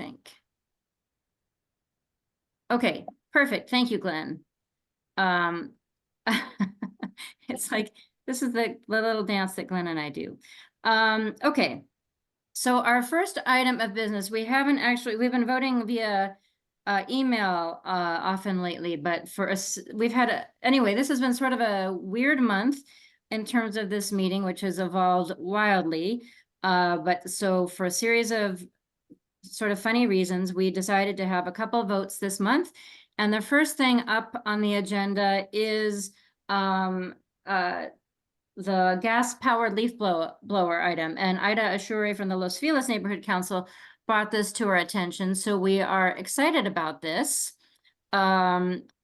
think. Okay, perfect. Thank you, Glenn. It's like, this is the little dance that Glenn and I do. Okay. So our first item of business, we've been voting via email often lately, but for us, anyway, this has been sort of a weird month in terms of this meeting, which has evolved wildly. But so for a series of sort of funny reasons, we decided to have a couple votes this month. And the first thing up on the agenda is the gas-powered leaf blower item. And Ida Ashure from the Los Feliz Neighborhood Council brought this to our attention. So we are excited about this.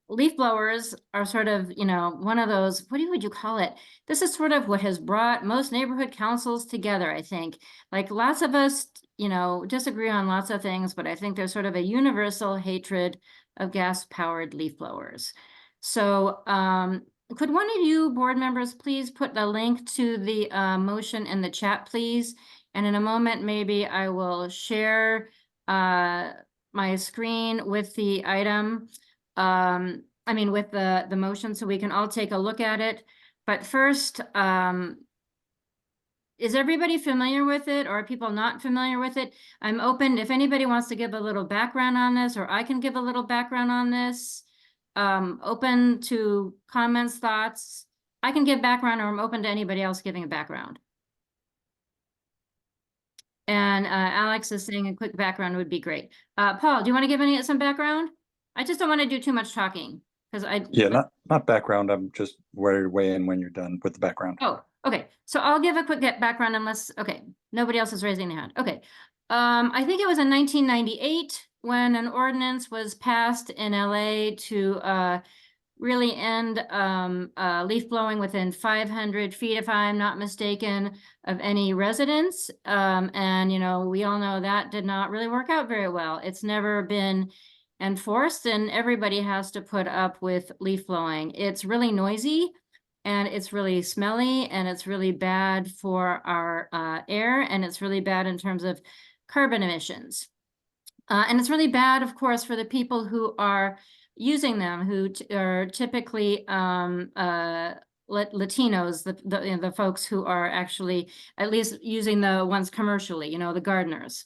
Leaf blowers are sort of, one of those, what would you call it? This is sort of what has brought most neighborhood councils together, I think. Like lots of us, disagree on lots of things, but I think there's sort of a universal hatred of gas-powered leaf blowers. So could one of you board members please put the link to the motion in the chat, please? And in a moment, maybe I will share my screen with the item. With the motion, so we can all take a look at it. But first, is everybody familiar with it, or are people not familiar with it? I'm open if anybody wants to give a little background on this, or I can give a little background on this. Open to comments, thoughts. I can give background, or I'm open to anybody else giving a background. And Alex is saying a quick background would be great. Paul, do you want to give some background? I just don't want to do too much talking because not background. I'm just ready to weigh in when you're done with the background. Oh, okay. So I'll give a quick background okay, nobody else is raising their hand. Okay. I think it was in 1998 when an ordinance was passed in LA to really end leaf blowing within 500 feet, if I'm not mistaken, of any residence. And, we all know that did not really work out very well. It's never been enforced, and everybody has to put up with leaf blowing. It's really noisy, and it's really smelly, and it's really bad for our air, and it's really bad in terms of carbon emissions. And it's really bad, of course, for the people who are using them, who are typically Latinos, the folks who are actually at least using the ones commercially, the gardeners.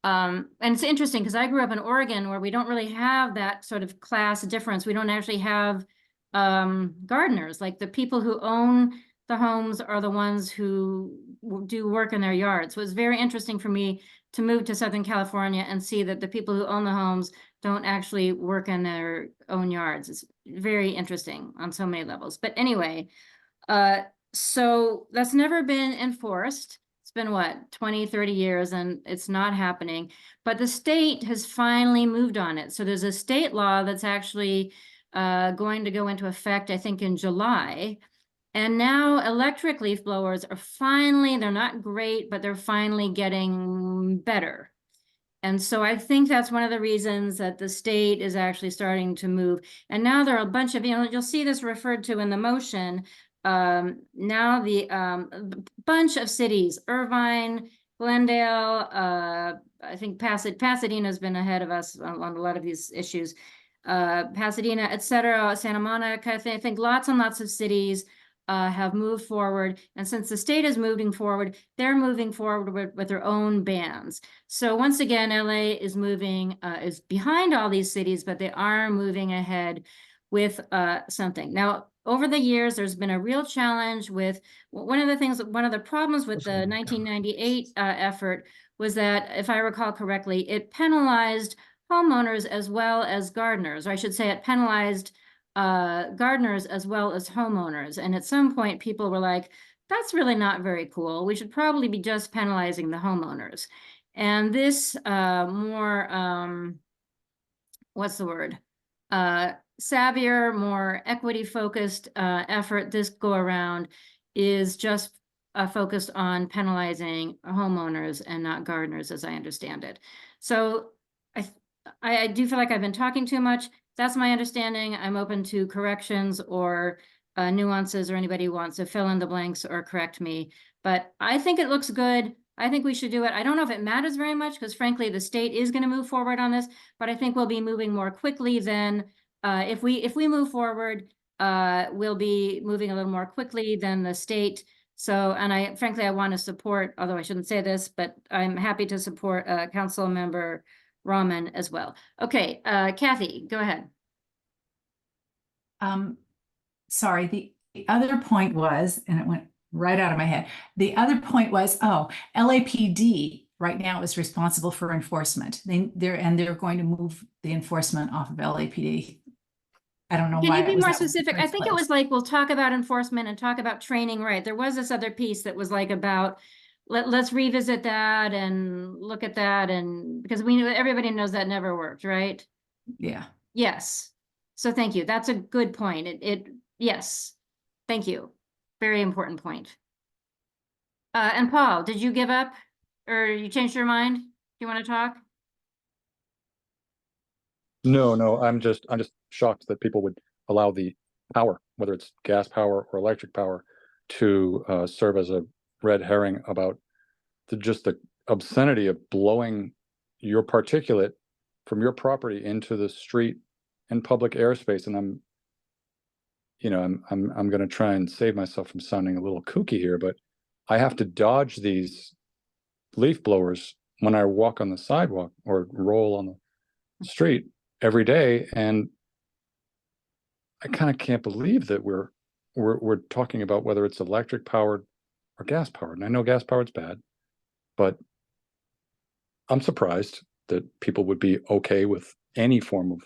And it's interesting because I grew up in Oregon, where we don't really have that sort of class difference. We don't actually have gardeners. Like the people who own the homes are the ones who do work in their yards. So it's very interesting for me to move to Southern California and see that the people who own the homes don't actually work in their own yards. It's very interesting on so many levels. But anyway, so that's never been enforced. It's been what, 20, 30 years, and it's not happening. But the state has finally moved on it. So there's a state law that's actually going to go into effect, I think, in July. And now electric leaf blowers are finally, they're not great, but they're finally getting better. And so I think that's one of the reasons that the state is actually starting to move. And now there are a bunch of, you'll see this referred to in the motion. Now the bunch of cities, Irvine, Glendale, I think Pasadena's been ahead of us on a lot of these issues. Pasadena, et cetera, Santa Monica, I think lots and lots of cities have moved forward. And since the state is moving forward, they're moving forward with their own bans. So once again, LA is is behind all these cities, but they are moving ahead with something. Now, over the years, there's been a real challenge with one of the problems with the 1998 effort was that, if I recall correctly, it penalized homeowners as well as gardeners, or I should say it penalized gardeners as well as homeowners. And at some point, people were like, that's really not very cool. We should probably be just penalizing the homeowners. And this what's the word? Savvier, more equity-focused effort this go around is just focused on penalizing homeowners and not gardeners, as I understand it. So I do feel like I've been talking too much. That's my understanding. I'm open to corrections or nuances, or anybody who wants to fill in the blanks or correct me. But I think it looks good. I think we should do it. I don't know if it matters very much because frankly, the state is going to move forward on this, but I think we'll be moving more quickly than if we move forward, we'll be moving a little more quickly than the state. So, and I frankly, I want to support, although I shouldn't say this, but I'm happy to support Council Member Rahman as well. Okay, Kathy, go ahead. Sorry, the other point was, and it went right out of my head. The other point was, LAPD right now is responsible for enforcement. They're going to move the enforcement off of LAPD. I don't know Can why you it be was more that way in the specific? I first think it place. was like, we'll talk about enforcement and talk about training, right? There was this other piece that was like about, let's revisit that and look at that, and because everybody knows that never worked, right? Yeah. Yes. So thank you. That's a good point. Yes. Thank you. Very important point. And Paul, did you give up or you changed your mind? Do you want to talk? No, I'm just shocked that people would allow the power, whether it's gas power or electric power, to serve as a red herring about just the obscenity of blowing your particulate from your property into the street and public airspace. And I'm going to try and save myself from sounding a little kooky here, but I have to dodge these leaf blowers when I walk on the sidewalk or roll on the street every day, and I kind of can't believe that we're talking about whether it's electric powered or gas powered. And I know gas powered's bad, but I'm surprised that people would be okay with any form of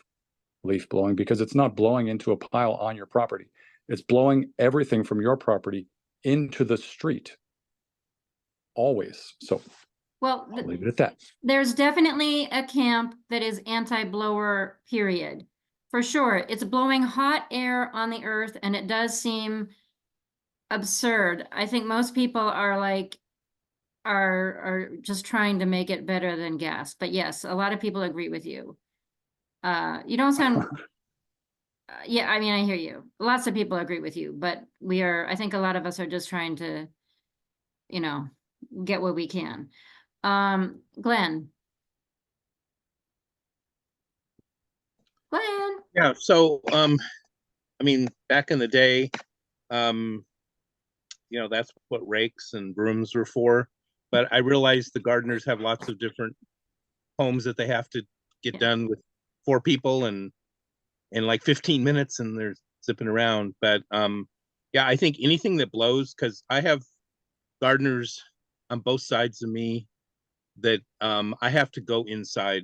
leaf blowing, because it's not blowing into a pile on your property. It's blowing everything from your property into the street. Always. So Well, I'll leave it at that. there's definitely a camp that is anti-blower, period. For sure. It's blowing hot air on the earth, and it does seem absurd. I think most people are like, are just trying to make it better than gas. But yes, a lot of people agree with you. You don't sound, yeah, I mean, I hear you. Lots of people agree with you, but I think a lot of us are just trying to, get what we can. Glenn. Glenn. Yeah, so I mean, back in the day, that's what rakes and brooms were for. But I realize the gardeners have lots of different homes that they have to get done with 4 people and in like 15 minutes, and they're zipping around. But yeah, I think anything that blows, because I have gardeners on both sides of me that I have to go inside.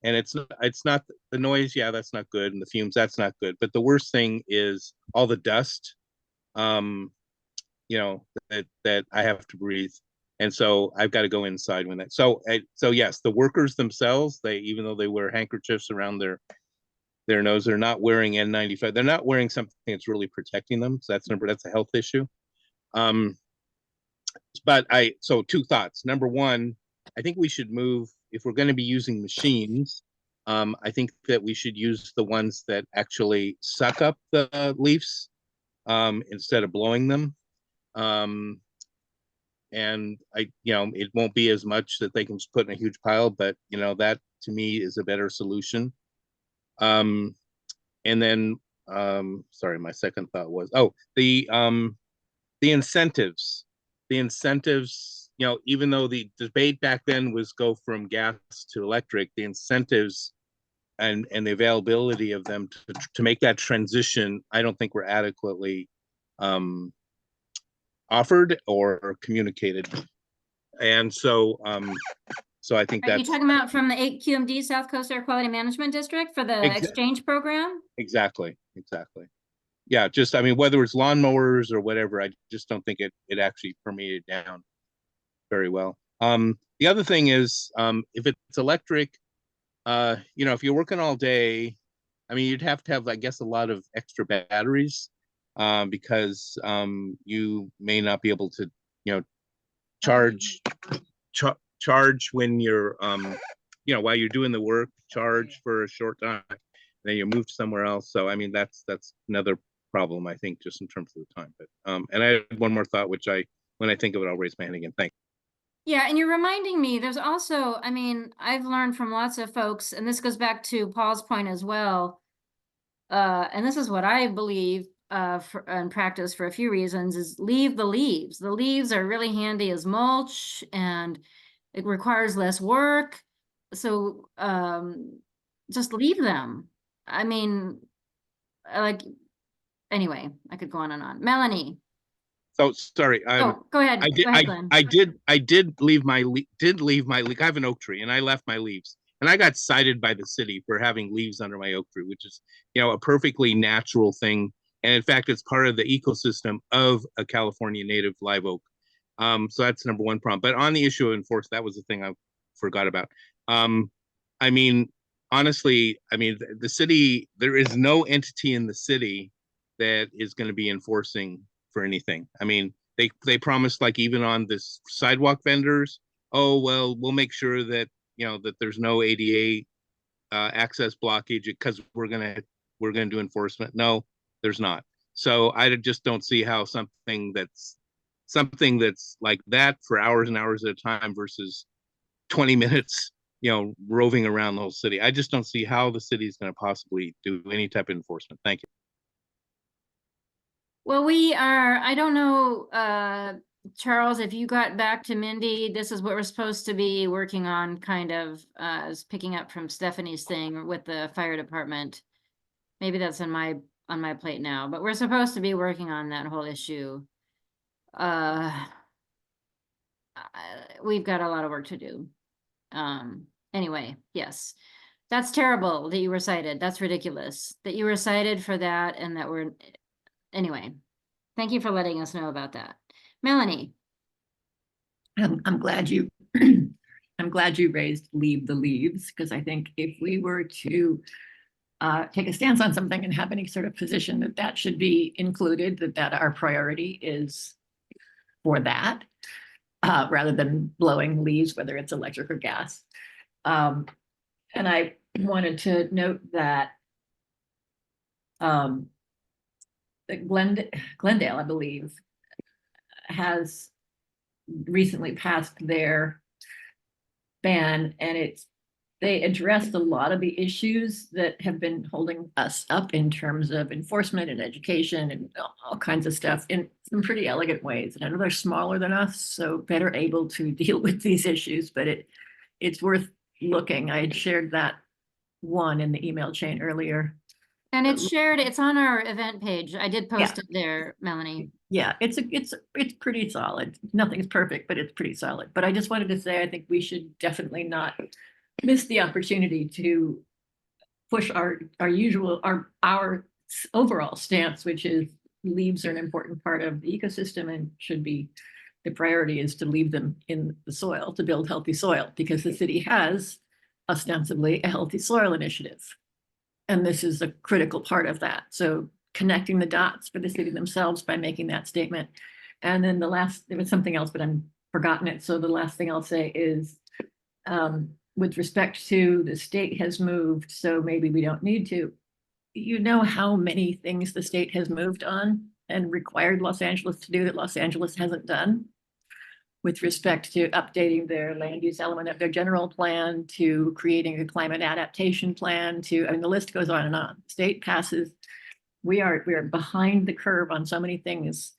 And it's not the noise. Yeah, that's not good. And the fumes, that's not good. But the worst thing is all the dust, that I have to breathe. And so I've got to go inside when that. So yes, the workers themselves, even though they wear handkerchiefs around their nose, they're not wearing N95. They're not wearing something that's really protecting them. So that's a health issue. So 2 thoughts. Number one, I think we should move, if we're going to be using machines, I think that we should use the ones that actually suck up the leaves instead of blowing them. And it won't be as much that they can just put in a huge pile, but that to me is a better solution. And then, sorry, my second thought was, the incentives. The incentives, even though the debate back then was go from gas to electric, the incentives and the availability of them to make that transition, I don't think were adequately offered or communicated. And so I think Are you that's talking about from the QMD, South Coast Air Quality Management District, for the exchange program? Exactly. Yeah, just, I mean, whether it's lawnmowers or whatever, I just don't think it actually permeated down very well. The other thing is, if it's electric, if you're working all day, I mean, you'd have to have, I guess, a lot of extra batteries, because you may not be able to, charge when you're, while you're doing the work, charge for a short time, then you move somewhere else. So, I mean, that's another problem, I think, just in terms of the time. But and I had one more thought, which when I think of it, I'll raise my hand again. Thanks. Yeah, and you're reminding me, there's also, I mean, I've learned from lots of folks, and this goes back to Paul's point as well. And this is what I believe and practice for a few reasons, is leave the leaves. The leaves are really handy as mulch and it requires less work. So just leave them. I mean, like, anyway, I could go on and on. Melanie. So sorry, Oh, go ahead. I did, Go ahead, Glenn. I did leave my I have an oak tree and I left my leaves. And I got cited by the city for having leaves under my oak tree, which is, a perfectly natural thing. And in fact, it's part of the ecosystem of a California native live oak. So that's number one problem. But on the issue of enforcement, that was the thing I forgot about. I mean, honestly, the city, there is no entity in the city that is going to be enforcing for anything. I mean, they promised, like, even on this sidewalk vendors, oh well, we'll make sure that that there's no ADA access blockage because we're gonna do enforcement. No, there's not. So I just don't see how something that's like that for hours and hours at a time versus 20 minutes, roving around the whole city. I just don't see how the city is going to possibly do any type of enforcement. Thank you. Well, I don't know, Charles, if you got back to Mindy, this is what we're supposed to be working on, kind of, is picking up from Stephanie's thing with the fire department. Maybe that's on my plate now, but we're supposed to be working on that whole issue. We've got a lot of work to do. Anyway, yes. That's terrible that you were cited. That's ridiculous that you were cited for that and that we're, anyway. Thank you for letting us know about that. Melanie. I'm glad you I'm glad you raised leave the leaves, because I think if we were to take a stance on something and have any sort of position that should be included, that our priority is for that, rather than blowing leaves, whether it's electric or gas. And I wanted to note that Glendale, I believe, has recently passed their ban, and they addressed a lot of the issues that have been holding us up in terms of enforcement and education and all kinds of stuff in some pretty elegant ways. And I know they're smaller than us, so better able to deal with these issues, but it's worth looking. I had shared that one in the email chain earlier. And it's shared, it's on our event page. I did post it there, Melanie. Yeah, it's pretty solid. Nothing's perfect, but it's pretty solid. But I just wanted to say, I think we should definitely not miss the opportunity to push our overall stance, which is leaves are an important part of the ecosystem and should be, the priority is to leave them in the soil to build healthy soil, because the city has ostensibly a healthy soil initiative. And this is a critical part of that. So connecting the dots for the city themselves by making that statement. And then there was something else, but I'm forgotten it. So the last thing I'll say is, with respect to the state has moved, so maybe we don't need to. You know how many things the state has moved on and required Los Angeles to do that Los Angeles hasn't done, with respect to updating their land use element of their general plan, to creating a climate adaptation plan, to, I mean, the list goes on and on. State passes, we are behind the curve on so many things,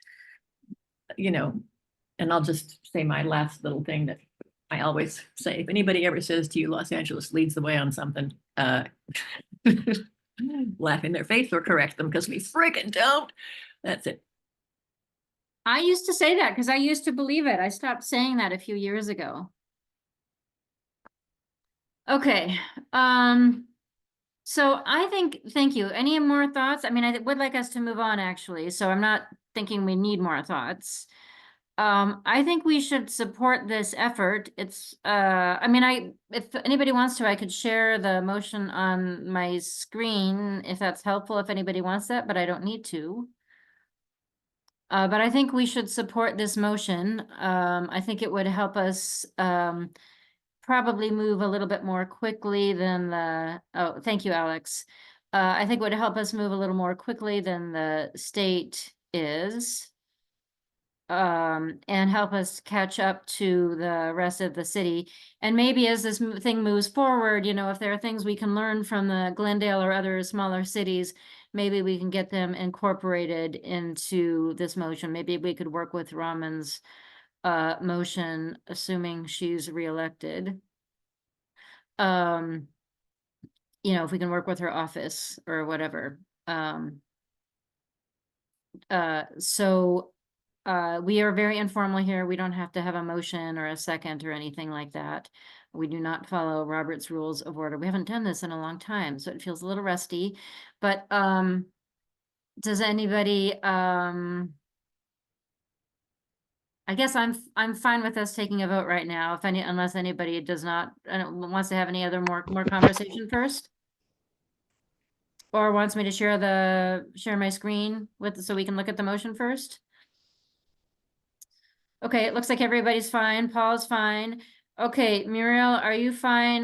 and I'll just say my last little thing that I always say: if anybody ever says to you, Los Angeles leads the way on something, laugh in their face or correct them, because we freaking don't. That's it. I used to say that because I used to believe it. I stopped saying that a few years ago. Okay. So thank you. Any more thoughts? I mean, I would like us to move on, actually. So I'm not thinking we need more thoughts. I think we should support this effort. It's, if anybody wants to, I could share the motion on my screen if that's helpful, if anybody wants that, but I don't need to. But I think we should support this motion. I think it would help us probably move a little bit more quickly than oh, thank you, Alex. I think it would help us move a little more quickly than the state is. and help us catch up to the rest of the city. And maybe as this thing moves forward, you know, if there are things we can learn from the Glendale or other smaller cities, maybe we can get them incorporated into this motion. Maybe we could work with Raman's motion, assuming she's reelected. You know, if we can work with her office or whatever. So we are very informal here. We don't have to have a motion or a second or anything like that. We do not follow Robert's Rules of Order. We haven't done this in a long time, so it feels a little rusty. But does anybody I guess I'm fine with us taking a vote right now, if any, unless anybody does not wants to have any other more conversation first. Or wants me to share my screen with, so we can look at the motion first. Okay, it looks like everybody's fine. Paul's fine. Okay, Muriel, are you fine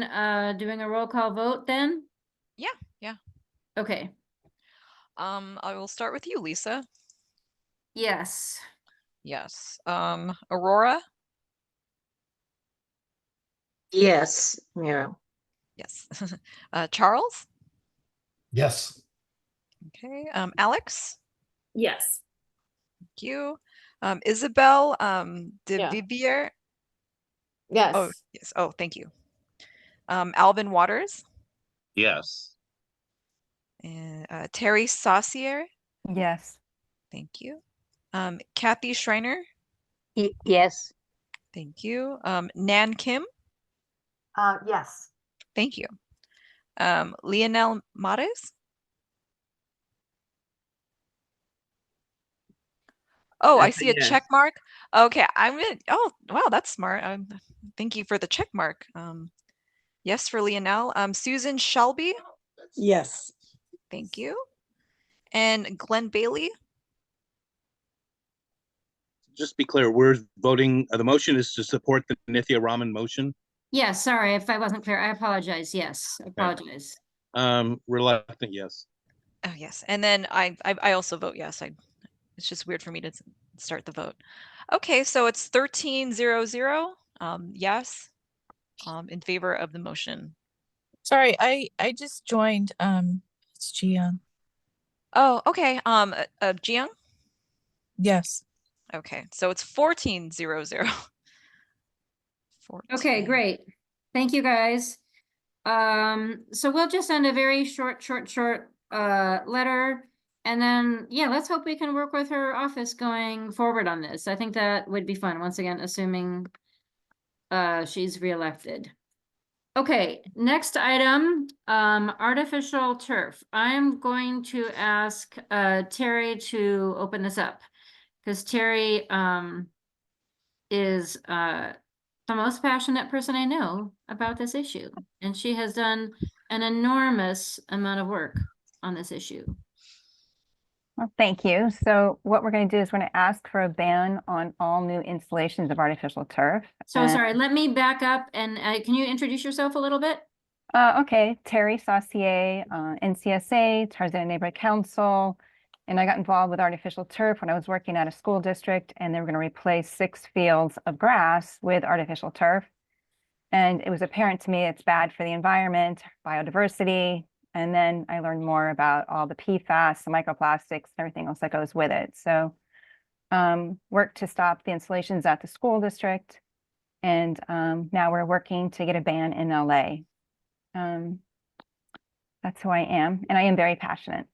doing a roll call vote then? Yeah, yeah. Okay, I will start with you, Lisa. yes. Yes. Aurora? Yes, Muriel. Yes. Charles? Yes. Okay. Alex? Yes. Thank you. Isabel, de Yeah. Vivier? Yes. Oh, yes. Oh, thank you. Alvin Waters? Yes. And Terry Saucier? Yes. Thank you. Kathy Schreiner? Yes. Thank you. Nan Kim? Yes. Thank you. Leonel Mares? Oh, I That's a see a yes. check mark. Okay, I'm in. Oh, wow, that's smart. Thank you for the check mark. Yes, for Leonel. Susan Shelby? Yes. Thank you. And Glenn Bailey? Just be clear, we're voting, the motion is to support the Nithya Raman motion. Yes, sorry if I wasn't clear. I apologize. Yes, I apologize. Reluctant, yes. Oh, yes. And then I also vote yes. It's just weird for me to start the vote. Okay, so it's 13-0-0. Yes. In favor of the motion. Sorry, I just joined. It's Jian. Oh, okay. Jiyoung? Yes. Okay, so it's 14-0-0. Okay, great. Thank you, guys. So we'll just send a very short letter. And then, yeah, let's hope we can work with her office going forward on this. I think that would be fun, once again, assuming she's reelected. Okay, next item, artificial turf. I'm going to ask Terry to open this up, because Terry is the most passionate person I know about this issue, and she has done an enormous amount of work on this issue. Well, thank you. So what we're going to do is we're going to ask for a ban on all new installations of artificial turf. So sorry, let me back up and can you introduce yourself a little bit? Okay, Terry Saucier, NCSA, Tarzana Neighborhood Council, and I got involved with artificial turf when I was working at a school district, and they were going to replace 6 fields of grass with artificial turf. And it was apparent to me it's bad for the environment, biodiversity, and then I learned more about all the PFAS, the microplastics, and everything else that goes with it. So worked to stop the installations at the school district, and now we're working to get a ban in LA. That's who I am, and I am very passionate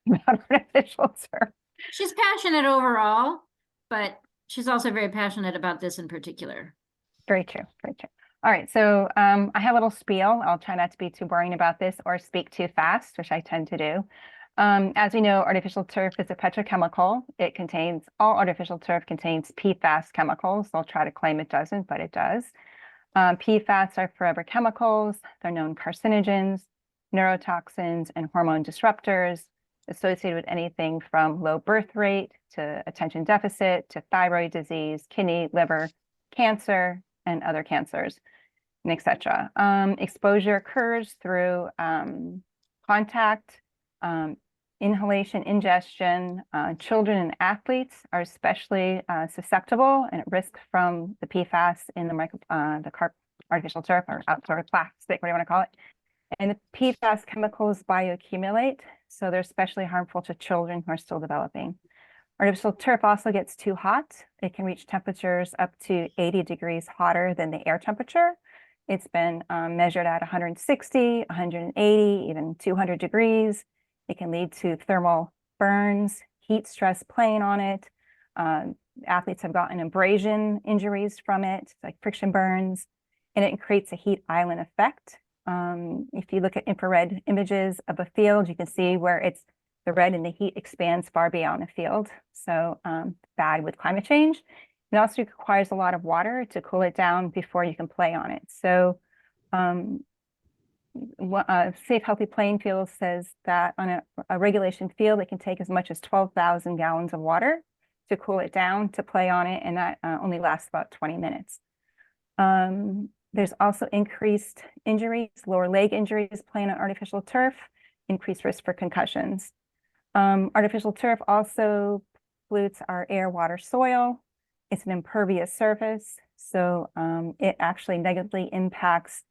about artificial turf. She's passionate overall, but she's also very passionate about this in particular. Very true, very true. All right, so I have a little spiel. I'll try not to be too boring about this or speak too fast, which I tend to do. As we know, artificial turf is a petrochemical. All artificial turf contains PFAS chemicals. They'll try to claim it doesn't, but it does. PFAS are forever chemicals. They're known carcinogens, neurotoxins, and hormone disruptors associated with anything from low birth rate to attention deficit to thyroid disease, kidney, liver, cancer, and other cancers, and etc. Exposure occurs through contact, inhalation, ingestion. Children and athletes are especially susceptible and at risk from the PFAS in the artificial turf or outdoor plastic, whatever you want to call it. And the PFAS chemicals bioaccumulate, so they're especially harmful to children who are still developing. Artificial turf also gets too hot. It can reach temperatures up to 80 degrees hotter than the air temperature. It's been measured at 160, 180, even 200 degrees. It can lead to thermal burns, heat stress playing on it. Athletes have gotten abrasion injuries from it, like friction burns, and it creates a heat island effect. If you look at infrared images of a field, you can see where the red and the heat expands far beyond the field. So bad with climate change. It also requires a lot of water to cool it down before you can play on it. So Safe Healthy Playing Field says that on a regulation field, it can take as much as 12,000 gallons of water to cool it down to play on it, and that only lasts about 20 minutes. There's also increased injuries, lower leg injuries playing on artificial turf, increased risk for concussions. Artificial turf also pollutes our air, water, soil. It's an impervious surface, so it actually negatively impacts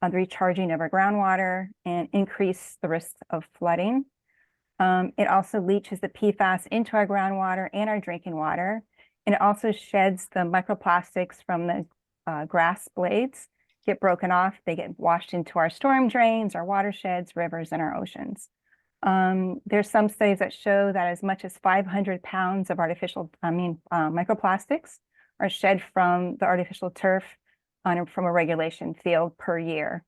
the recharging of our groundwater and increase the risk of flooding. It also leaches the PFAS into our groundwater and our drinking water. And it also sheds the microplastics from the grass blades, get broken off. They get washed into our storm drains, our watersheds, rivers, and our oceans. There's some studies that show that as much as 500 pounds of microplastics are shed from the artificial turf from a regulation field per year.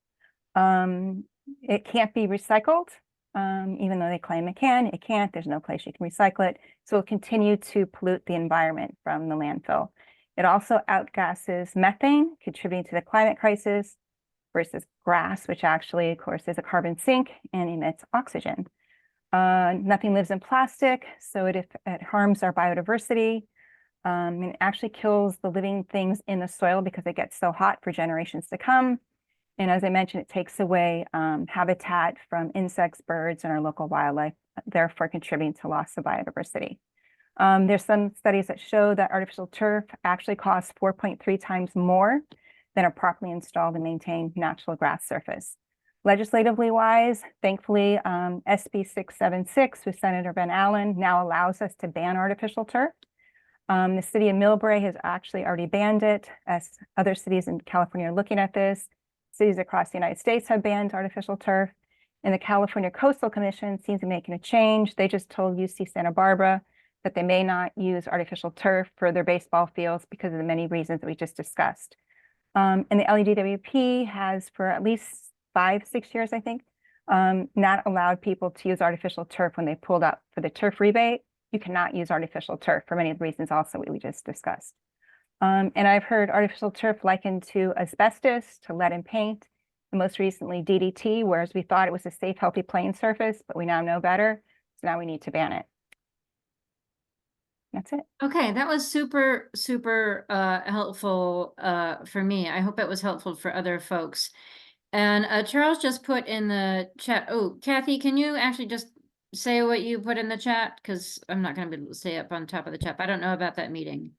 It can't be recycled, even though they claim it can. It can't. There's no place you can recycle it. So it'll continue to pollute the environment from the landfill. It also outgasses methane, contributing to the climate crisis, versus grass, which actually, of course, is a carbon sink and emits oxygen. Nothing lives in plastic, so it harms our biodiversity. And it actually kills the living things in the soil because it gets so hot for generations to come. And as I mentioned, it takes away habitat from insects, birds, and our local wildlife, therefore contributing to loss of biodiversity. There's some studies that show that artificial turf actually costs 4.3 times more than a properly installed and maintained natural grass surface. Legislatively wise, thankfully, SB 676 with Senator Ben Allen now allows us to ban artificial turf. The city of Millbrae has actually already banned it, as other cities in California are looking at this. Cities across the United States have banned artificial turf. And the California Coastal Commission seems to be making a change. They just told UC Santa Barbara that they may not use artificial turf for their baseball fields because of the many reasons that we just discussed. And the LEDWP has for at least 5-6 years, I think, not allowed people to use artificial turf when they pulled up for the turf rebate. You cannot use artificial turf for many of the reasons also we just discussed. And I've heard artificial turf likened to asbestos, to lead and paint, and most recently DDT, whereas we thought it was a safe, healthy playing surface, but we now know better. So now we need to ban it. That's it. Okay, that was super, super helpful for me. I hope it was helpful for other folks. And Charles just put in the chat. Oh, Kathy, can you actually just say what you put in the chat? Because I'm not going to be able to stay up on top of the chat. I don't know about that meeting.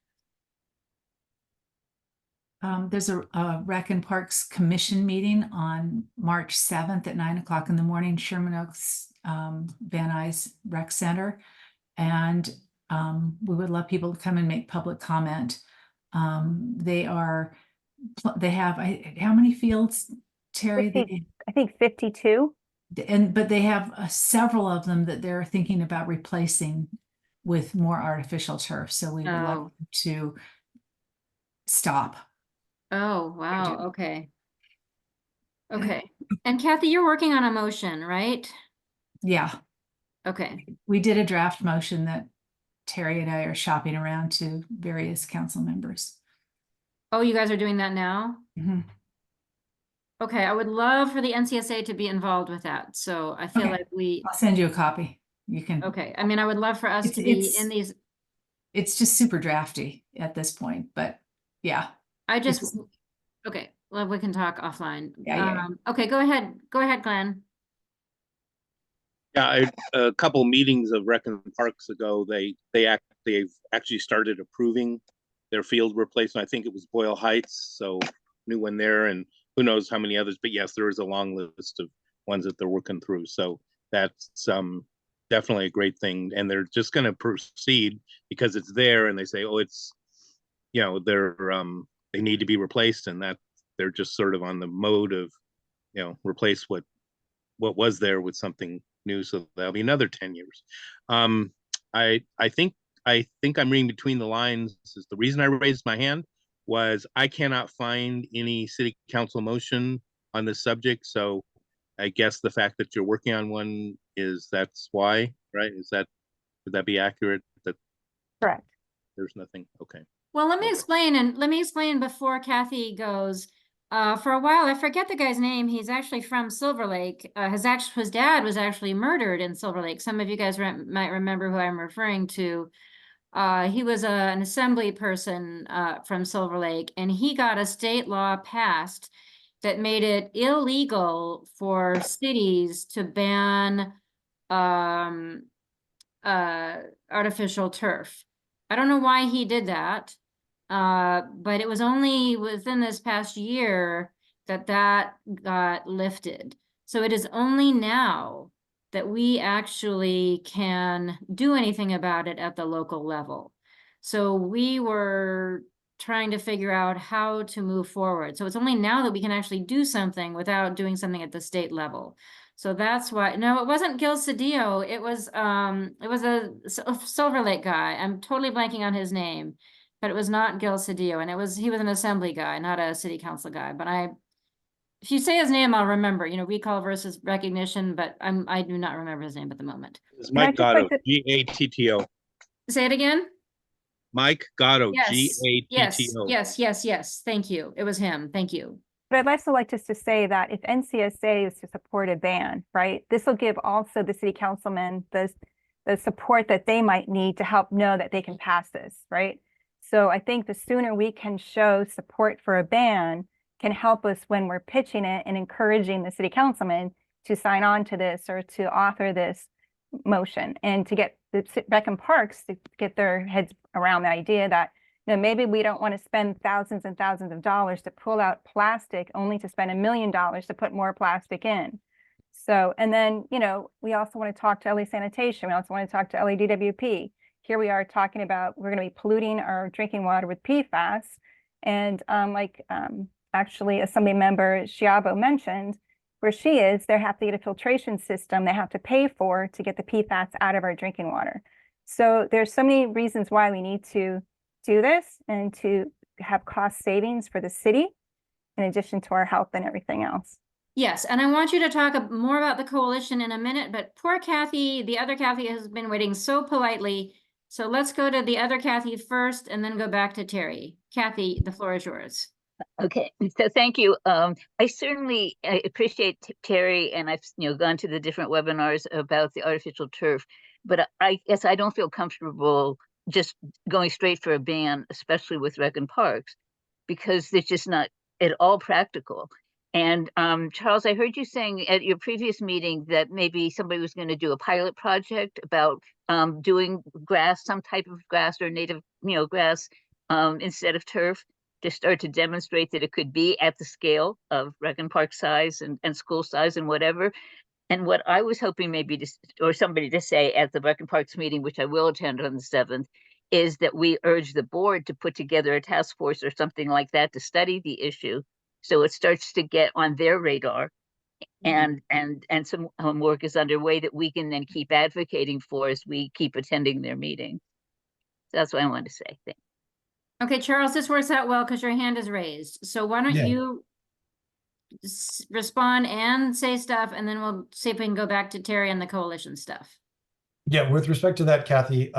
There's a Rec and Parks Commission meeting on March 7th at 9 o'clock in the morning, Sherman Oaks Van Nuys Rec Center. And we would love people to come and make public comment. They have, how many fields, Terry? 50, I think 52. But they have several of them that they're thinking about replacing with more artificial turf. So we would love to stop. Oh, wow. Okay. Okay. And Kathy, you're working on a motion, right? Yeah. Okay. We did a draft motion that Terry and I are shopping around to various council members. Oh, you guys are doing that now? Mm-hmm. Okay, I would love for the NCSA to be involved with that. So I feel like I'll send you a copy. You can. Okay. I mean, I would love for us to be in these. It's just super drafty at this point, but yeah. Okay. Well, we can talk offline. Yeah. Okay, go ahead. Go ahead, Glenn. Yeah, a couple meetings of Rec and Parks ago, they've actually started approving their field replacement. I think it was Boyle Heights, so new one there, and who knows how many others. But yes, there is a long list of ones that they're working through. So that's definitely a great thing, and they're just going to proceed because it's there, and they say, oh, it's they need to be replaced, and that they're just sort of on the mode of replace what was there with something new. So that'll be another 10 years. I think I'm reading between the lines. Is the reason I raised my hand was I cannot find any city council motion on this subject. So I guess the fact that you're working on one that's why, right? Would that be accurate? That Correct. there's nothing. Okay. Well, let me Okay. explain, and let me explain before Kathy goes. For a while, I forget the guy's name. He's actually from Silver Lake. His dad was actually murdered in Silver Lake. Some of you guys might remember who I'm referring to. He was an assembly person from Silver Lake, and he got a state law passed that made it illegal for cities to ban artificial turf. I don't know why he did that. But it was only within this past year that got lifted. So it is only now that we actually can do anything about it at the local level. So we were trying to figure out how to move forward. So it's only now that we can actually do something without doing something at the state level. So that's why, no, it wasn't Gil Cedillo. It was a Silver Lake guy. I'm totally blanking on his name. But it was not Gil Cedillo, and he was an assembly guy, not a city council guy. But if you say his name, I'll remember, recall versus recognition, but I do not remember his name at the moment. It's Mike Gatto, Gatto. Say it again? Mike Gatto, Yes, Gatto. yes. Thank you. It was him. Thank you. But I'd also like just to say that if NCSA is to support a ban, right, this will give also the city councilmen the support that they might need to help know that they can pass this, right? So I think the sooner we can show support for a ban can help us when we're pitching it and encouraging the city councilman to sign on to this or to author this motion, and to get the Rec and Parks to get their heads around the idea that maybe we don't want to spend thousands and thousands of dollars to pull out plastic only to spend $1 million to put more plastic in. So, and then, we also want to talk to LA Sanitation. We also want to talk to LADWP. Here we are talking about, we're going to be polluting our drinking water with PFAS. And actually Assembly member Schiavo mentioned, where she is, they have to get a filtration system they have to pay for to get the PFAS out of our drinking water. So there's so many reasons why we need to do this and to have cost savings for the city, in addition to our health and everything else. Yes, and I want you to talk more about the coalition in a minute, but poor Kathy, the other Kathy has been waiting so politely. So let's go to the other Kathy first and then go back to Terry. Kathy, the floor is yours. Okay, so thank you. I certainly appreciate Terry, and I've gone to the different webinars about the artificial turf, but I guess I don't feel comfortable just going straight for a ban, especially with Rec and Parks, because it's just not at all practical. And Charles, I heard you saying at your previous meeting that maybe somebody was going to do a pilot project about doing grass, some type of grass or native, grass instead of turf, to start to demonstrate that it could be at the scale of Rec and Park size and school size and whatever. And what I was hoping maybe or somebody to say at the Rec and Parks meeting, which I will attend on the 7th, is that we urge the board to put together a task force or something like that to study the issue, so it starts to get on their radar, and some work is underway that we can then keep advocating for as we keep attending their meeting. So that's what I wanted to say. Thanks. Okay, Charles, this works out well because your hand is raised. So why don't Yeah. you respond and say stuff, and then we'll see if we can go back to Terry and the coalition stuff. Yeah, with respect to that, Kathy,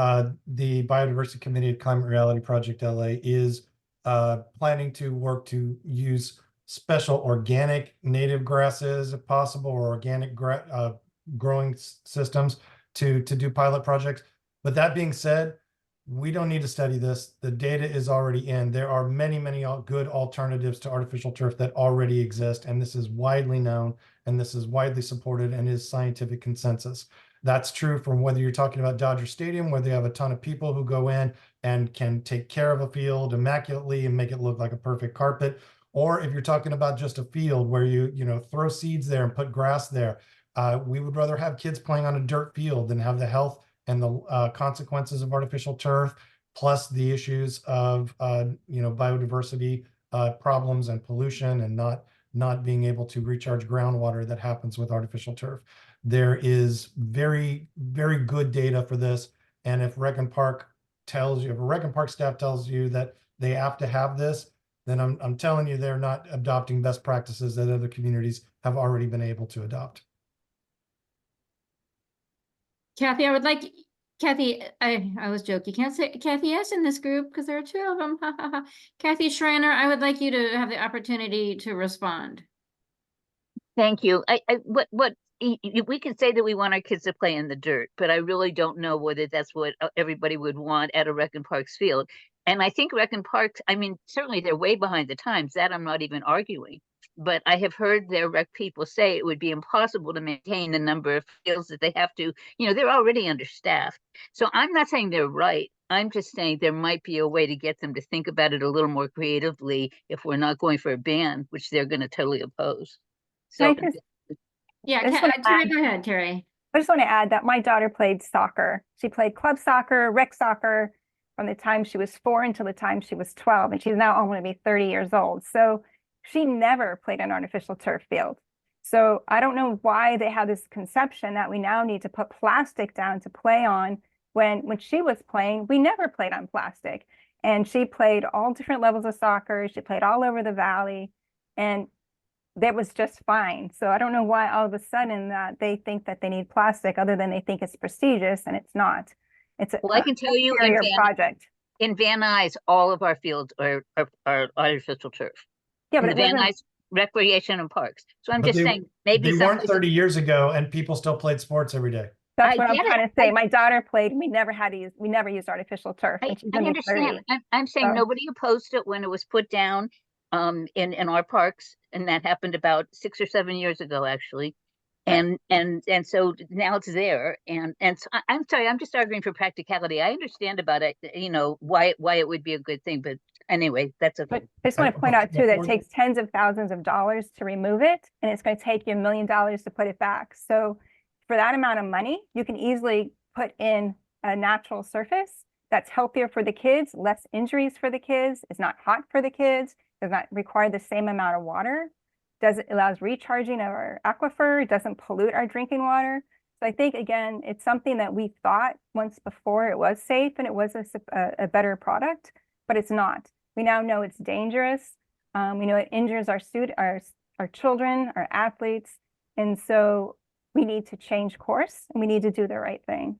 the Biodiversity Committee at Climate Reality Project LA is planning to work to use special organic native grasses, if possible, or organic growing systems to do pilot projects. But that being said, we don't need to study this. The data is already in. There are many, many good alternatives to artificial turf that already exist, and this is widely known. and this is widely supported and is scientific consensus. That's true from whether you're talking about Dodger Stadium, where they have a ton of people who go in and can take care of a field immaculately and make it look like a perfect carpet. Or if you're talking about just a field where you throw seeds there and put grass there, we would rather have kids playing on a dirt field than have the health and the consequences of artificial turf, plus the issues of biodiversity problems and pollution and not being able to recharge groundwater that happens with artificial turf. There is very, very good data for this. And if Rec and Park tells you, if a Rec and Park staff tells you that they have to have this, then I'm telling you they're not adopting best practices that other communities have already been able to adopt. Kathy, I would like, Kathy, I was joking. You can't say Kathy S in this group because there are two of them. Kathy Schreiner, I would like you to have the opportunity to respond. Thank you. We can say that we want our kids to play in the dirt, but I really don't know whether that's what everybody would want at a Rec and Parks field. And I think Rec and Parks, I mean, certainly they're way behind the times. That I'm not even arguing. But I have heard their rec people say it would be impossible to maintain the number of fields that they have to, they're already understaffed. So I'm not saying they're right. I'm just saying there might be a way to get them to think about it a little more creatively if we're not going for a ban, which they're going to totally oppose. So Yeah, I just wanna Terry, add- go ahead, Terry. I just want to add that my daughter played soccer. She played club soccer, rec soccer from the time she was 4 until the time she was 12, and she's now only be 30 years old. So she never played an artificial turf field. So I don't know why they have this conception that we now need to put plastic down to play on when she was playing, we never played on plastic. And she played all different levels of soccer. She played all over the valley, and that was just fine. So I don't know why all of a sudden that they think that they need plastic, other than they think it's prestigious, and it's not. It's I can tell you project. In Van Nuys, all of our fields are artificial turf. Yeah, but the Van Nuys Recreation and Parks. So I'm But just saying maybe they weren't 30 years ago, and people still played sports every day. That's what I'm trying to say. My daughter played. We never used artificial turf. I understand. I'm saying nobody opposed it when it was put down in our parks, and that happened about 6 or 7 years ago, actually. And so now it's there. And so I'm sorry, I'm just arguing for practicality. I understand about it, why it would be a good thing, but anyway, that's okay. But I just want to point out too that it takes tens of thousands of dollars to remove it, and it's going to take you $1 million to put it back. So for that amount of money, you can easily put in a natural surface that's healthier for the kids, less injuries for the kids, it's not hot for the kids, does not require the same amount of water, allows recharging of our aquifer, it doesn't pollute our drinking water. So I think, again, it's something that we thought once before it was safe and it was a better product, but it's not. We now know it's dangerous. We know it injures our children, our athletes. And so we need to change course, and we need to do the right thing.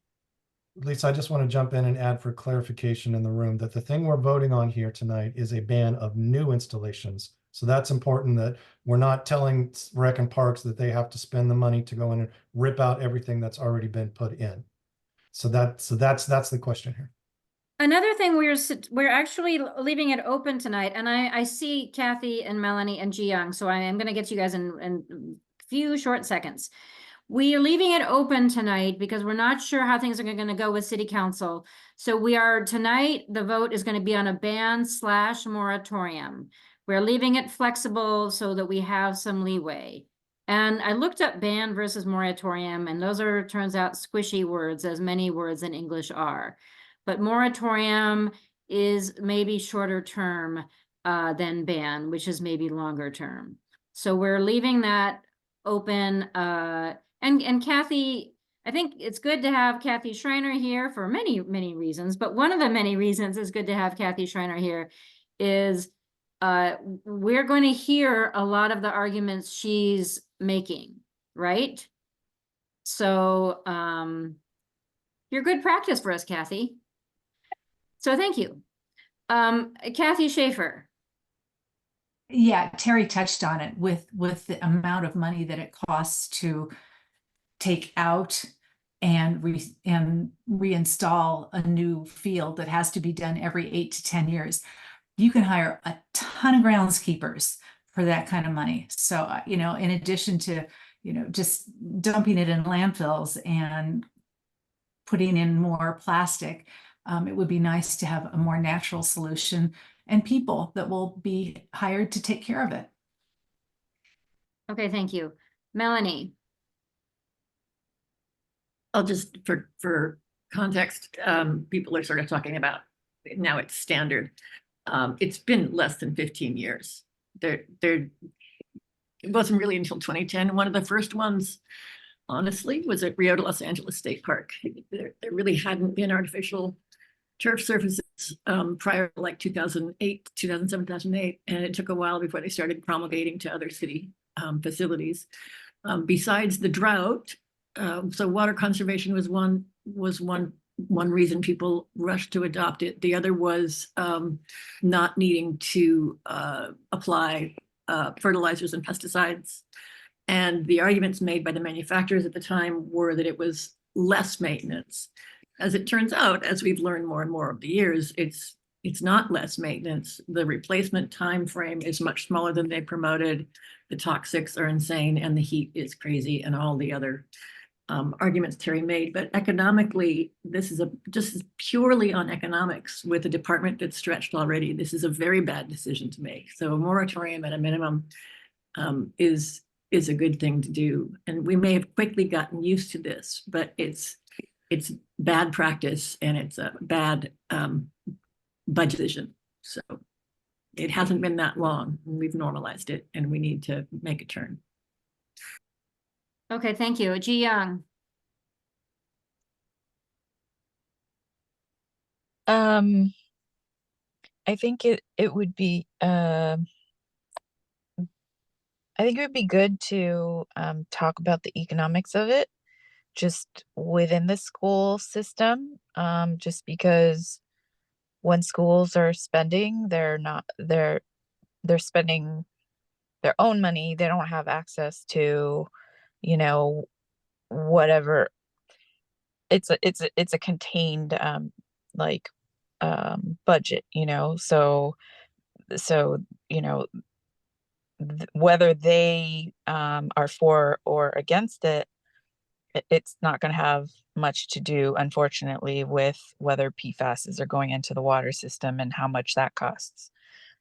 Lisa, I just want to jump in and add for clarification in the room that the thing we're voting on here tonight is a ban of new installations. So that's important, that we're not telling Rec and Parks that they have to spend the money to go in and rip out everything that's already been put in. So that's the question here. Another thing, we're actually leaving it open tonight, and I see Kathy and Melanie and Jiyoung, so I am going to get you guys in a few short seconds. We are leaving it open tonight because we're not sure how things are going to go with City Council. So tonight, the vote is going to be on a ban/moratorium. We're leaving it flexible so that we have some leeway. And I looked up ban versus moratorium, and those are, turns out, squishy words, as many words in English are. But moratorium is maybe shorter term than ban, which is maybe longer term. So we're leaving that open. And Kathy, I think it's good to have Kathy Schreiner here for many, many reasons. But one of the many reasons it's good to have Kathy Schreiner here is we're going to hear a lot of the arguments she's making, right? So you're good practice for us, Kathy. So thank you. Kathy Schaefer. Yeah, Terry touched on it with the amount of money that it costs to take out and reinstall a new field that has to be done every 8 to 10 years. You can hire a ton of groundskeepers for that kind of money. So, in addition to, just dumping it in landfills and putting in more plastic. It would be nice to have a more natural solution and people that will be hired to take care of it. Okay, thank you. Melanie? I'll just, for context, people are sort of talking about now it's standard. It's been less than 15 years. It wasn't really until 2010. One of the first ones, honestly, was at Rio de Los Angeles State Park. There really hadn't been artificial turf surfaces prior to like 2008, 2007, 2008, and it took a while before they started promulgating to other city facilities. Besides the drought, so water conservation was one reason people rushed to adopt it. The other was not needing to apply fertilizers and pesticides. And the arguments made by the manufacturers at the time were that it was less maintenance. As it turns out, as we've learned more and more over the years, it's not less maintenance. The replacement time frame is much smaller than they promoted. The toxics are insane and the heat is crazy and all the other arguments Terry made. But economically, this is just purely on economics with a department that's stretched already. This is a very bad decision to make. So a moratorium at a minimum is a good thing to do. And we may have quickly gotten used to this, but it's bad practice and it's a bad budget decision. So it hasn't been that long. We've normalized it and we need to make a turn. Okay, thank you. Ji Young? I think it would be I think it would be good to talk about the economics of it just within the school system, just because when schools are spending, they're spending their own money. They don't have access to, whatever. It's a contained budget, so whether they are for or against it, it's not going to have much to do, unfortunately, with whether PFASs are going into the water system and how much that costs.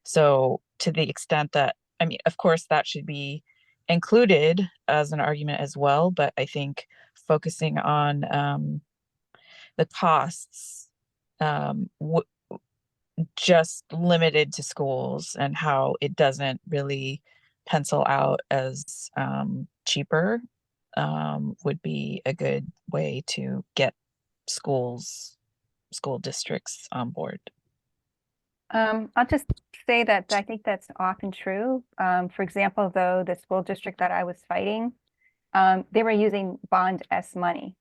So to the extent that, I mean, of course, that should be included as an argument as well, but I think focusing on the costs just limited to schools and how it doesn't really pencil out as cheaper would be a good way to get school districts on board. I'll just say that I think that's often true. For example, though, the school district that I was fighting, they were using Bond S money.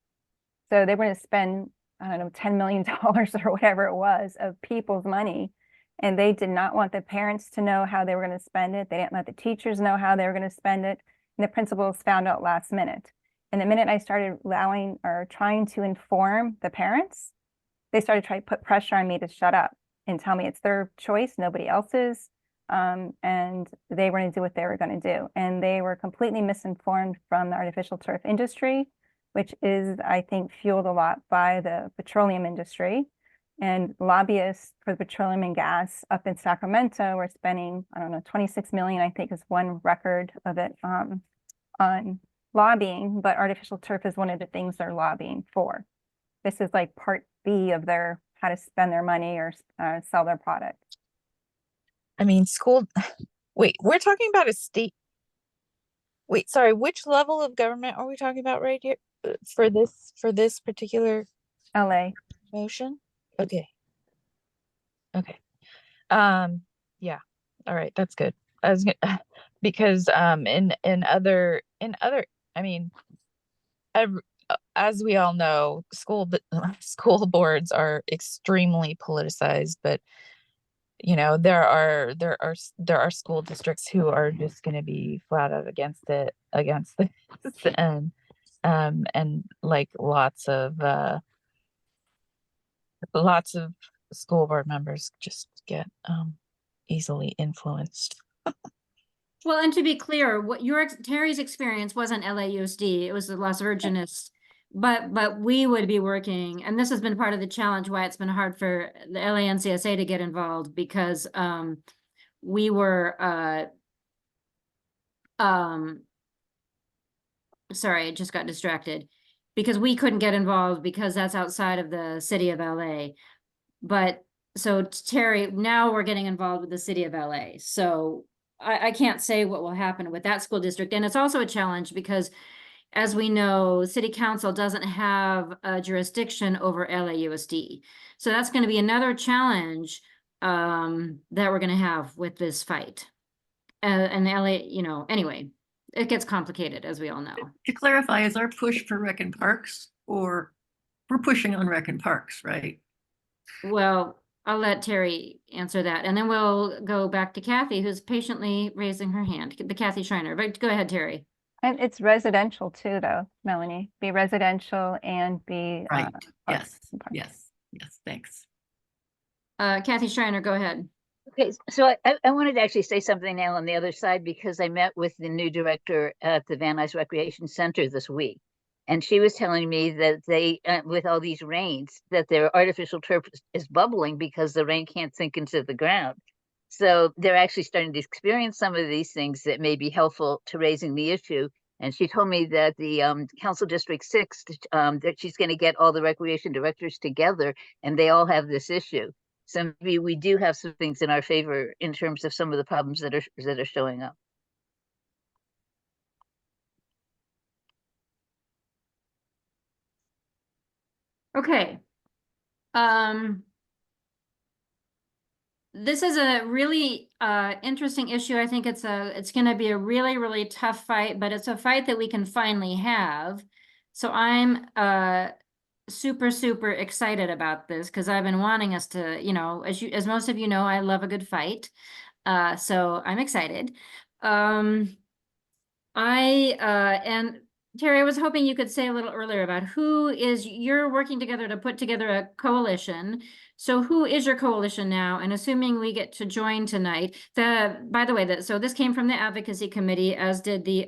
So they were going to spend, I don't know, $10 million or whatever it was of people's money. And they did not want the parents to know how they were going to spend it. They didn't let the teachers know how they were going to spend it. And the principals found out last minute. And the minute I started allowing or trying to inform the parents, they started trying to put pressure on me to shut up and tell me it's their choice, nobody else's. And they were going to do what they were going to do. And they were completely misinformed from the artificial turf industry, which is, I think, fueled a lot by the petroleum industry. And lobbyists for the petroleum and gas up in Sacramento were spending, I don't know, 26 million, I think is one record of it, on lobbying, but artificial turf is one of the things they're lobbying for. This is like part B of their how to spend their money or sell their product. I mean, wait, we're talking about a state. Wait, sorry, which level of government are we talking about right here for this particular LA. motion? Okay. Yeah. All right, that's good. Because in other, I mean, as we all know, school boards are extremely politicized, but there are school districts who are just going to be flat out against this, and like lots of school board members just get easily influenced. Well, and to be clear, what Terry's experience wasn't LAUSD, it was the Las Virgenes. But we would be working, and this has been part of the challenge why it's been hard for the LANCSA to get involved, because we were sorry, I just got distracted, because we couldn't get involved because that's outside of the city of LA. But so Terry, now we're getting involved with the city of LA. So I can't say what will happen with that school district. And it's also a challenge because, as we know, city council doesn't have a jurisdiction over LAUSD. So that's going to be another challenge that we're going to have with this fight. And LA, you know, anyway, it gets complicated, as we all know. To clarify, is our push for Rec and Parks, or we're pushing on Rec and Parks, right? Well, I'll let Terry answer that, and then we'll go back to Kathy, who's patiently raising her hand, the Kathy Schreiner. But go ahead, Terry. And it's residential too, though, Melanie. Be residential and be Right, parks yes, and parks. yes, thanks. Kathy Schreiner, go ahead. Okay, so I wanted to actually say something now on the other side, because I met with the new director at the Van Nuys Recreation Center this week. And she was telling me that they, with all these rains, that their artificial turf is bubbling because the rain can't sink into the ground. So they're actually starting to experience some of these things that may be helpful to raising the issue. And she told me that the Council District 6, that she's going to get all the recreation directors together, and they all have this issue. So maybe we do have some things in our favor in terms of some of the problems that are showing up. Okay. This is a really interesting issue. I think it's going to be a really, really tough fight, but it's a fight that we can finally have. So I'm super, super excited about this, because I've been wanting us to, you know, as most of you know, I love a good fight. So I'm excited. And Terry, I was hoping you could say a little earlier about you're working together to put together a coalition. So who is your coalition now? And assuming we get to join tonight, by the way, so this came from the advocacy committee, as did the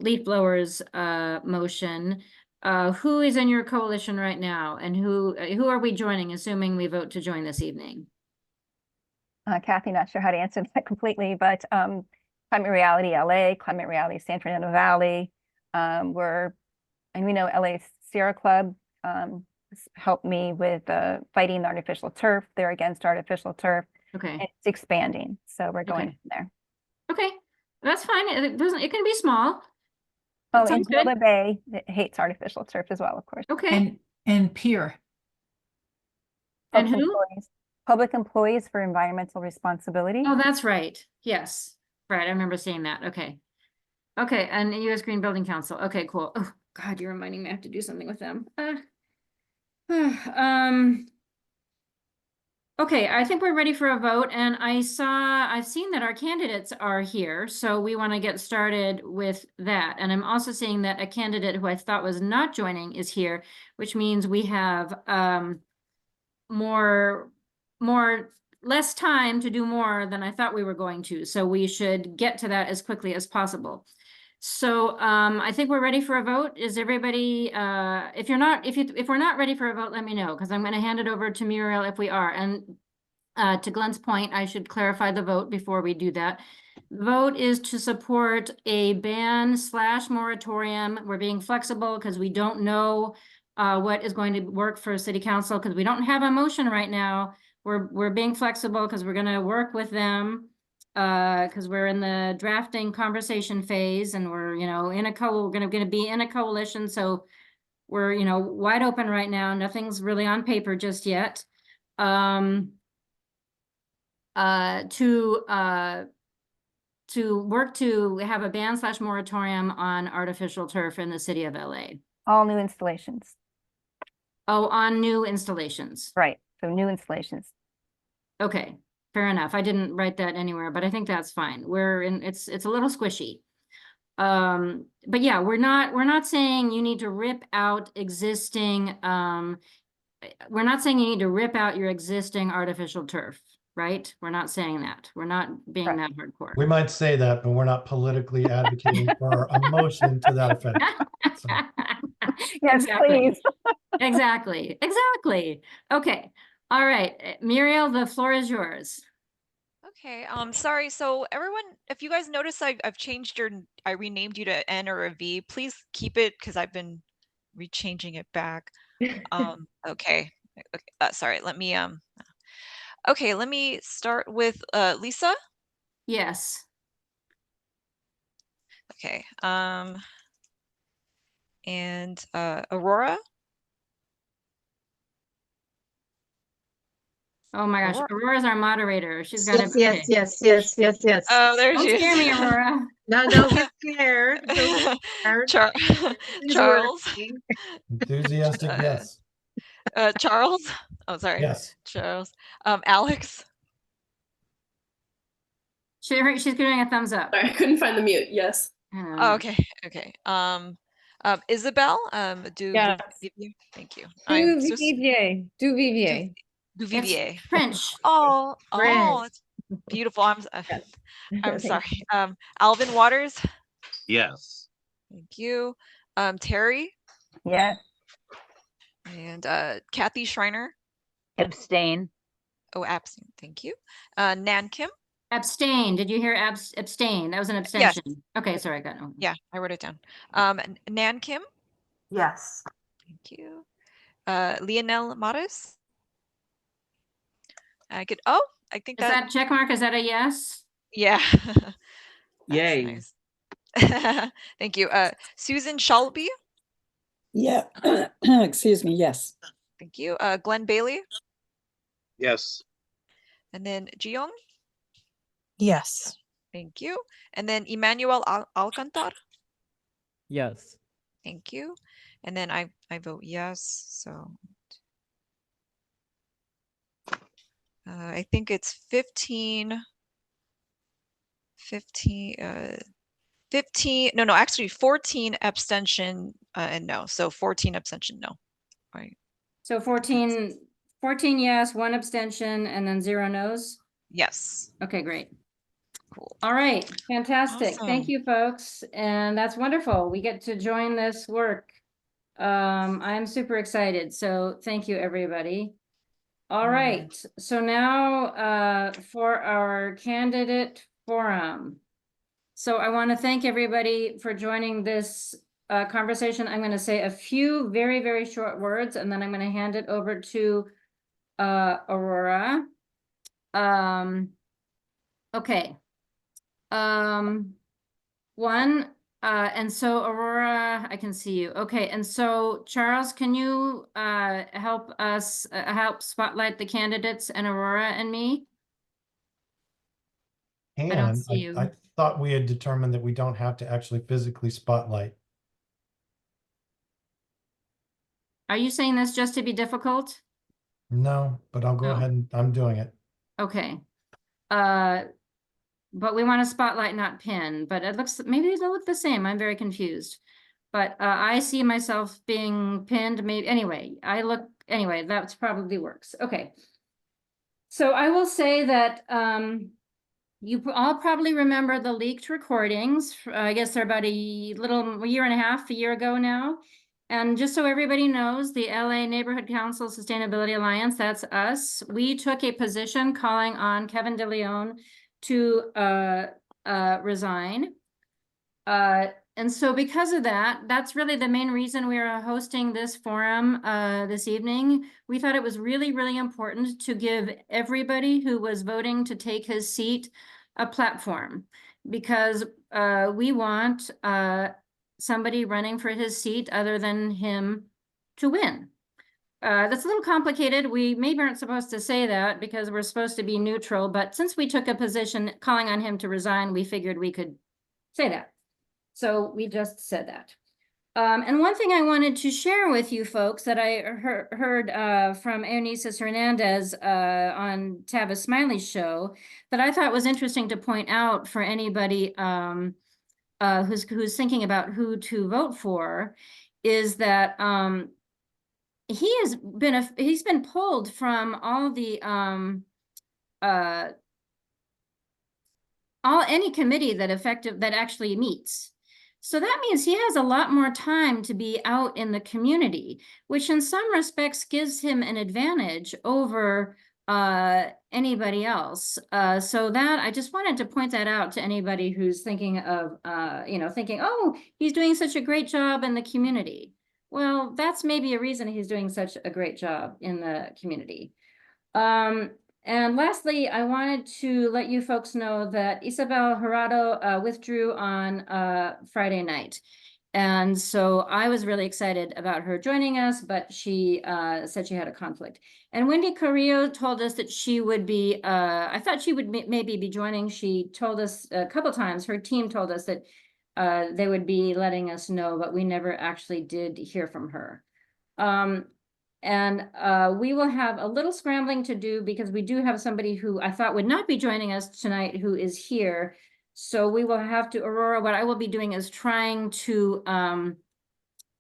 leaf blowers motion. Who is in your coalition right now, and who are we joining, assuming we vote to join this evening? Kathy, not sure how to answer that completely, but Climate Reality LA, Climate Reality San Fernando Valley. And we know LA Sierra Club helped me with fighting the artificial turf. They're against artificial turf. Okay. And it's expanding, so we're going from there. Okay, that's fine. It can be small. Oh, That and sounds good. Tilda Bay hates artificial turf as well, of course. Okay. And Pier. And Public who? employees- Public Employees for Environmental Responsibility. Oh, that's right. Yes. Right. I remember seeing that. Okay. Okay. And US Green Building Council. Okay, cool. Oh, God, you're reminding me I have to do something with them. Okay, I think we're ready for a vote, and I've seen that our candidates are here, so we want to get started with that. And I'm also seeing that a candidate who I thought was not joining is here, which means we have less time to do more than I thought we were going to. So we should get to that as quickly as possible. So I think we're ready for a vote. Is everybody, if we're not ready for a vote, let me know, because I'm going to hand it over to Muriel if we are. And to Glenn's point, I should clarify the vote before we do that. Vote is to support a ban/moratorium. We're being flexible because we don't know what is going to work for city council, because we don't have a motion right now. We're being flexible because we're going to work with them. Because we're in the drafting conversation phase, and we're, you know, we're gonna be in a coalition, so we're, you know, wide open right now. Nothing's really on paper just yet. To work to have a ban/moratorium on artificial turf in the city of LA. All new installations. Oh, on new installations. Right, so new installations. Okay. Fair enough. I didn't write that anywhere, but I think that's fine. It's a little squishy. But yeah, we're not saying you need to rip out existing, we're not saying you need to rip out your existing artificial turf. right? We're not saying that. We're not being Right. that hardcore. We might say that, but we're not politically advocating for a motion to that effect. So, Yes, Exactly. please. Exactly. Exactly. Okay. All right. Muriel, the floor is yours. Okay, sorry. So everyone, if you guys notice, I've changed I renamed you to N or a V. Please keep it because I've been rechanging it back. Okay. Sorry. Okay, let me start with Lisa. Yes. Okay. And Aurora. Oh my gosh. Aurora. Aurora's our moderator. She's got to Yes. Oh, there Don't she is. scare me, Aurora. No, don't get scared. Don't get scared. It's Charles. working. enthusiastic, yes. Charles. Oh, sorry. Yes. Charles. Alex. She's doing a thumbs up. Sorry, I couldn't find the mute. Yes. Oh, okay. Okay. Isabel. Yes. Thank you. Do I'm so VVA. Do VVA. Duvivier. It's French. Oh, French. it's beautiful. I'm Thank sorry. Alvin Waters. Yes. Thank you. Terry Yes. and Kathy Schreiner. Abstain. Oh, absent. Thank you. Nan Kim. Abstain. Did you hear abstain? That was an abstention. Okay, sorry, I got no. Yeah, I wrote it down. Nan Kim. Yes. Thank you. Lionel Maris. I think Is that check mark? Is that a yes? yeah. Yay. Nice. Thank you. Susan Shelby. Yeah. Excuse me. Yes. Thank you. Glenn Bailey. Yes. And then Jiyoung. Yes. Thank you. And then Emmanuel Alcantar. Yes. Thank you. And then I vote yes. So I think it's 15, no, actually 14 abstention and no. So 14 abstention, no. All right. So 14 yes, 1 abstention, and then 0 no's. Yes. Okay, great. Cool. All right, fantastic. Thank Awesome. you, folks. And that's wonderful. We get to join this work. I'm super excited. So thank you, everybody. All right. So now for our candidate forum. So I want to thank everybody for joining this conversation. I'm going to say a few very, very short words, and then I'm going to hand it over to Aurora. Okay. And so Aurora, I can see you. Okay, and so Charles, can you help us help spotlight the candidates and Aurora and me? I don't And see you. I thought we had determined that we don't have to actually physically spotlight. Are you saying this just to be difficult? No, but I'll go Oh. ahead and I'm doing it. Okay. But we want to spotlight, not pin, but it looks, maybe they'll look the same. I'm very confused. But I see myself being pinned, maybe, anyway, that's probably works. Okay. So I will say that you all probably remember the leaked recordings. I guess they're about a year and a half, a year ago now. And just so everybody knows, the LA Neighborhood Council Sustainability Alliance, that's us. We took a position calling on Kevin DeLeon to resign. And so because of that, that's really the main reason we are hosting this forum this evening. We thought it was really, really important to give everybody who was voting to take his seat a platform, because we want somebody running for his seat other than him to win. That's a little complicated. We maybe aren't supposed to say that because we're supposed to be neutral, but since we took a position calling on him to resign, we figured we could say that. So we just said that. And one thing I wanted to share with you folks that I heard from Eunices Hernandez on Tavis Smiley's show that I thought was interesting to point out for anybody who's thinking about who to vote for is that he's been pulled from all the any committee that actually meets. So that means he has a lot more time to be out in the community, which in some respects gives him an advantage over anybody else. So that I just wanted to point that out to anybody who's thinking of, thinking, oh, he's doing such a great job in the community. Well, that's maybe a reason he's doing such a great job in the community. And lastly, I wanted to let you folks know that Isabel Jurado withdrew on Friday night. And so I was really excited about her joining us, but she said she had a conflict. And Wendy Carrillo told us that she would be, I thought she would maybe be joining. She told us a couple times, her team told us that they would be letting us know, but we never actually did hear from her. And we will have a little scrambling to do because we do have somebody who I thought would not be joining us tonight who is here. So we will have to, Aurora, what I will be doing is trying to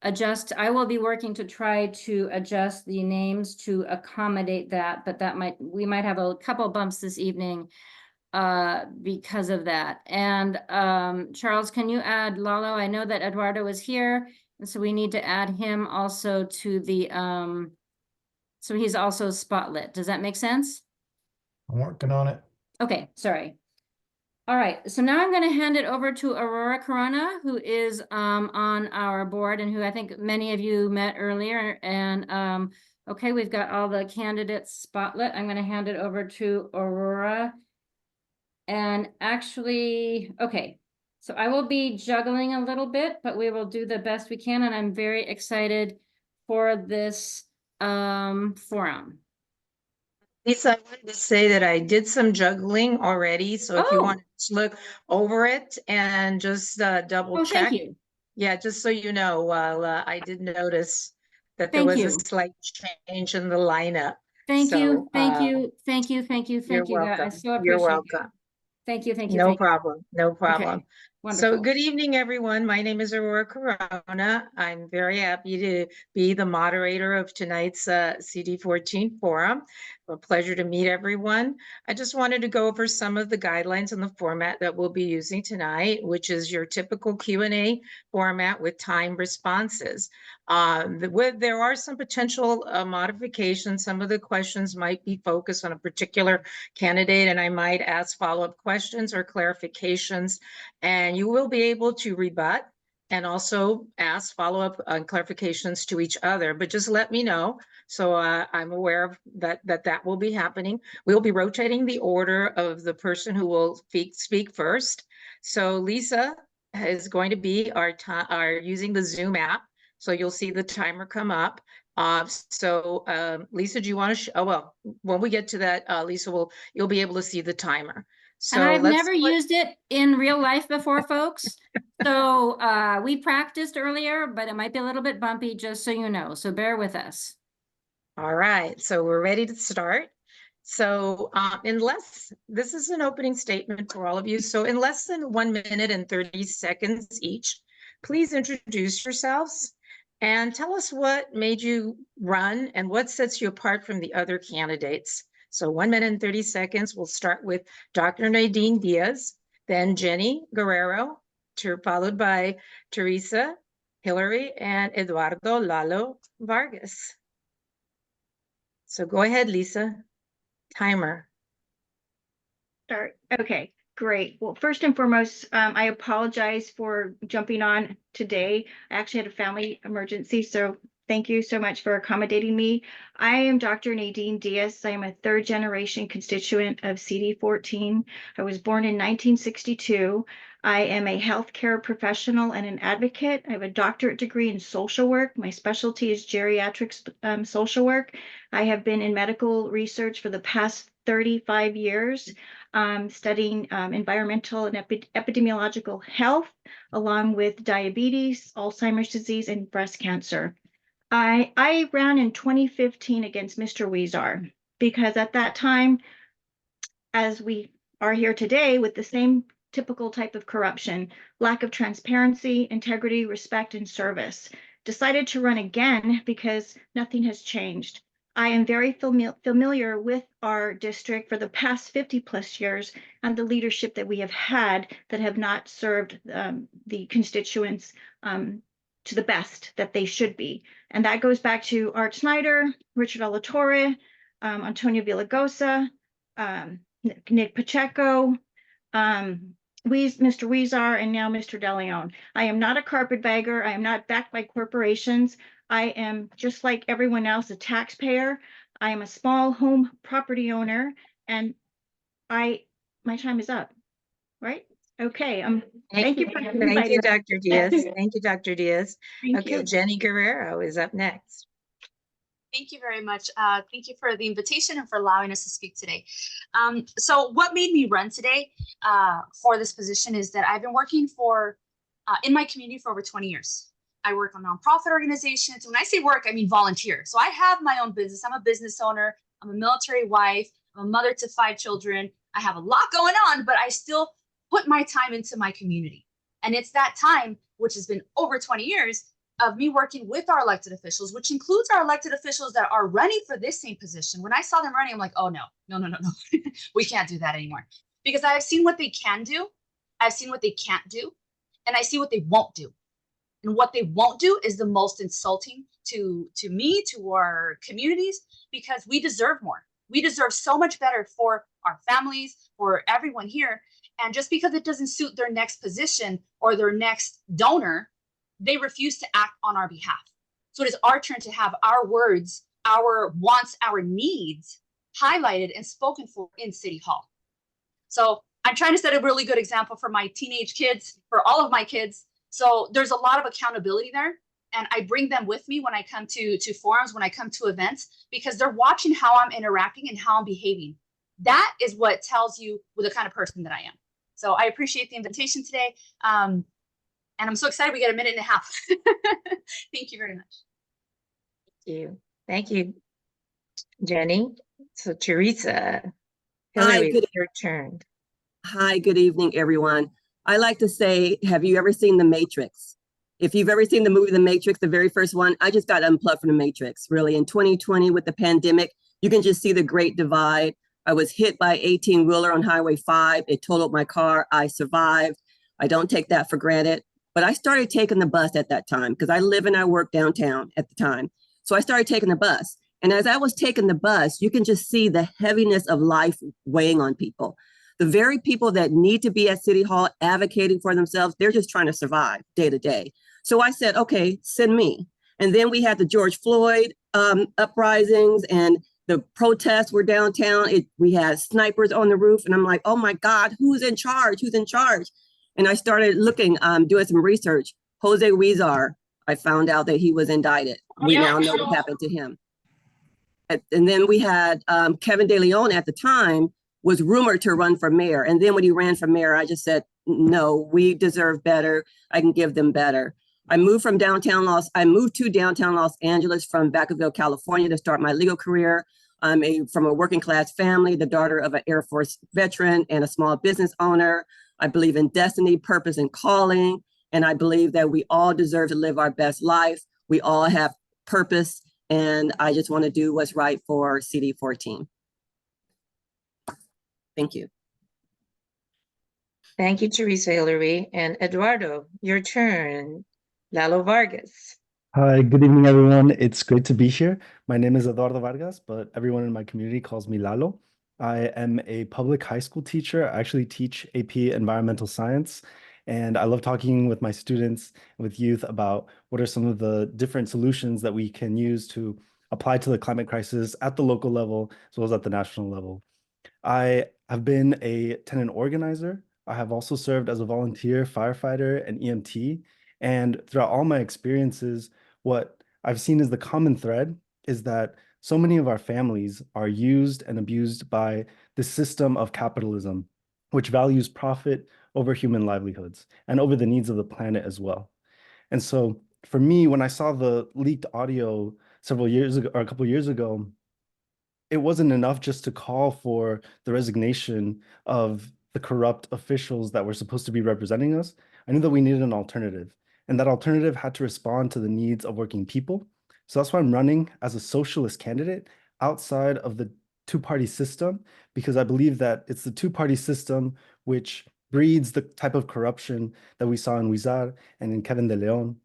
adjust. I will be working to try to adjust the names to accommodate that, but we might have a couple bumps this evening because of that. And Charles, can you add Lalo? I know that Eduardo is here. And so we need to add him also to the, so he's also spotlit. Does that make sense? I'm working on it. Okay, sorry. All right, so now I'm going to hand it over to Aurora Corona, who is on our board and who I think many of you met earlier. And okay, we've got all the candidates spotlit. I'm going to hand it over to Aurora. And actually, okay. So I will be juggling a little bit, but we will do the best we can. And I'm very excited for this forum. Lisa, I wanted to say that I did some juggling already. So if you want to look over it and just double check. Thank you. Yeah, just so you know, while I did notice that there was a slight change in the lineup. Thank you. Thank you. Thank you. Thank you. Thank you, guys. I so appreciate You're welcome. Thank you. Thank you. No problem. No problem. Okay. So good evening, everyone. My name is Aurora Corona. I'm very happy to be the moderator of tonight's CD14 forum. A pleasure to meet everyone. I just wanted to go over some of the guidelines and the format that we'll be using tonight, which is your typical Q&A format with timed responses. There are some potential modifications. Some of the questions might be focused on a particular candidate, and I might ask follow-up questions or clarifications, and you will be able to rebut and also ask follow-up clarifications to each other, but just let me know. So I'm aware of that will be happening. We'll be rotating the order of the person who will speak first. So Lisa is going to be our using the Zoom app. So you'll see the timer come up. Lisa, do you want to, well, when we get to that, Lisa, you'll be able to see the timer. So and I've never used it in real life before, folks. So we practiced earlier, but it might be a little bit bumpy, just so you know. So bear with us. All right, so we're ready to start. So this is an opening statement for all of you. So in less than 1 minute and 30 seconds each, please introduce yourselves and tell us what made you run and what sets you apart from the other candidates. So 1 minute and 30 seconds. We'll start with Dr. Nadine Diaz, then Jenny Guerrero, followed by Teresa, Hillary, and Eduardo Lalo Vargas. So go ahead, Lisa. Timer. Start. Okay, great. Well, first and foremost, I apologize for jumping on today. I actually had a family emergency, so thank you so much for accommodating me. I am Dr. Nadine Diaz. I am a third-generation constituent of CD14. I was born in 1962. I am a healthcare professional and an advocate. I have a doctorate degree in social work. My specialty is geriatrics social work. I have been in medical research for the past 35 years, studying environmental and epidemiological health, along with diabetes, Alzheimer's disease, and breast cancer. I ran in 2015 against Mr. Huizar because at that time, as we are here today with the same typical type of corruption, lack of transparency, integrity, respect, and service, decided to run again because nothing has changed. I am very familiar with our district for the past 50+ years and the leadership that we have had that have not served the constituents to the best that they should be. And that goes back to Art Snyder, Richard Alatorre, Antonio Villagosa, Nick Pacheco, Mr. Weezar, and now Mr. DeLeon. I am not a carpetbagger. I am not backed by corporations. I am, just like everyone else, a taxpayer. I am a small home property owner, and my time is up, right? Okay, thank you for Thank you, inviting me. Dr. Diaz. Thank you, Dr. Diaz. Thank Okay, you. Jenny Guerrero is up next. Thank you very much. Thank you for the invitation and for allowing us to speak today. So what made me run today for this position is that I've been working in my community for over 20 years. I work on nonprofit organizations. When I say work, I mean volunteer. So I have my own business. I'm a business owner. I'm a military wife. I'm a mother to 5 children. I have a lot going on, but I still put my time into my community. And it's that time, which has been over 20 years, of me working with our elected officials, which includes our elected officials that are running for this same position. When I saw them running, I'm like, oh, no. We can't do that anymore. Because I have seen what they can do. I've seen what they can't do. And I see what they won't do. And what they won't do is the most insulting to me, to our communities, because we deserve more. We deserve so much better for our families, for everyone here. And just because it doesn't suit their next position or their next donor, they refuse to act on our behalf. So it is our turn to have our words, our wants, our needs highlighted and spoken for in City Hall. So I'm trying to set a really good example for my teenage kids, for all of my kids. So there's a lot of accountability there. And I bring them with me when I come to forums, when I come to events, because they're watching how I'm interacting and how I'm behaving. That is what tells you the kind of person that I am. So I appreciate the invitation today. And I'm so excited we get a minute and a half. Thank you very much. Thank you. Thank you, Jenny. So Teresa, Hi, Hillary, good, it's your turn. hi, good evening, everyone. I like to say, have you ever seen The Matrix? If you've ever seen the movie The Matrix, the very first one, I just got unplugged from The Matrix, really. In 2020 with the pandemic, you can just see the great divide. I was hit by 18-wheeler on Highway 5. It totaled my car. I survived. I don't take that for granted. But I started taking the bus at that time because I live and I work downtown at the time. So I started taking the bus. And as I was taking the bus, you can just see the heaviness of life weighing on people. The very people that need to be at City Hall advocating for themselves, they're just trying to survive day to day. So I said, okay, send me. And then we had the George Floyd uprisings and the protests were downtown. We had snipers on the roof. And I'm like, oh my God, who's in charge? Who's in charge? And I started looking, doing some research. Jose Weezar, I found out that he was indicted. We now know what happened to him. And then we had Kevin DeLeon at the time was rumored to run for mayor. And then when he ran for mayor, I just said, no, we deserve better. I can give them better. I moved to downtown Los Angeles from Vacaville, California to start my legal career. I'm from a working class family, the daughter of an Air Force veteran and a small business owner. I believe in destiny, purpose, and calling. And I believe that we all deserve to live our best life. We all have purpose. And I just want to do what's right for CD14. Thank you. Thank you, Teresa, Hillary. And Eduardo, your turn. Lalo Vargas. Hi, good evening, everyone. It's great to be here. My name is Eduardo Vargas, but everyone in my community calls me Lalo. I am a public high school teacher. I actually teach AP Environmental Science, and I love talking with my students and with youth about what are some of the different solutions that we can use to apply to the climate crisis at the local level as well as at the national level. I have been a tenant organizer. I have also served as a volunteer firefighter and EMT. And throughout all my experiences, what I've seen as the common thread is that so many of our families are used and abused by the system of capitalism, which values profit over human livelihoods and over the needs of the planet as well. And so for me, when I saw the leaked audio several years ago, or a couple of years ago, it wasn't enough just to call for the resignation of the corrupt officials that were supposed to be representing us. I knew that we needed an alternative, and that alternative had to respond to the needs of working people. So that's why I'm running as a socialist candidate. outside of the two-party system, because I believe that it's the two-party system which breeds the type of corruption that we saw in Huizar and in Kevin de Leon.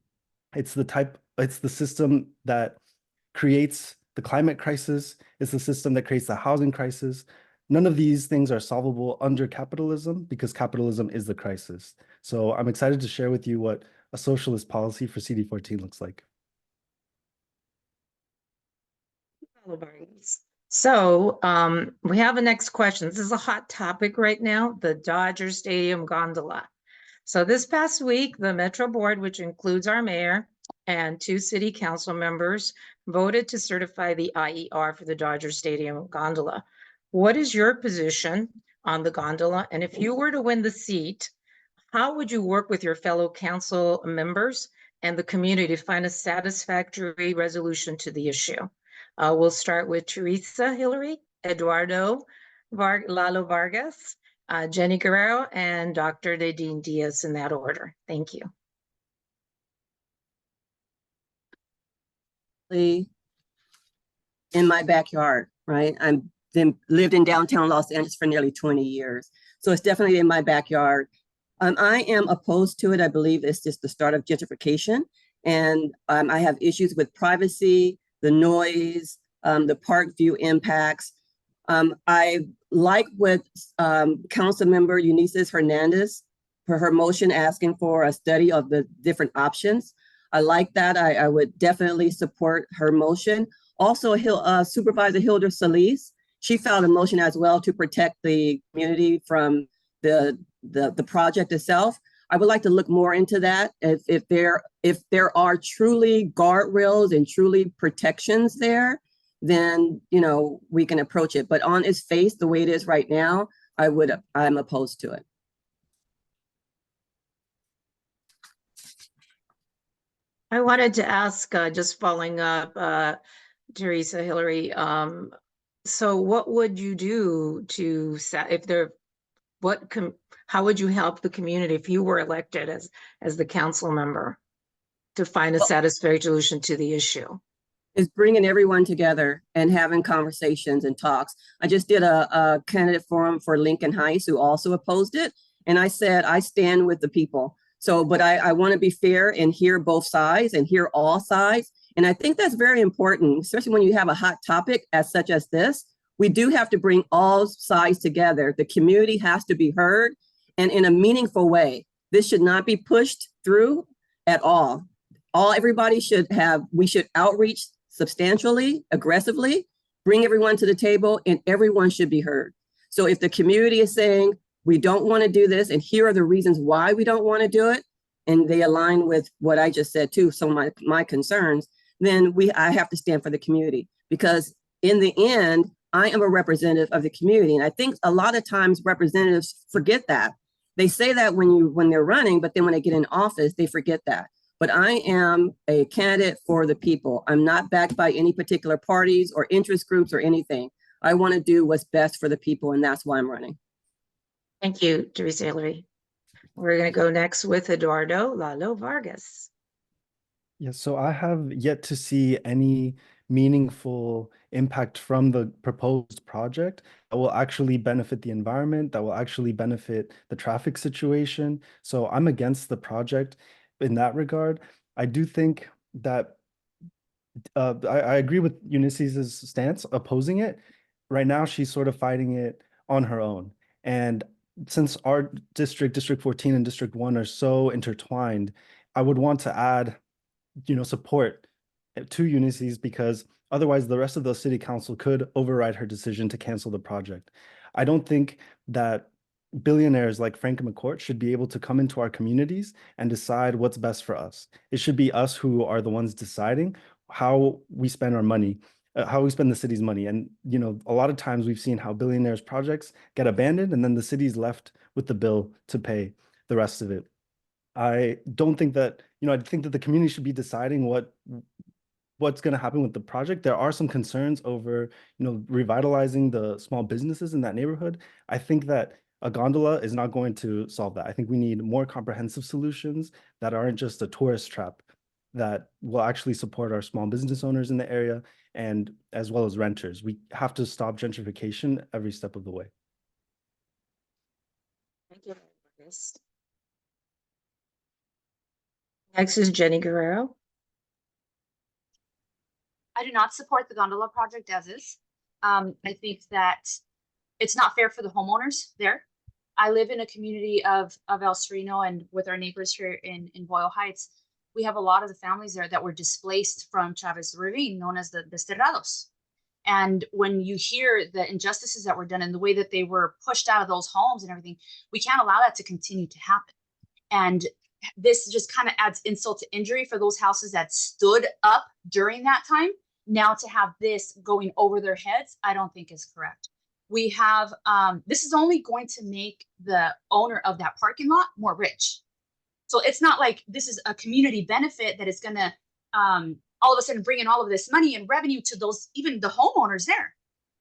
It's the system that creates the climate crisis. It's the system that creates the housing crisis. None of these things are solvable under capitalism because capitalism is the crisis. So I'm excited to share with you what a socialist policy for CD14 looks like. So we have a next question. This is a hot topic right now, the Dodger Stadium gondola. So this past week, the Metro Board, which includes our mayor and 2 city council members, voted to certify the IER for the Dodger Stadium gondola. What is your position on the gondola? And if you were to win the seat, how would you work with your fellow council members and the community to find a satisfactory resolution to the issue? We'll start with Teresa Hillary, Eduardo Lalo Vargas, Jenny Guerrero, and Dr. Nadine Diaz in that order. Thank you. In my backyard, right? I've lived in downtown Los Angeles for nearly 20 years. So it's definitely in my backyard. I am opposed to it. I believe it's just the start of gentrification. And I have issues with privacy, the noise, the park view impacts. I like what Council Member Eunices Hernandez, for her motion asking for a study of the different options. I like that. I would definitely support her motion. Also, Supervisor Hilda Solis, she filed a motion as well to protect the community from the project itself. I would like to look more into that. If there are truly guardrails and truly protections there, then we can approach it. But on its face, the way it is right now, I'm opposed to it. I wanted to ask, just following up, Teresa Hillary, so what would you do to how would you help the community if you were elected as the council member to find a satisfactory solution to the issue? Is bringing everyone together and having conversations and talks. I just did a candidate forum for Lincoln Heights who also opposed it. And I said, I stand with the people. So, but I want to be fair and hear both sides and hear all sides. And I think that's very important, especially when you have a hot topic such as this. We do have to bring all sides together. The community has to be heard and in a meaningful way. This should not be pushed through at all. Everybody we should outreach substantially, aggressively, bring everyone to the table, and everyone should be heard. So if the community is saying, we don't want to do this, and here are the reasons why we don't want to do it, and they align with what I just said too, some of my concerns, then I have to stand for the community. Because in the end, I am a representative of the community. And I think a lot of times representatives forget that. They say that when they're running, but then when they get in office, they forget that. But I am a candidate for the people. I'm not backed by any particular parties or interest groups or anything. I want to do what's best for the people, and that's why I'm running. Thank you, Teresa Hillary. We're going to go next with Eduardo Lalo Vargas. Yes, so I have yet to see any meaningful impact from the proposed project that will actually benefit the environment, that will actually benefit the traffic situation. So I'm against the project in that regard. I do think that I agree with Eunice's stance opposing it. Right now, she's sort of fighting it on her own. And since our District 14 and District 1 are so intertwined, I would want to add, support to Eunice's, because otherwise the rest of the city council could override her decision to cancel the project. I don't think that billionaires like Frank McCourt should be able to come into our communities and decide what's best for us. It should be us who are the ones deciding how we spend our money, how we spend the city's money. And, a lot of times we've seen how billionaires' projects get abandoned and then the city's left with the bill to pay the rest of it. I don't think that, I think that the community should be deciding what's going to happen with the project. There are some concerns over, revitalizing the small businesses in that neighborhood. I think that a gondola is not going to solve that. I think we need more comprehensive solutions that aren't just a tourist trap. that will actually support our small business owners in the area and as well as renters. We have to stop gentrification every step of the way. Thank you, Marcus. Next is Jenny Guerrero. I do not support the gondola project as is. I think that it's not fair for the homeowners there. I live in a community of El Sereno, and with our neighbors here in Boyle Heights, we have a lot of the families there that were displaced from Chavez Ravine, known as the Desterrados. And when you hear the injustices that were done and the way that they were pushed out of those homes and everything, we can't allow that to continue to happen. And this just kind of adds insult to injury for those houses that stood up during that time. Now to have this going over their heads, I don't think is correct. We have, this is only going to make the owner of that parking lot more rich. So it's not like this is a community benefit that is going to all of a sudden bring in all of this money and revenue to those, even the homeowners there.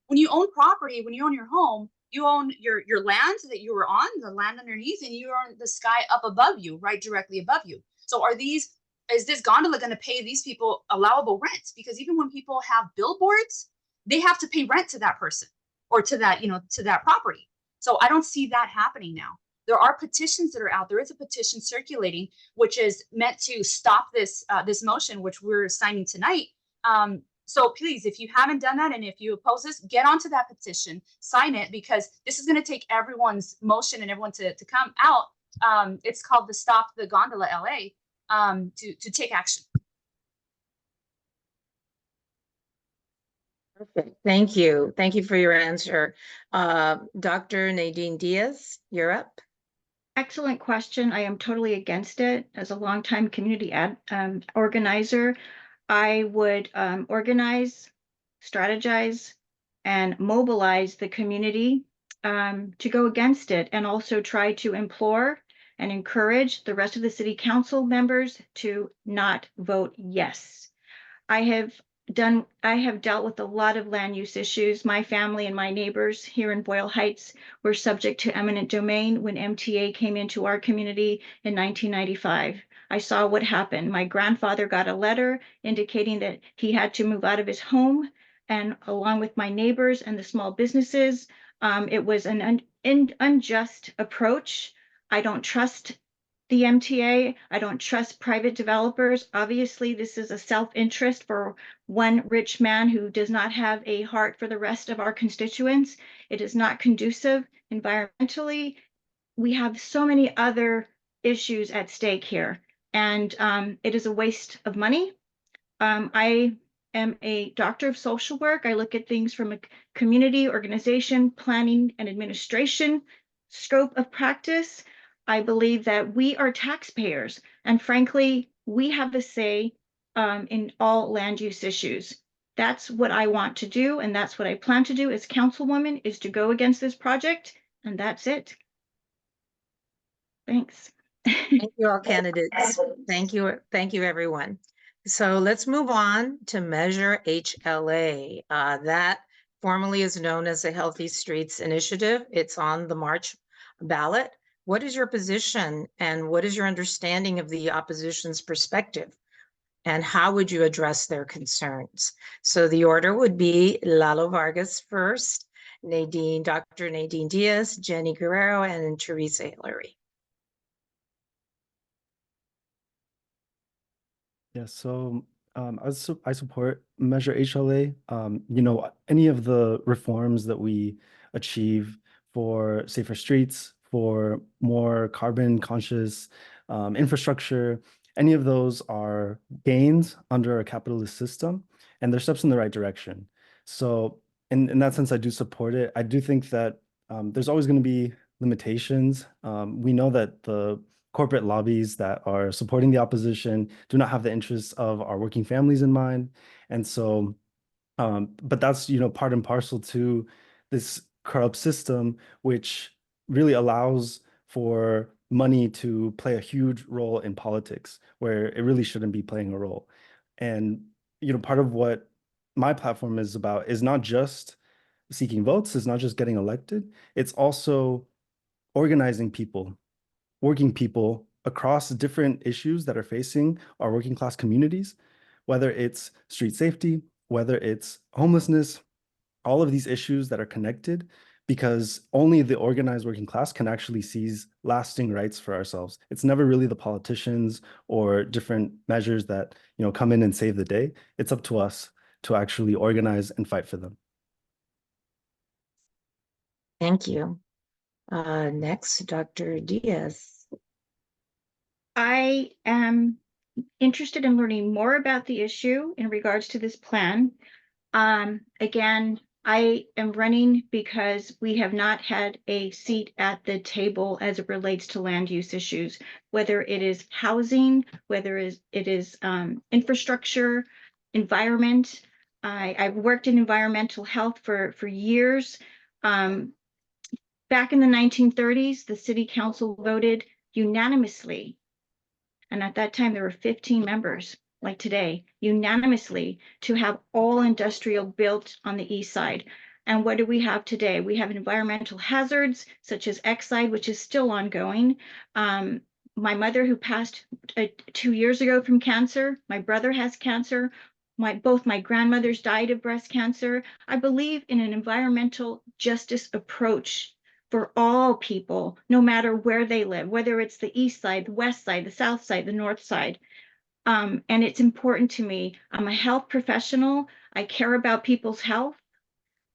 When you own property, when you own your home, you own your land that you were on, the land underneath, and you own the sky up above you, right directly above you. So is this gondola going to pay these people allowable rent? Because even when people have billboards, they have to pay rent to that person or to that, to that property. So I don't see that happening now. There are petitions that are out. There is a petition circulating, which is meant to stop this this motion, which we're signing tonight. So please, if you haven't done that and if you oppose this, get onto that petition, sign it, because this is going to take everyone's motion and everyone to come out. It's called the Stop the Gondola LA to take action. Perfect. Thank you. Thank you for your answer. Dr. Nadine Diaz, you're up. Excellent question. I am totally against it. As a longtime community organizer, I would organize, strategize, and mobilize the community to go against it, and also try to implore and encourage the rest of the city council members to not vote yes. I have dealt with a lot of land use issues. My family and my neighbors here in Boyle Heights were subject to eminent domain when MTA came into our community in 1995. I saw what happened. My grandfather got a letter indicating that he had to move out of his home, and along with my neighbors and the small businesses, it was an unjust approach. I don't trust the MTA. I don't trust private developers. Obviously, this is a self-interest for one rich man who does not have a heart for the rest of our constituents. It is not conducive environmentally. We have so many other issues at stake here, and it is a waste of money. I am a doctor of social work. I look at things from a community, organization, planning, and administration scope of practice. I believe that we are taxpayers, and frankly, we have the say in all land use issues. That's what I want to do, and that's what I plan to do as councilwoman, is to go against this project, and that's it. Thanks. Thank you, all candidates. Thank you, everyone. So let's move on to Measure HLA. That formally is known as the Healthy Streets Initiative. It's on the March ballot. What is your position, and what is your understanding of the opposition's perspective? And how would you address their concerns? So the order would be Lalo Vargas first, Dr. Nadine Diaz, Jenny Guerrero, and Teresa Hillary. Yeah, so I support Measure HLA. Any of the reforms that we achieve for safer streets, for more carbon conscious infrastructure, any of those are gains under a capitalist system, and they're steps in the right direction. So in that sense, I do support it. I do think that there's always going to be limitations. We know that the corporate lobbies that are supporting the opposition do not have the interests of our working families in mind. And so, but that's, part and parcel to this corrupt system, which really allows for money to play a huge role in politics where it really shouldn't be playing a role. And, part of what my platform is about is not just seeking votes, it's not just getting elected, it's also organizing people, working people across different issues that are facing our working class communities, whether it's street safety, whether it's homelessness, all of these issues that are connected, because only the organized working class can actually seize lasting rights for ourselves. It's never really the politicians or different measures that, you know, come in and save the day. It's up to us to actually organize and fight for them. Thank you. Next, Dr. Diaz. I am interested in learning more about the issue in regards to this plan. Again, I am running because we have not had a seat at the table as it relates to land use issues, whether it is housing, whether it is infrastructure, environment. I've worked in environmental health for years. Back in the 1930s, the city council voted unanimously, and at that time there were 15 members, like today, unanimously to have all industrial built on the east side. And what do we have today? We have environmental hazards such as Exide, which is still ongoing. My mother, who passed 2 years ago from cancer, my brother has cancer. Both my grandmothers died of breast cancer. I believe in an environmental justice approach for all people, no matter where they live, whether it's the east side, the west side, the south side, the north side. And it's important to me. I'm a health professional. I care about people's health.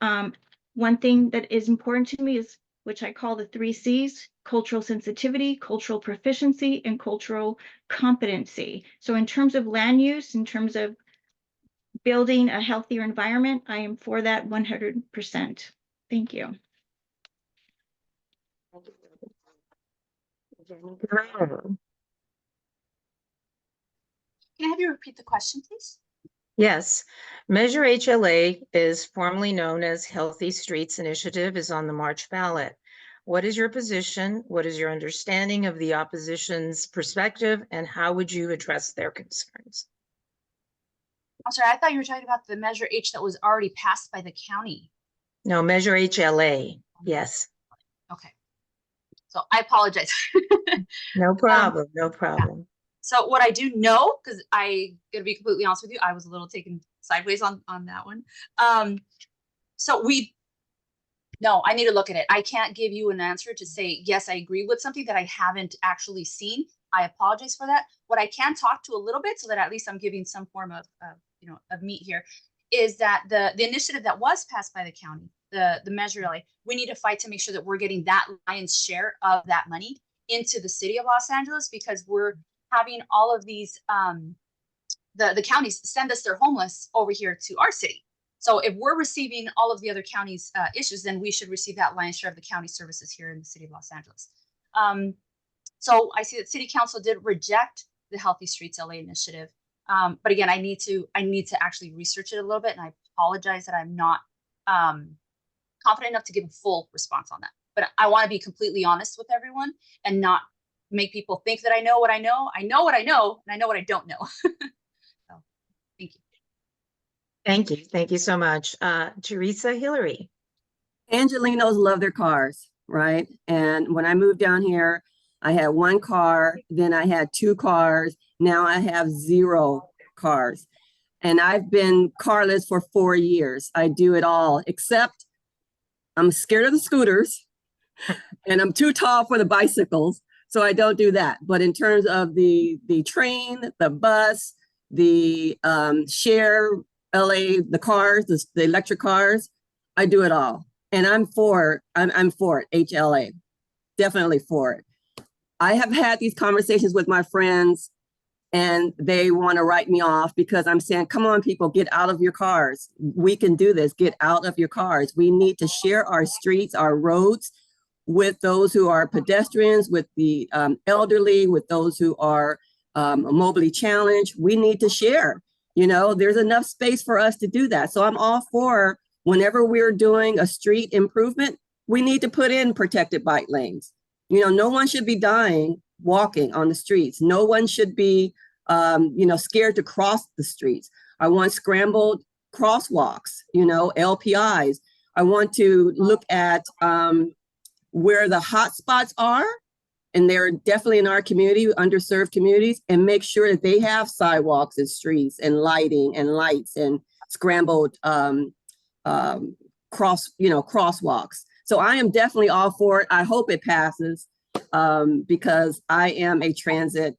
One thing that is important to me is, which I call the 3 C's: cultural sensitivity, cultural proficiency, and cultural competency. So in terms of land use, in terms of building a healthier environment, I am for that 100%. Thank you. Can I have you repeat the question, please? Yes, Measure HLA is formerly known as Healthy Streets Initiative, is on the March ballot. What is your position? What is your understanding of the opposition's perspective, and how would you address their concerns? I'm sorry, I thought you were talking about the Measure H that was already passed by the county. No, Measure HLA, yes. Okay. So I apologize. No problem, no problem. So what I do know, because I gotta be completely honest with you, I was a little taken sideways on that one. No, I need to look at it. I can't give you an answer to say, yes, I agree with something that I haven't actually seen. I apologize for that. What I can talk to a little bit, so that at least I'm giving some form of meat here, is that the initiative that was passed by the county, the Measure LA, we need to fight to make sure that we're getting that lion's share of that money into the city of Los Angeles, because we're having all of these, the counties send us their homeless over here to our city. So if we're receiving all of the other counties' issues, then we should receive that lion's share of the county services here in the city of Los Angeles. So I see that City Council did reject the Healthy Streets LA initiative. But again, I need to actually research it a little bit, and I apologize that I'm not confident enough to give a full response on that. But I want to be completely honest with everyone and not make people think that I know what I know. I know what I know, and I know what I don't know. So, thank you. Thank you. Thank you so much. Teresa Hillary. Angelinos love their cars, right? And when I moved down here, I had 1 car, then I had 2 cars. Now I have 0 cars. And I've been carless for 4 years. I do it all, except I'm scared of the scooters and I'm too tall for the bicycles. So I don't do that. But in terms of the train, the bus, the share LA, the cars, the electric cars, I do it all. And I'm for it, HLA, definitely for it. I have had these conversations with my friends, and they want to write me off because I'm saying, come on, people, get out of your cars. We can do this. Get out of your cars. We need to share our streets, our roads with those who are pedestrians, with the elderly, with those who are mobility challenged. We need to share. You know, there's enough space for us to do that. So I'm all for, whenever we're doing a street improvement, we need to put in protected bike lanes. You know, no one should be dying walking on the streets. No one should be, scared to cross the streets. I want scrambled crosswalks, LPIs. I want to look at where the hot spots are and they're definitely in our community, underserved communities, and make sure that they have sidewalks and streets and lighting and lights and scrambled crosswalks. So I am definitely all for it. I hope it passes because I'm a transit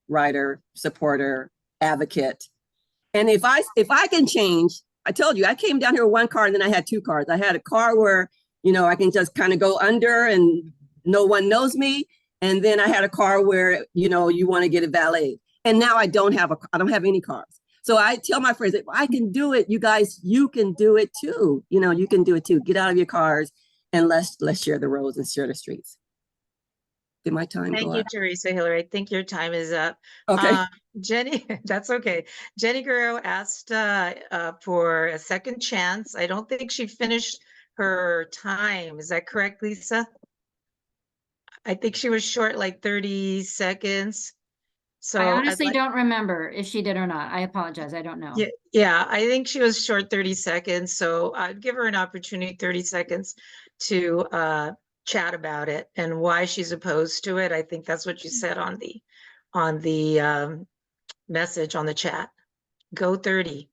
rider, supporter, advocate. And if I can change, I told you, I came down here with one car and then I had two cars. I had a car where, I can just kind of go under and no one knows me. And then I had a car where, you want to get a valet. And now I don't have any cars. So I tell my friends, if I can do it, you guys, you can do it too. You can do it too. Get out of your cars and let's share the roads and share the streets. Did my time go Thank you, up? Teresa Hillary. I think your time is up. Okay. Jenny, that's okay. Jenny Guerrero asked for a second chance. I don't think she finished her time. Is that correct, Lisa? I think she was short like 30 seconds. So I I'd honestly like- don't remember if she did or not. I apologize. I don't know. Yeah, I think she was short 30 seconds. So I'd give her an opportunity, 30 seconds to chat about it and why she's opposed to it. I think that's what you said on the message on the chat. Go 30.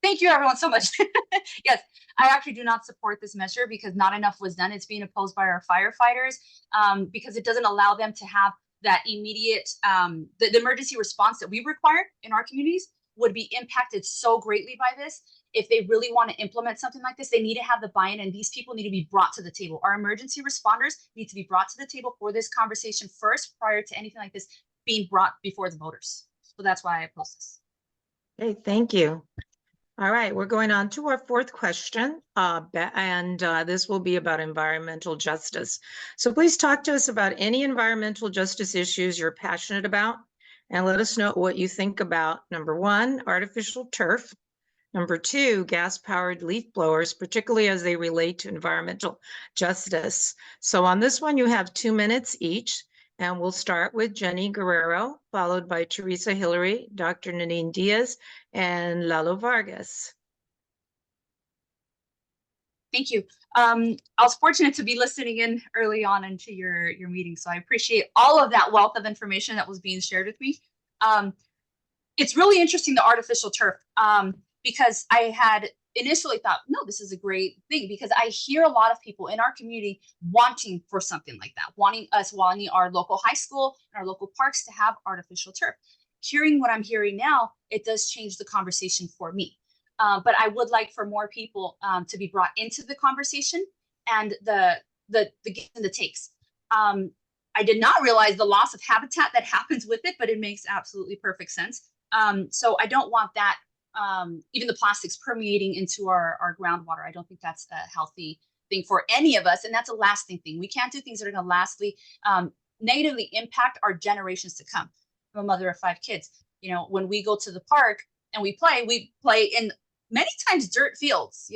Thank you everyone so much. Yes, I actually do not support this measure because not enough was done. It's being opposed by our firefighters because it doesn't allow them to have that immediate, the emergency response that we require in our communities would be impacted so greatly by this. If they really want to implement something like this, they need to have the buy-in and these people need to be brought to the table. Our emergency responders need to be brought to the table for this conversation first prior to anything like this being brought before the voters. So that's why I oppose this. Okay, thank you. All right, we're going on to our fourth question, and this will be about environmental justice. So please talk to us about any environmental justice issues you're passionate about, and let us know what you think about, number one, artificial turf, number two, gas-powered leaf blowers, particularly as they relate to environmental justice. So on this one, you have 2 minutes each. And we'll start with Jenny Guerrero, followed by Teresa Hillary, Dr. Nanine Diaz, and Lalo Vargas. Thank you. I was fortunate to be listening in early on into your meeting, so I appreciate all of that wealth of information that was being shared with me. It's really interesting, the artificial turf, because I had initially thought, no, this is a great thing, because I hear a lot of people in our community wanting for something like that, wanting our local high school and our local parks to have artificial turf. Hearing what I'm hearing now, it does change the conversation for me. But I would like for more people to be brought into the conversation and the gives and the takes. I did not realize the loss of habitat that happens with it, but it makes absolutely perfect sense. So I don't want that, even the plastics permeating into our groundwater. I don't think that's a healthy thing for any of us. And that's a lasting thing. We can't do things that are going to negatively impact our generations to come. I'm a mother of 5 kids. When we go to the park and we play in many times dirt fields.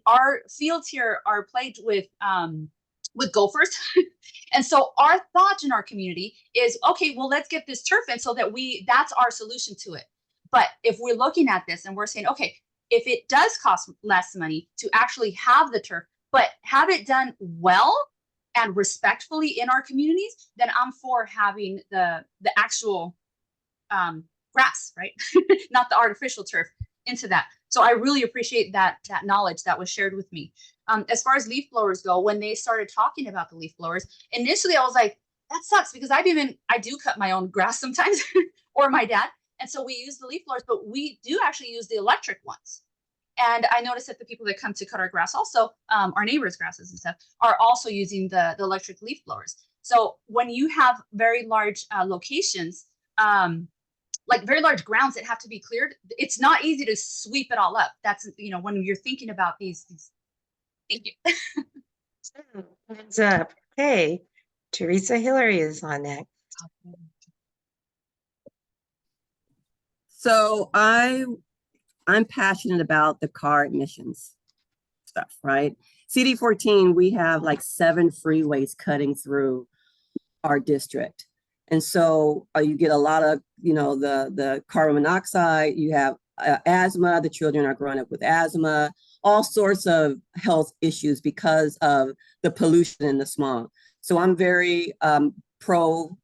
Our fields here are played with gophers. And so our thought in our community is, okay, well, let's get this turf in so that that's our solution to it. But if we're looking at this and we're saying, okay, if it does cost less money to actually have the turf, but have it done well and respectfully in our communities, then I'm for having the actual grass, right? Not the artificial turf into that. So I really appreciate that knowledge that was shared with me. As far as leaf blowers go, when they started talking about the leaf blowers, initially I was like, that sucks, because I do cut my own grass sometimes or my dad. And so we use the leaf blowers, but we do actually use the electric ones. And I noticed that the people that come to cut our grass also, our neighbors' grasses and stuff, are also using the electric leaf blowers. So when you have very large locations, like very large grounds that have to be cleared, it's not easy to sweep it all up. That's, when you're thinking about these. Thank you. Hands up. Okay, Teresa Hillary is on next. So I'm passionate about the car emissions stuff, right? CD14, we have like 7 freeways cutting through our district. And so you get a lot of, the carbon monoxide, you have asthma, the children are growing up with asthma, all sorts of health issues because of the pollution and the smog. So I'm very pro,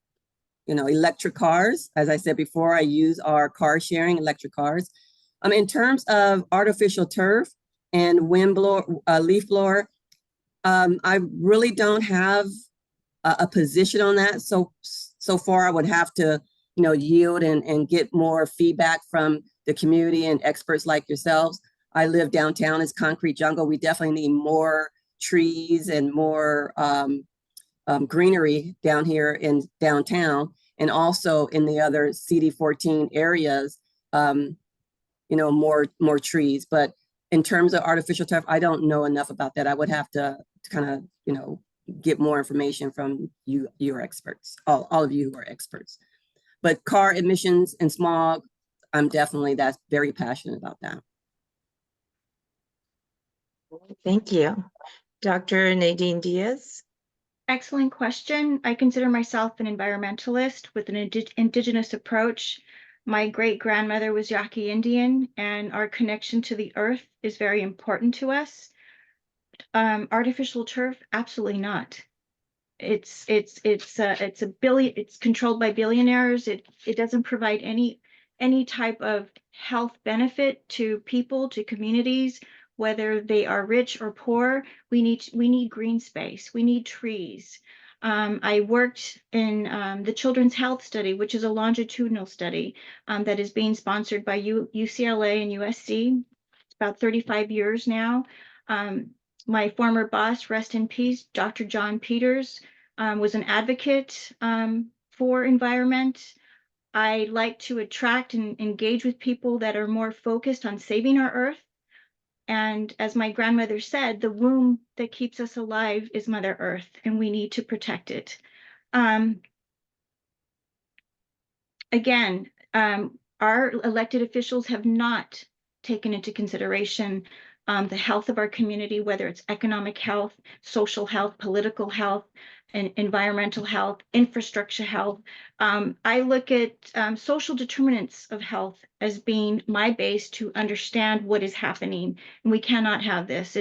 electric cars. As I said before, I use our car sharing electric cars. In terms of artificial turf and wind blower, leaf blower, I really don't have a position on that. So far, I would have to, yield and get more feedback from the community and experts like yourselves. I live downtown, it's concrete jungle. We definitely need more trees and more greenery down here in downtown, and also in the other CD14 areas, more trees. But in terms of artificial turf, I don't know enough about that. I would have to kind of, get more information from your experts, all of you who are experts. But car emissions and smog, that's very passionate about that. Thank you. Dr. Nadine Diaz. Excellent question. I consider myself an environmentalist with an indigenous approach. My great-grandmother was Yaqui Indian, and our connection to the earth is very important to us. Artificial turf, absolutely not. It's controlled by billionaires. It doesn't provide any type of health benefit to people, to communities, whether they are rich or poor. We need green space. We need trees. I worked in the Children's Health Study, which is a longitudinal study that is being sponsored by UCLA and USC. It's about 35 years now. My former boss, rest in peace, Dr. John Peters, was an advocate for environment. I like to attract and engage with people that are more focused on saving our earth. And as my grandmother said, the womb that keeps us alive is Mother Earth, and we need to protect it. Again, our elected officials have not taken into consideration the health of our community, whether it's economic health, social health, political health, and environmental health, infrastructure health. I look at social determinants of health as being my base to understand what is happening, and we cannot have this.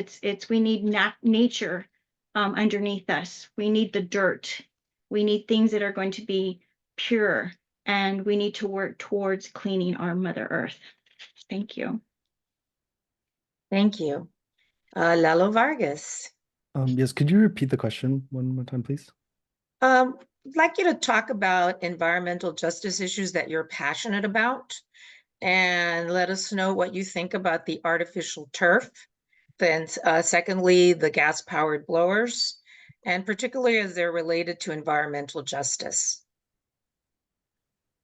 We need nature underneath us. We need the dirt. We need things that are going to be pure, and we need to work towards cleaning our Mother Earth. Thank you. Thank you. Lalo Vargas. Yes, could you repeat the question one more time, please? I'd like you to talk about environmental justice issues that you're passionate about, and let us know what you think about the artificial turf. Then secondly, the gas-powered blowers, and particularly as they're related to environmental justice.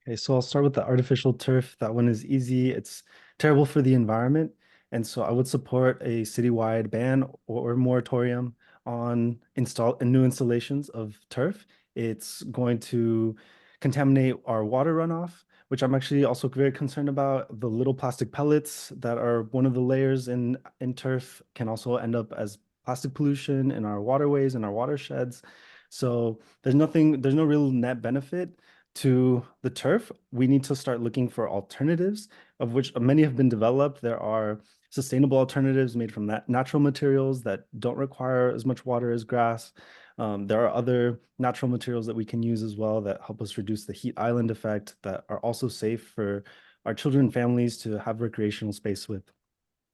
Okay, so I'll start with the artificial turf. That one is easy. It's terrible for the environment. And so I would support a citywide ban or moratorium on new installations of turf. It's going to contaminate our water runoff, which I'm actually also very concerned about. The little plastic pellets that are one of the layers in turf can also end up as plastic pollution in our waterways and our watersheds. So there's no real net benefit to the turf. We need to start looking for alternatives, of which many have been developed. There are sustainable alternatives made from natural materials that don't require as much water as grass. There are other natural materials that we can use as well that help us reduce the heat island effect, that are also safe for our children and families to have recreational space with.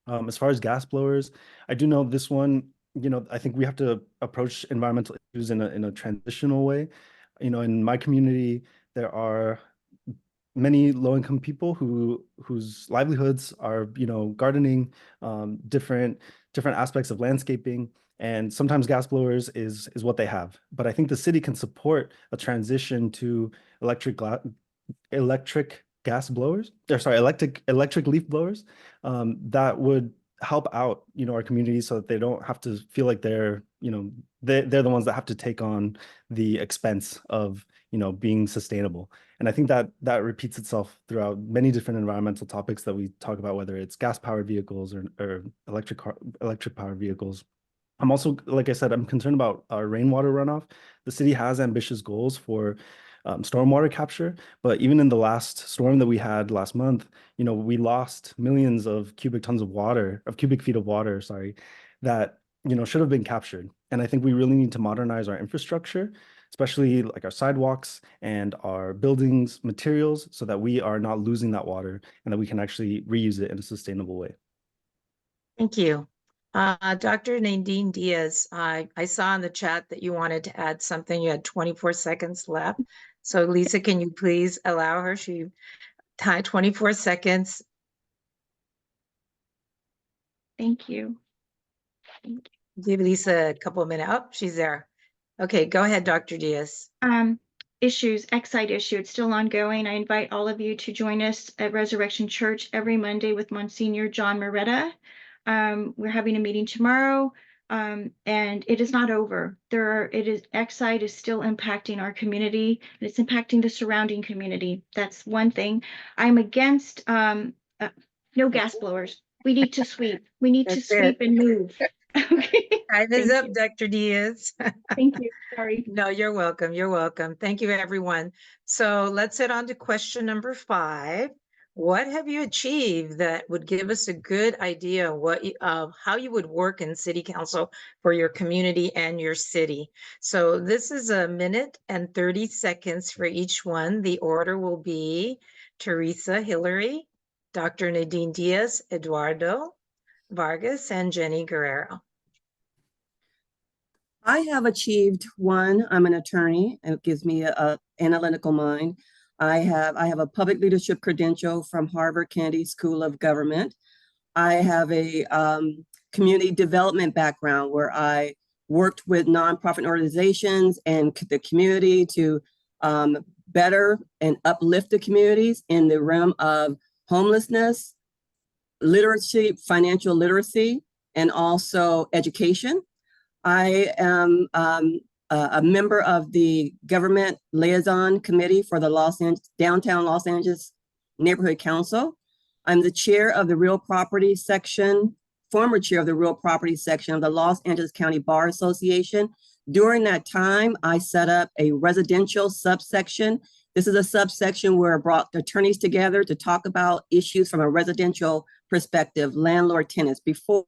As far as gas blowers, I do know this one, I think we have to approach environmental issues in a transitional way. In my community, there are many low-income people whose livelihoods are, gardening, different aspects of landscaping, and sometimes gas blowers is what they have. But I think the city can support a transition to electric gas blowers, electric leaf blowers, that would help out, our communities so that they don't have to feel like they're the ones that have to take on the expense of, being sustainable. And I think that repeats itself throughout many different environmental topics that we talk about, whether it's gas-powered vehicles or electric-powered vehicles. I'm also, like I said, I'm concerned about our rainwater runoff. The city has ambitious goals for stormwater capture, but even in the last storm that we had last month, we lost millions of cubic feet of water, that should have been captured. And I think we really need to modernize our infrastructure, especially like our sidewalks and our buildings materials, so that we are not losing that water and that we can actually reuse it in a sustainable way. Thank you. Dr. Nadine Diaz, I saw in the chat that you wanted to add something. You had 24 seconds left. So Lisa, can you please allow her? She tied 24 seconds. Thank you. Give Lisa a couple of minutes. Oh, she's there. Okay, go ahead, Dr. Diaz. Issues, Exide issue, it's still ongoing. I invite all of you to join us at Resurrection Church every Monday with Monsignor John Moretta. We're having a meeting tomorrow, and it is not over. Exide is still impacting our community, and it's impacting the surrounding community. That's one thing. I'm against no gas blowers. We need to sweep. We need to That's sweep it. and move. Okay. Time is Thank up, you. Dr. Diaz. Thank you. Sorry. No, you're welcome. You're welcome. Thank you, everyone. So let's head on to question number 5. What have you achieved that would give us a good idea of how you would work in city council for your community and your city? So this is a minute and 30 seconds for each one. The order will be Teresa Hillary, Dr. Nadine Diaz, Eduardo Vargas, and Jenny Guerrero. I have achieved one. I'm an attorney, and it gives me a analytical mind. I have a public leadership credential from Harvard Kennedy School of Government. I have a community development background where I worked with nonprofit organizations and the community to better and uplift the communities in the realm of homelessness, literacy, financial literacy, and also education. I am a member of the Government Liaison Committee for the Downtown Los Angeles Neighborhood Council. I'm the chair of the Real Property section, former chair of the Real Property section of the Los Angeles County Bar Association. During that time, I set up a residential subsection. This is a subsection where I brought attorneys together to talk about issues from a residential perspective, landlord tenants. Before,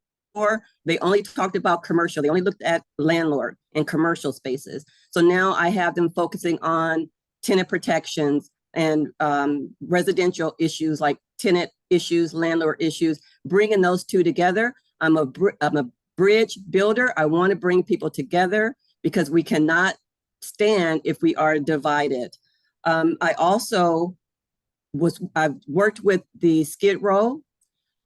they only talked about commercial. They only looked at landlord and commercial spaces. So now I have them focusing on tenant protections and residential issues like tenant issues, landlord issues, bringing those two together. I'm a bridge builder. I want to bring people together because we cannot stand if we are divided. I've worked with the Skid Row.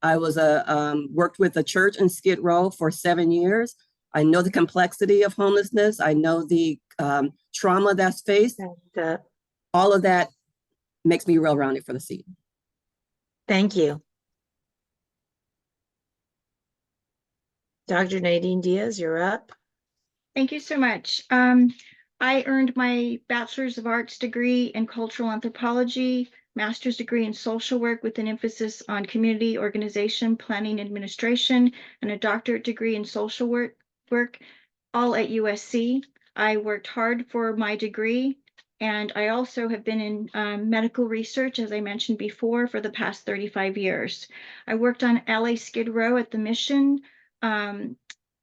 I worked with a church in Skid Row for 7 years. I know the complexity of homelessness. I know the trauma that's faced. And, all of that makes me well-rounded for the seat. thank you. Dr. Nadine Diaz, you're up. Thank you so much. I earned my Bachelor's of Arts degree in Cultural Anthropology, Master's degree in Social Work with an emphasis on Community Organization, Planning, Administration, and a doctorate degree in Social Work, all at USC. I worked hard for my degree, and I also have been in medical research, as I mentioned before, for the past 35 years. I worked on LA Skid Row at the Mission,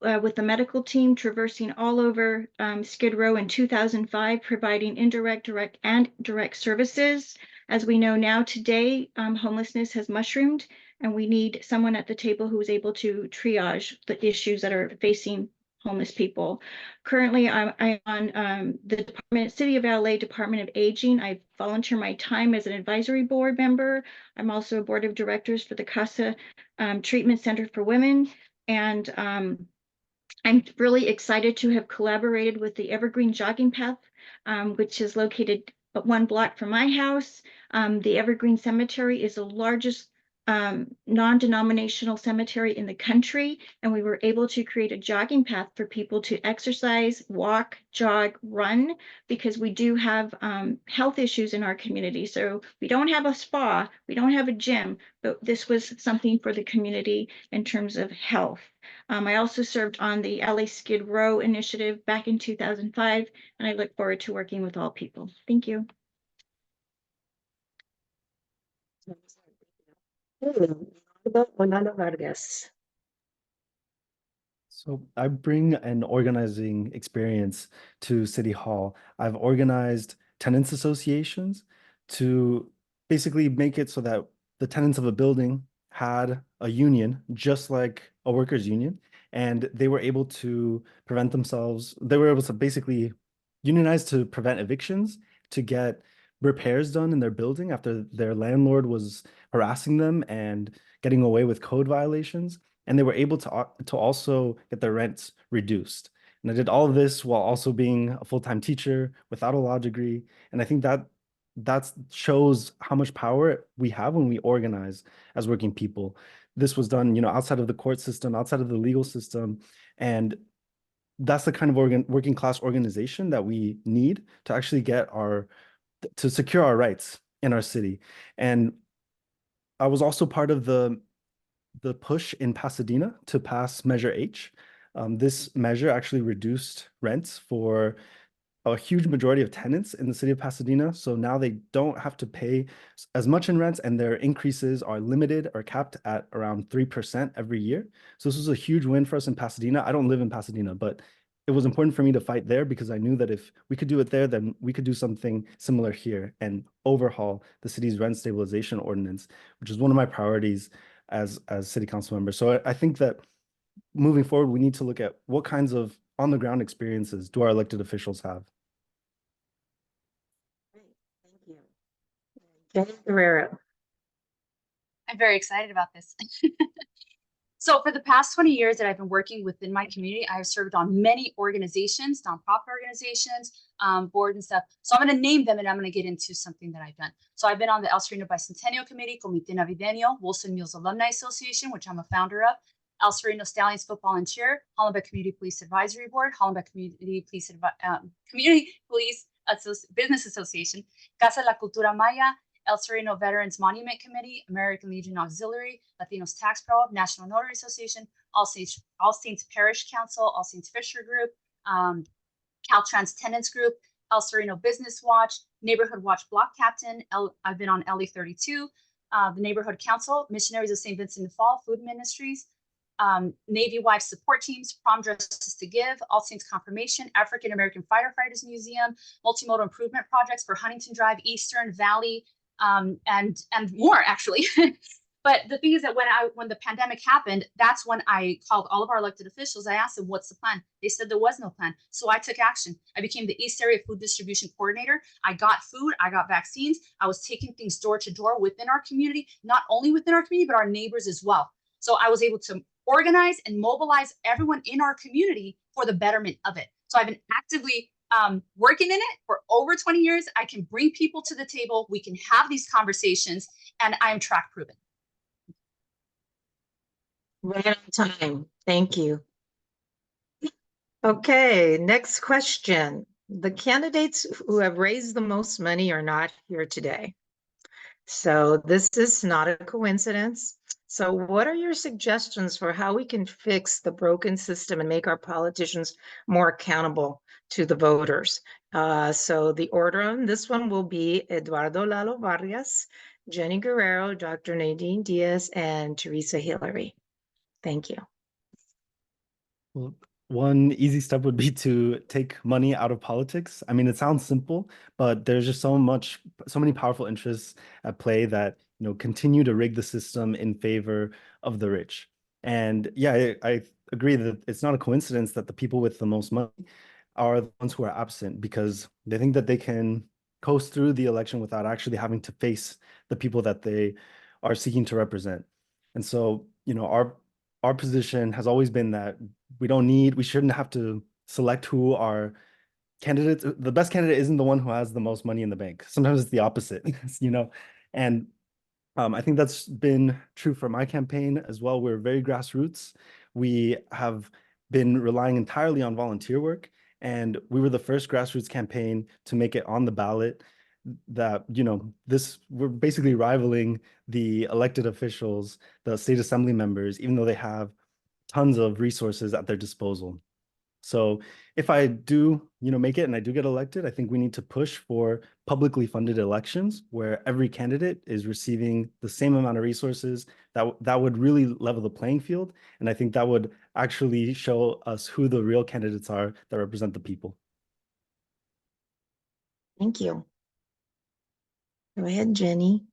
with the medical team traversing all over Skid Row in 2005, providing indirect, direct, and direct services. As we know now today, homelessness has mushroomed, and we need someone at the table who is able to triage the issues that are facing homeless people. Currently, I'm on the City of LA Department of Aging. I volunteer my time as an advisory board member. I'm also a board of directors for the CASA Treatment Center for Women. And I'm really excited to have collaborated with the Evergreen Jogging Path, which is located 1 block from my house. The Evergreen Cemetery is the largest non-denominational cemetery in the country, and we were able to create a jogging path for people to exercise, walk, jog, run, because we do have health issues in our community. So we don't have a spa, we don't have a gym, but this was something for the community in terms of health. I also served on the LA Skid Row initiative back in 2005, and I look forward to working with all people. Thank you. Orlando Vargas. So I bring an organizing experience to City Hall. I've organized tenants associations to basically make it so that the tenants of a building had a union, just like a workers' union, and they were able to prevent themselves. They were able to basically unionize to prevent evictions, to get repairs done in their building after their landlord was harassing them and getting away with code violations. And they were able to also get their rents reduced. And I did all of this while also being a full-time teacher without a law degree. And I think that shows how much power we have when we organize as working people. This was done, outside of the court system, outside of the legal system. And that's the kind of working class organization that we need to actually to secure our rights in our city. And I was also part of the push in Pasadena to pass Measure H. This measure actually reduced rents for a huge majority of tenants in the city of Pasadena. So now they don't have to pay as much in rents, and their increases are limited or capped at around 3% every year. So this was a huge win for us in Pasadena. I don't live in Pasadena, but it was important for me to fight there because I knew that if we could do it there, then we could do something similar here and overhaul the city's rent stabilization ordinance, which is one of my priorities as city council member. So I think that moving forward, we need to look at what kinds of on-the-ground experiences do our elected officials have. Thank you. Jenny Guerrero. I'm very excited about this. So for the past 20 years that I've been working within my community, I have served on many organizations, nonprofit organizations, board and stuff. So I'm going to name them and I'm going to get into something that I've done. So I've been on the El Sereno Bicentennial Committee, Comité Navideño, Wilson Mills Alumni Association, which I'm a founder of, El Sereno Stallions Football and Cheer, Hollenbeck Community Police Advisory Board, Hollenbeck Community Police Business Association, Casa de la Cultura Maya, El Sereno Veterans Monument Committee, American Legion Auxiliary, Latinos Tax Pro, National Notary Association, All Saints Parish Council, All Saints Fisher Group, Caltrans Tenants Group, El Sereno Business Watch, Neighborhood Watch Block Captain. I've been on LE 32, the Neighborhood Council, Missionaries of St. Vincent de Paul, Food Ministries, Navy Wife Support Teams, Prom Dresses to Give, All Saints Confirmation, African American Firefighters Museum, Multimodal Improvement Projects for Huntington Drive, Eastern Valley, and more actually. But the thing is that when the pandemic happened, that's when I called all of our elected officials. I asked them, what's the plan? They said there was no plan. So I took action. I became the East Area Food Distribution Coordinator. I got food, I got vaccines. I was taking things door to door within our community, not only within our community, but our neighbors as well. So I was able to organize and mobilize everyone in our community for the betterment of it. So I've been actively working in it for over 20 years. I can bring people to the table. We can have these conversations, and I am track proven. Right on time. Thank you. Okay, next question. The candidates who have raised the most money are not here today. So this is not a coincidence. So what are your suggestions for how we can fix the broken system and make our politicians more accountable to the voters? So the order on this one will be Eduardo Lalo Vargas, Jenny Guerrero, Dr. Nadine Diaz, and Teresa Hillary. Thank you. Well, one easy step would be to take money out of politics. I mean, it sounds simple, but there's just so many powerful interests at play that, continue to rig the system in favor of the rich. And yeah, I agree that it's not a coincidence that the people with the most money are the ones who are absent because they think that they can coast through the election without actually having to face the people that they are seeking to represent. And so, our position has always been that we shouldn't have to select who our candidates. The best candidate isn't the one who has the most money in the bank. Sometimes it's the opposite, and I think that's been true for my campaign as well. We're very grassroots. We have been relying entirely on volunteer work, and we were the first grassroots campaign to make it on the ballot. That, we're basically rivaling the elected officials, the state assembly members, even though they have tons of resources at their disposal. So if I do, make it and I do get elected, I think we need to push for publicly funded elections where every candidate is receiving the same amount of resources. That would really level the playing field. And I think that would actually show us who the real candidates are that represent the people. Thank you. Go ahead, Jenny.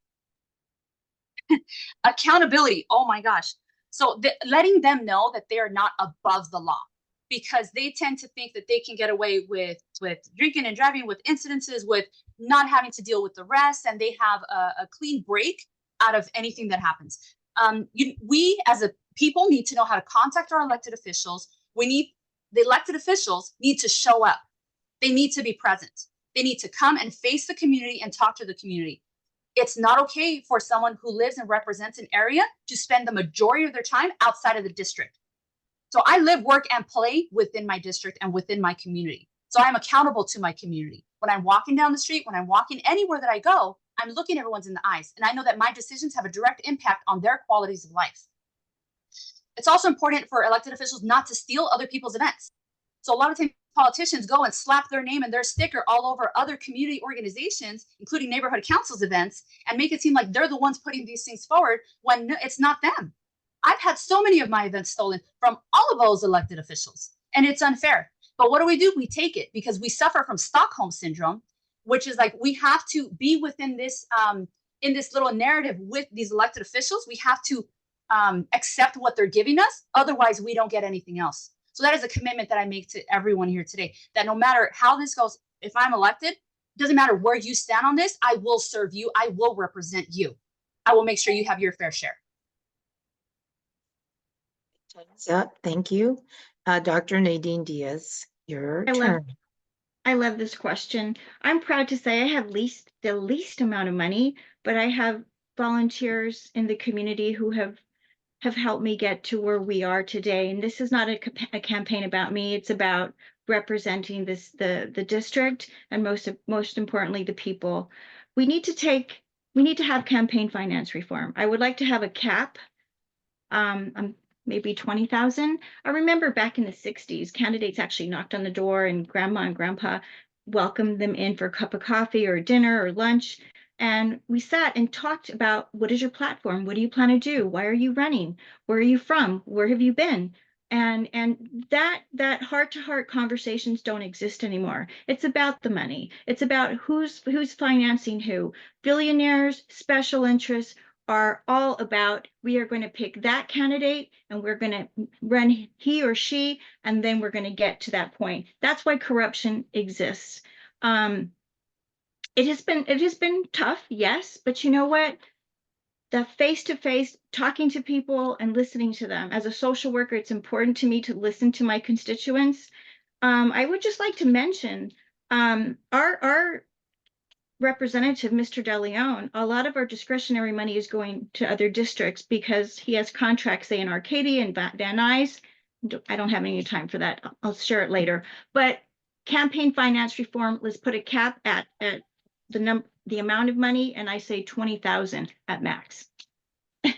Accountability. Oh my gosh. So letting them know that they are not above the law, because they tend to think that they can get away with drinking and driving, with incidences, with not having to deal with the rest, and they have a clean break out of anything that happens. We as a people need to know how to contact our elected officials. The elected officials need to show up. They need to be present. They need to come and face the community and talk to the community. It's not okay for someone who lives and represents an area to spend the majority of their time outside of the district. So I live, work, and play within my district and within my community. So I'm accountable to my community. When I'm walking down the street, when I'm walking anywhere that I go, I'm looking everyone's in the eyes. And I know that my decisions have a direct impact on their qualities of life. It's also important for elected officials not to steal other people's events. So a lot of times politicians go and slap their name and their sticker all over other community organizations, including neighborhood councils events, and make it seem like they're the ones putting these things forward when it's not them. I've had so many of my events stolen from all of those elected officials, and it's unfair. But what do? We take it because we suffer from Stockholm syndrome, which is like we have to be within this in this little narrative with these elected officials. We have to accept what they're giving us. Otherwise, we don't get anything else. So that is a commitment that I make to everyone here today, that no matter how this goes, if I'm elected, it doesn't matter where you stand on this, I will serve you. I will represent you. I will make sure you have your fair share. Time's up. Thank you. Dr. Nadine Diaz, your turn. I love this question. I'm proud to say I have the least amount of money, but I have volunteers in the community who have helped me get to where we are today. And this is not a campaign about me. It's about representing the district, and most importantly, the people. We need to have campaign finance reform. I would like to have a cap, maybe 20,000. I remember back in the 60s, candidates actually knocked on the door and grandma and grandpa welcomed them in for a cup of coffee or dinner or lunch. And we sat and talked about, what is your platform? What do you plan to do? Why are you running? Where are you from? Where have you been? And that heart-to-heart conversations don't exist anymore. It's about the money. It's about who's financing who. Billionaires, special interests are all about, we are going to pick that candidate and we're going to run he or she, and then we're going to get to that point. That's why corruption exists. It has been tough, yes, but you know what? The face-to-face talking to people and listening to them. As a social worker, it's important to me to listen to my constituents. I would just like to mention our representative, Mr. DeLeon. A lot of our discretionary money is going to other districts because he has contracts, say in Arcadia and Van Nuys. I don't have any time for that. I'll share it later. But campaign finance reform, let's put a cap at the amount of money, and I say 20,000 at max. I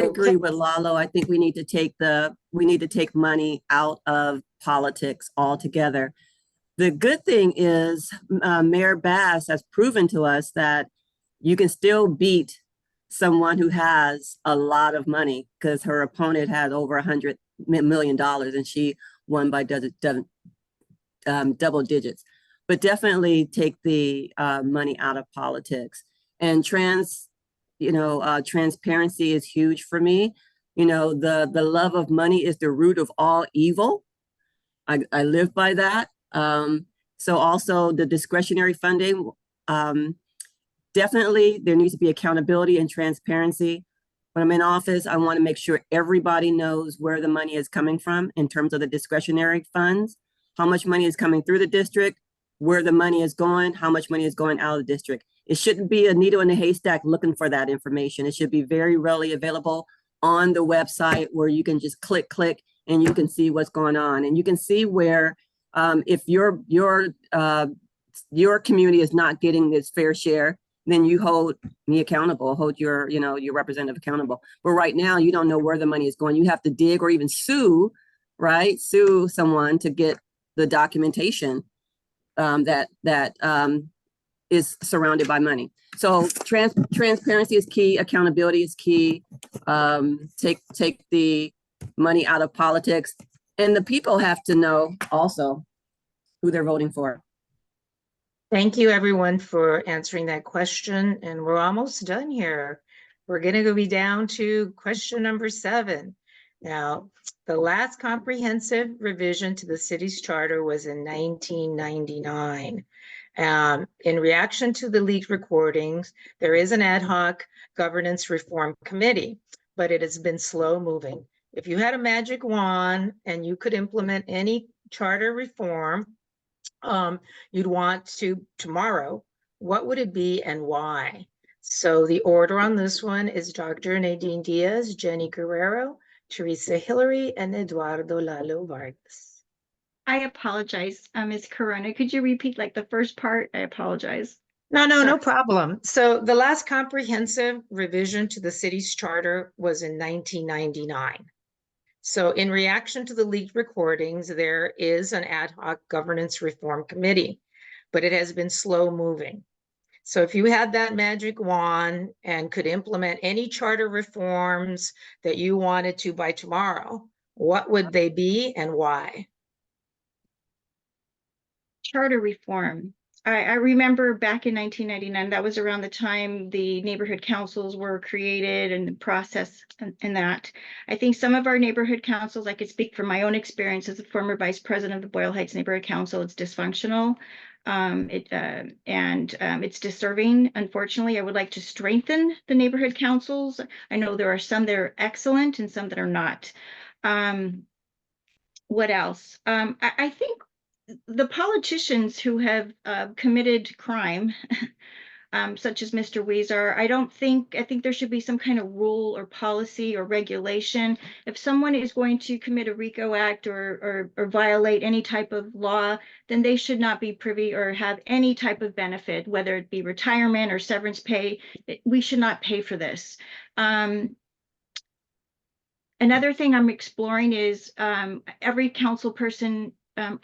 agree with Lalo. I think we need to take money out of politics altogether. The good thing is Mayor Bass has proven to us that you can still beat someone who has a lot of money, because her opponent had over $100 million and she won by double digits. But definitely take the money out of politics. And transparency is huge for me. The love of money is the root of all evil. I live by that. So also the discretionary funding, definitely there needs to be accountability and transparency. When I'm in office, I want to make sure everybody knows where the money is coming from in terms of the discretionary funds, how much money is coming through the district, where the money is going, how much money is going out of the district. It shouldn't be a needle in a haystack looking for that information. It should be very readily available on the website where you can just click, and you can see what's going on. And you can see where if your community is not getting its fair share, then you hold me accountable, hold your representative accountable. But right now, you don't know where the money is going. You have to dig or even sue right? Sue someone to get the documentation that is surrounded by money. So transparency is key. Accountability is key. Take the money out of politics, and the people have to know also who they're voting for. Thank you, everyone, for answering that question. And we're almost done here. We're going to be down to question number 7. Now, the last comprehensive revision to the city's charter was in 1999. In reaction to the leaked recordings, there is an ad hoc governance reform committee, but it has been slow moving. If you had a magic wand and you could implement any charter reform you'd want to tomorrow, what would it be and why? So the order on this one is Dr. Nadine Diaz, Jenny Guerrero, Teresa Hillary, and Eduardo Lalo Vargas. I apologize, Ms. Corona. Could you repeat like the first part? I apologize. No problem. So the last comprehensive revision to the city's charter was in 1999. So in reaction to the leaked recordings, there is an ad hoc governance reform committee, but it has been slow moving. So if you had that magic wand and could implement any charter reforms that you wanted to by tomorrow, what would they be and why? Charter reform. I remember back in 1999, that was around the time the neighborhood councils were created and the process and that. I think some of our neighborhood councils, I could speak from my own experience as a former vice president of the Boyle Heights Neighborhood Council, it's dysfunctional. It's deserving. Unfortunately, I would like to strengthen the neighborhood councils. I know there are some that are excellent and some that are not. What else? I think the politicians who have committed crime, such as Mr. Weezer, I think there should be some kind of rule or policy or regulation. If someone is going to commit a RICO act or violate any type of law, then they should not be privy or have any type of benefit, whether it be retirement or severance pay. We should not pay for this. Another thing I'm exploring is every council person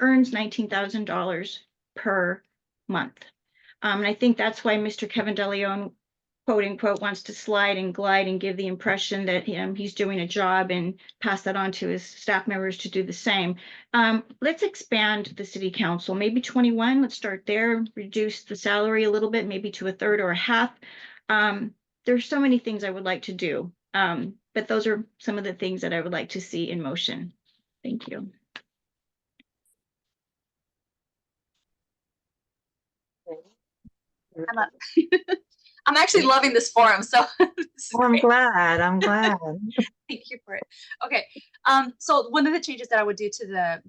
earns $19,000 per month. And I think that's why Mr. Kevin DeLeon, quote unquote, wants to slide and glide and give the impression that he's doing a job and pass that on to his staff members to do the same. Let's expand the city council, maybe 21. Let's start there, reduce the salary a little bit, maybe to a third or a half. There's so many things I would like to do, but those are some of the things that I would like to see in motion. Thank you. I'm actually loving this forum, so I'm glad. thank you for it. Okay, so one of the changes that I would do to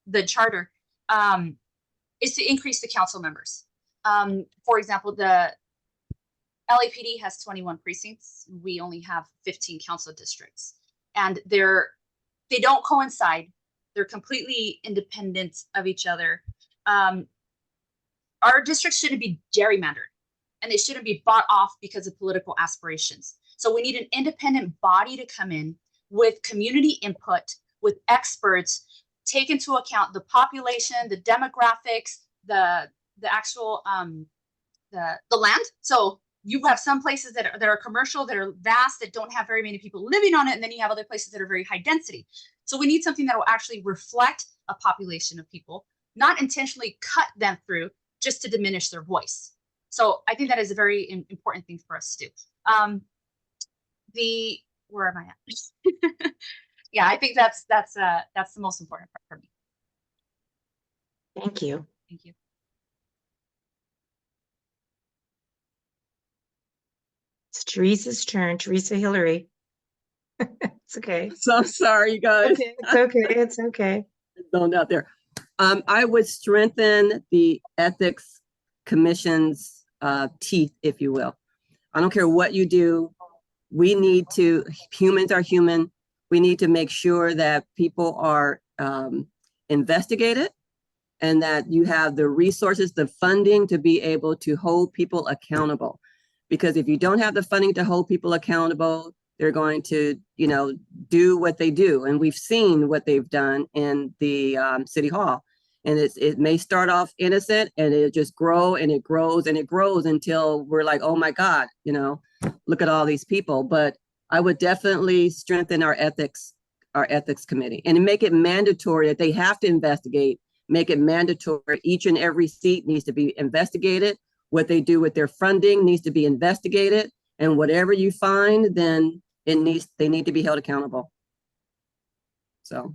the charter is to increase the council members. For example, the LAPD has 21 precincts. We only have 15 council districts, and they don't coincide. They're completely independent of each other. Our districts shouldn't be gerrymandered, and they shouldn't be bought off because of political aspirations. So we need an independent body to come in with community input, with experts, take into account the population, the demographics, the actual the land. So you have some places that are commercial, that are vast, that don't have very many people living on it, and then you have other places that are very high density. So we need something that will actually reflect a population of people, not intentionally cut them through just to diminish their voice. So I think that is a very important thing for us to do. Where am I at? Yeah, I think that's the most important part for me. Thank you. Thank you. It's Teresa's turn. Teresa Hillary. It's okay. So I'm sorry, you guys. Okay, it's okay. It's okay. Zoned out there. I would strengthen the ethics commission's teeth, if you will. I don't care what you do. We need to, humans are human. We need to make sure that people are investigated and that you have the resources, the funding to be able to hold people accountable. Because if you don't have the funding to hold people accountable, they're going to, do what they do. And we've seen what they've done in the City Hall. And it may start off innocent and it just grow and it grows and it grows until we're like, oh my God, you know, look at all these people. But I would definitely strengthen our ethics committee and make it mandatory that they have to investigate, make it mandatory. Each and every seat needs to be investigated. What they do with their funding needs to be investigated. And whatever you find, then they need to be held accountable. So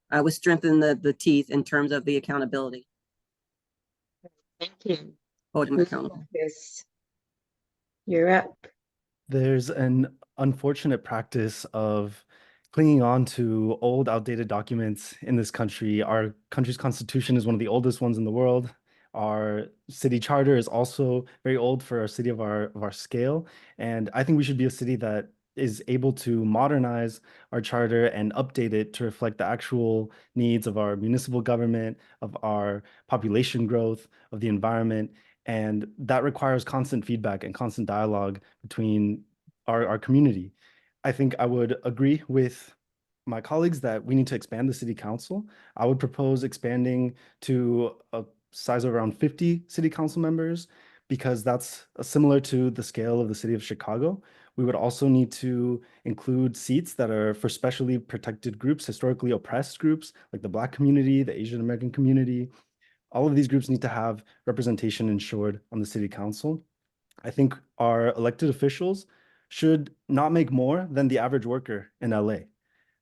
I would strengthen the teeth in terms of the accountability. Thank you. Hold them accountable. Yes. You're up. There's an unfortunate practice of clinging on to old, outdated documents in this country. Our country's constitution is one of the oldest ones in the world. Our city charter is also very old for a city of our scale. And I think we should be a city that is able to modernize our charter and update it to reflect the actual needs of our municipal government, of our population growth, of the environment. And that requires constant feedback and constant dialogue between our community. I think I would agree with my colleagues that we need to expand the city council. I would propose expanding to a size of around 50 city council members, because that's similar to the scale of the city of Chicago. We would also need to include seats that are for specially protected groups, historically oppressed groups, like the Black community, the Asian American community. All of these groups need to have representation ensured on the city council. I think our elected officials should not make more than the average worker in LA.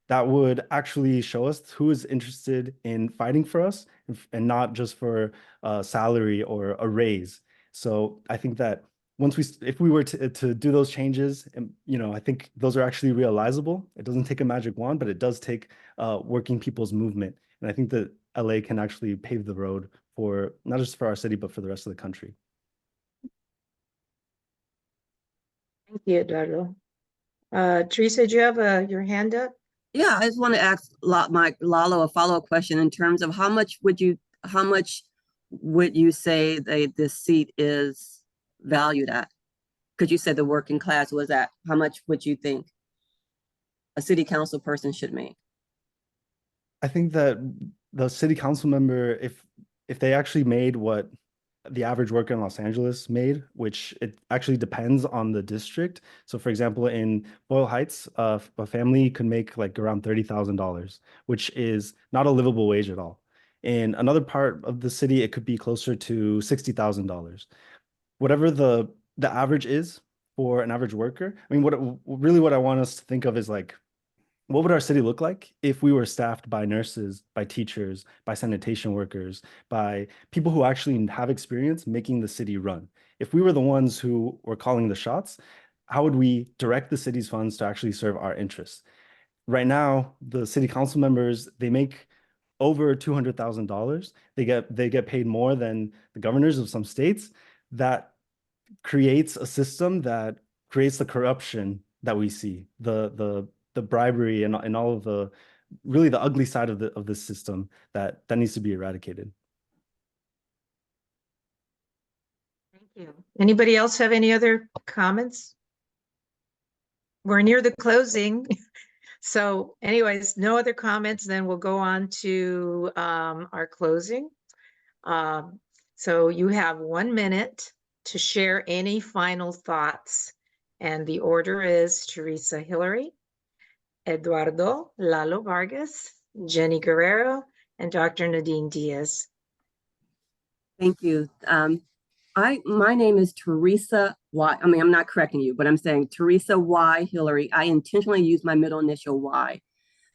That would actually show us who is interested in fighting for us and not just for a salary or a raise. So I think that if we were to do those changes, you know, I think those are actually realizable. It doesn't take a magic wand, but it does take working people's movement. And I think that LA can actually pave the road for not just for our city, but for the rest of the country. Thank you, Eduardo. Teresa, do you have your hand up? Yeah, I just want to ask Lalo a follow-up question in terms of how much would you say this seat is valued at? Because you said the working class was at, how much would you think a city council person should make? I think that the city council member, if they actually made what the average worker in Los Angeles made, which it actually depends on the district. So for example, in Boyle Heights, a family could make like around $30,000, which is not a livable wage at all. In another part of the city, it could be closer to $60,000. Whatever the average is for an average worker. I mean, what I want us to think of is like, what would our city look like if we were staffed by nurses, by teachers, by sanitation workers, by people who actually have experience making the city run? If we were the ones who were calling the shots, how would we direct the city's funds to actually serve our interests? Right now, the city council members, they make over $200,000. They get paid more than the governors of some states. That creates a system that creates the corruption that we see, the bribery and all of the really the ugly side of the system that needs to be eradicated. Thank you. Anybody else have any other comments? We're near the closing. So anyways, no other comments, then we'll go on to our closing. So you have 1 minute to share any final thoughts. And the order is Teresa Hillary, Eduardo Lalo Vargas, Jenny Guerrero, and Dr. Nadine Diaz. Thank you. My name is Teresa Y. I mean, I'm not correcting you, but I'm saying Teresa Y. Hillary. I intentionally use my middle initial Y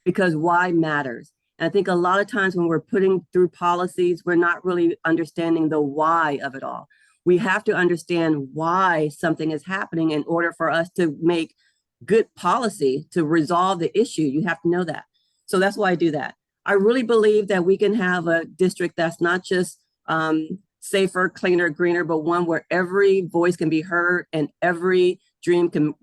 because Y matters. And I think a lot of times when we're putting through policies, we're not really understanding the why of it all. We have to understand why something is happening in order for us to make good policy to resolve the issue. You have to know that. So that's why I do that. I really believe that we can have a district that's not just safer, cleaner, greener, but one where every voice can be heard and every dream can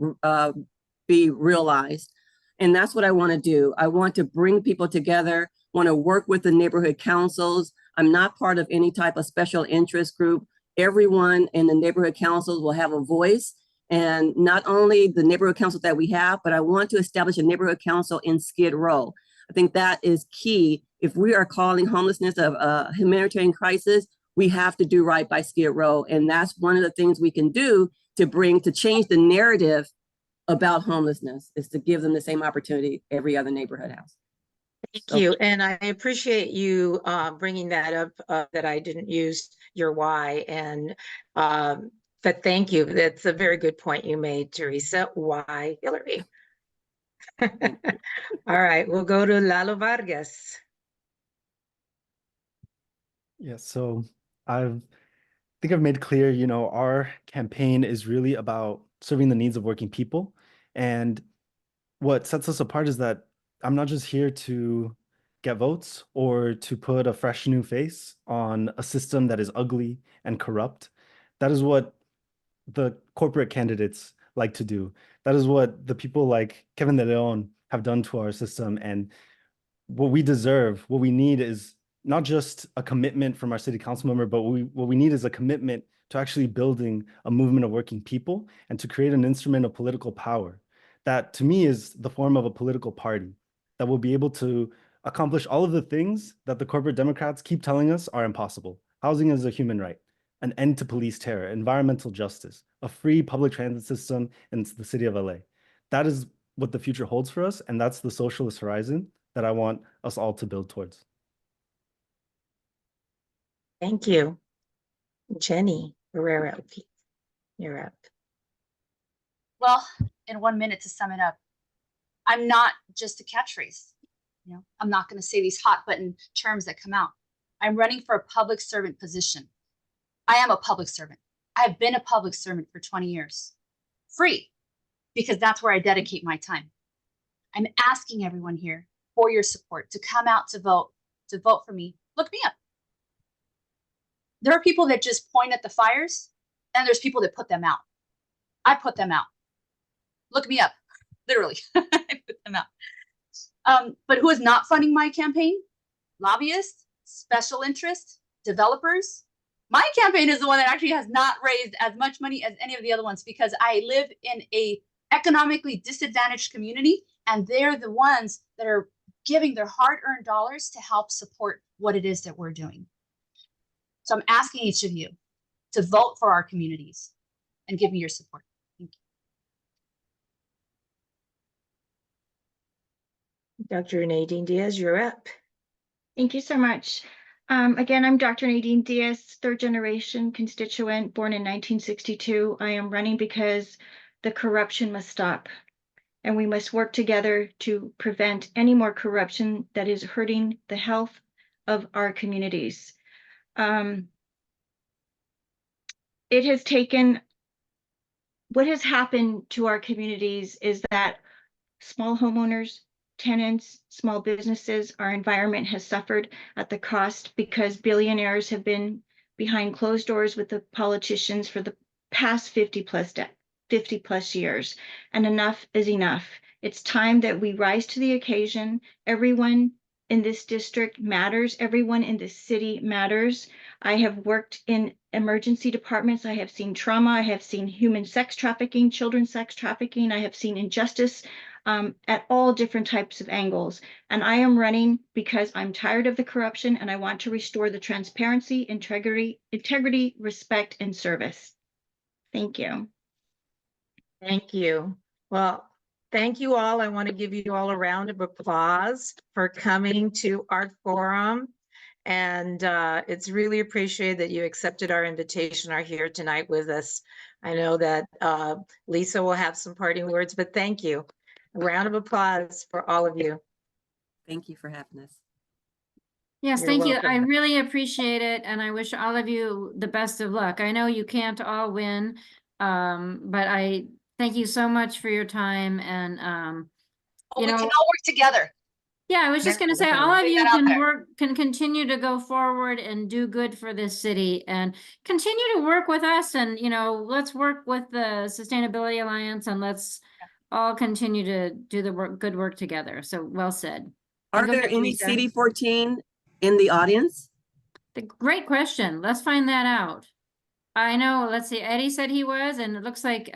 be realized. And that's what I want to do. I want to bring people together, want to work with the neighborhood councils. I'm not part of any type of special interest group. Everyone in the neighborhood councils will have a voice, And not only the neighborhood council that we have, but I want to establish a neighborhood council in Skid Row. I think that is key. If we are calling homelessness a humanitarian crisis, we have to do right by Skid Row. And that's one of the things we can do to change the narrative about homelessness, is to give them the same opportunity every other neighborhood has. Thank you. And I appreciate you bringing that up, that I didn't use your why. And but thank you. That's a very good point you made, Teresa. Why Hillary? All right, we'll go to Lalo Vargas. Yeah, so I think I've made clear, you know, our campaign is really about serving the needs of working people. And what sets us apart is that I'm not just here to get votes or to put a fresh new face on a system that is ugly and corrupt. That is what the corporate candidates like to do. That is what the people like Kevin De Leon have done to our system. And what we deserve, what we need is not just a commitment from our city council member, but what we need is a commitment to actually building a movement of working people and to create an instrument of political power that, to me, is the form of a political party that will be able to accomplish all of the things that the corporate Democrats keep telling us are impossible. Housing is a human right, an end to police terror, environmental justice, a free public transit system in the city of LA. That is what the future holds for us, and that's the socialist horizon that I want us all to build towards. Thank you. Jenny Herrera, you're up. Well, in 1 minute to sum it up, I'm not just a catchphrase. You know, I'm not going to say these hot button terms that come out. I'm running for a public servant position. I am a public servant. I've been a public servant for 20 years, free, because that's where I dedicate my time. I'm asking everyone here for your support to come out to vote for me. Look me up. There are people that just point at the fires, and there's people that put them out. I put them out. Look me up, literally. I put them out. But who is not funding my campaign? Lobbyists, special interests, developers. My campaign is the one that actually has not raised as much money as any of the other ones, because I live in a economically disadvantaged community, and they're the ones that are giving their hard-earned dollars to help support what it is that we're doing. So I'm asking each of you to vote for our communities and give me your support. Thank you. Dr. Nadine Diaz, you're up. Thank you so much. Again, I'm Dr. Nadine Diaz, third generation constituent, born in 1962. I am running because the corruption must stop, and we must work together to prevent any more corruption that is hurting the health of our communities. It has taken, what has happened to our communities is that small homeowners, tenants, small businesses, our environment has suffered at the cost because billionaires have been behind closed doors with the politicians for the past 50 plus years. And enough is enough. It's time that we rise to the occasion. Everyone in this district matters. Everyone in this city matters. I have worked in emergency departments. I have seen trauma. I have seen human sex trafficking, children's sex trafficking. I have seen injustice at all different types of angles. And I am running because I'm tired of the corruption, and I want to restore the transparency, integrity, respect, and service. Thank you. Thank you. Well, thank you all. I want to give you all a round of applause for coming to our forum. And it's really appreciated that you accepted our invitation, are here tonight with us. I know that Lisa will have some parting words, but thank you. A round of applause for all of you. Thank you for having us. Yes, You're thank you. welcome. I really appreciate it, and I wish all of you the best of luck. I know you can't all win, but I thank you so much for your time, and we can all work together. Yeah, I was just going to say, all of you can continue to go forward and do good for this city, and continue to work with us, and let's work with the Sustainability Alliance, and let's all continue to do the good work together. So well said. Are there any CD14 in the audience? Great question. Let's find that out. I know, let's see, Eddie said he was, and it looks like,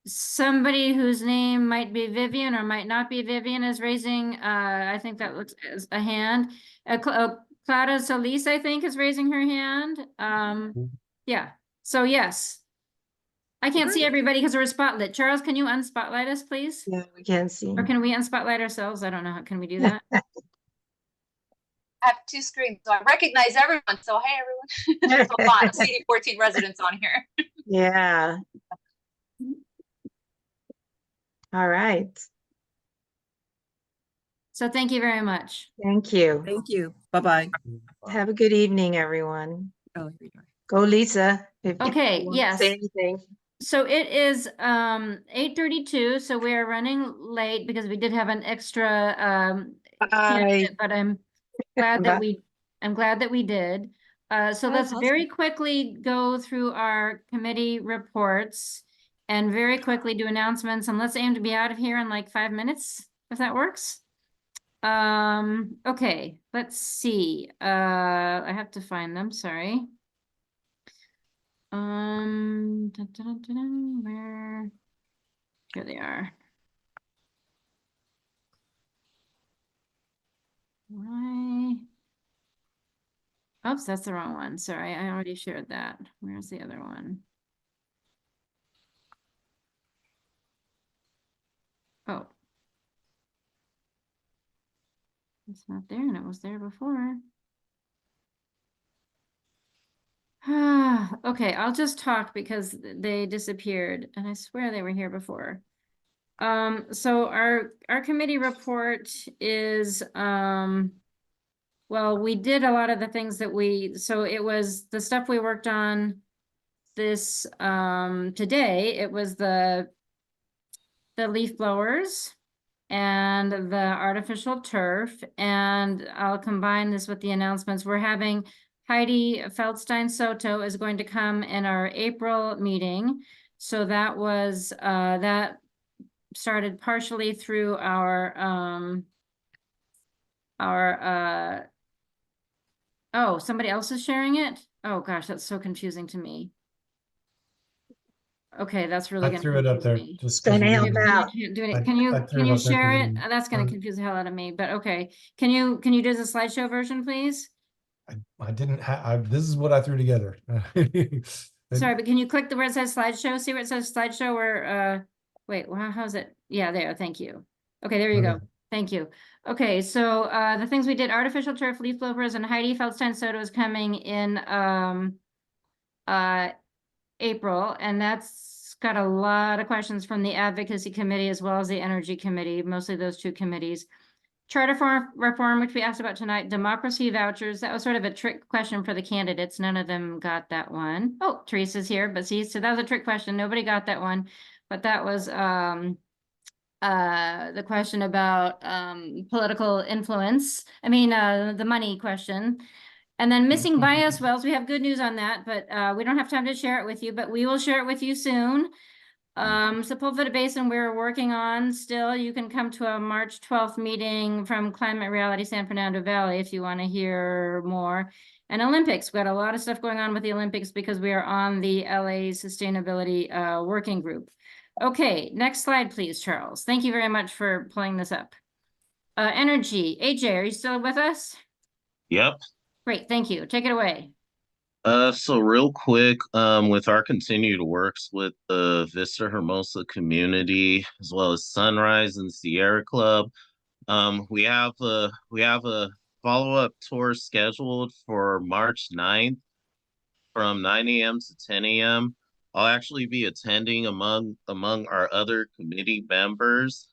somebody whose name might be Vivian or might not be Vivian is raising, I think that looks as a hand. Clara Solis, I think, is raising her hand. Yeah, so yes. I can't see everybody because we're spotlit. Charles, can you unspotlight us, please? Yeah, we can see. Or can we unspotlight ourselves? I don't know. How can we do that? I have two screens, so I recognize everyone. So hey, everyone. There's a lot of CD14 residents on here. Yeah. All right. So thank you very much. Thank you. Thank you. Bye-bye. Have a good evening, everyone. Oh, Go, Lisa. If you Okay, want to yes. Say anything. So it is 8:32, so we are running late because we did have an extra candidate, but I'm glad that we did. So let's very quickly go through our committee reports and very quickly do announcements, and let's aim to be out of here in like 5 minutes, if that works. Okay, let's see. I have to find them, sorry. Where? Here they are. Why? Oops, that's the wrong one. Sorry, I already shared that. Where's the other one? Oh. It's not there and it was there before. Okay, I'll just talk because they disappeared and I swear they were here before. So our committee report is, well, we did a lot of the things that so it was the stuff we worked on this, today. It was the leaf blowers and the artificial turf, and I'll combine this with the announcements. We're having Heidi Feldstein Soto is going to come in our April meeting. So that was, that started partially through our, oh, somebody else is sharing it? Oh gosh, that's so confusing to me. Okay, that's really I gonna threw it up confuse there me. just Gonna because help out. Can you I threw it up there share for it? you. That's gonna confuse the hell out of me, but okay. Can you do the slideshow version, please? I didn't have, this is what I threw together. Sorry, but can you click where it says slideshow? See where it says slideshow where, wait, well, how's it? Yeah, there, thank you. Okay, there you go. Okay. Thank you. Okay, so the things we did, artificial turf, leaf blowers, and Heidi Feldstein Soto is coming in April, and that's got a lot of questions from the advocacy committee as well as the energy committee, mostly those two committees. Charter reform, which we asked about tonight, democracy vouchers, that was sort of a trick question for the candidates. None of them got that one. Oh, Teresa's here, but see, so that was a trick question. Nobody got that one. But that was the question about political influence. I mean, the money question. And then missing bias wells, we have good news on that, but we don't have time to share it with you, but we will share it with you soon. Sepulveda Basin, we're working on still. You can come to a March 12th meeting from Climate Reality San Fernando Valley if you want to hear more. And Olympics, we got a lot of stuff going on with the Olympics because we are on the LA Sustainability Working Group. Okay, next slide, please, Charles. Thank you very much for pulling this up. Energy, AJ, are you still with us? Yep. Great, thank you. Take it away. So real quick, with our continued works with the Vista Hermosa community, as well as Sunrise and Sierra Club, we have a follow-up tour scheduled for March 9th from 9 a.m. to 10 a.m. I'll actually be attending among our other committee members.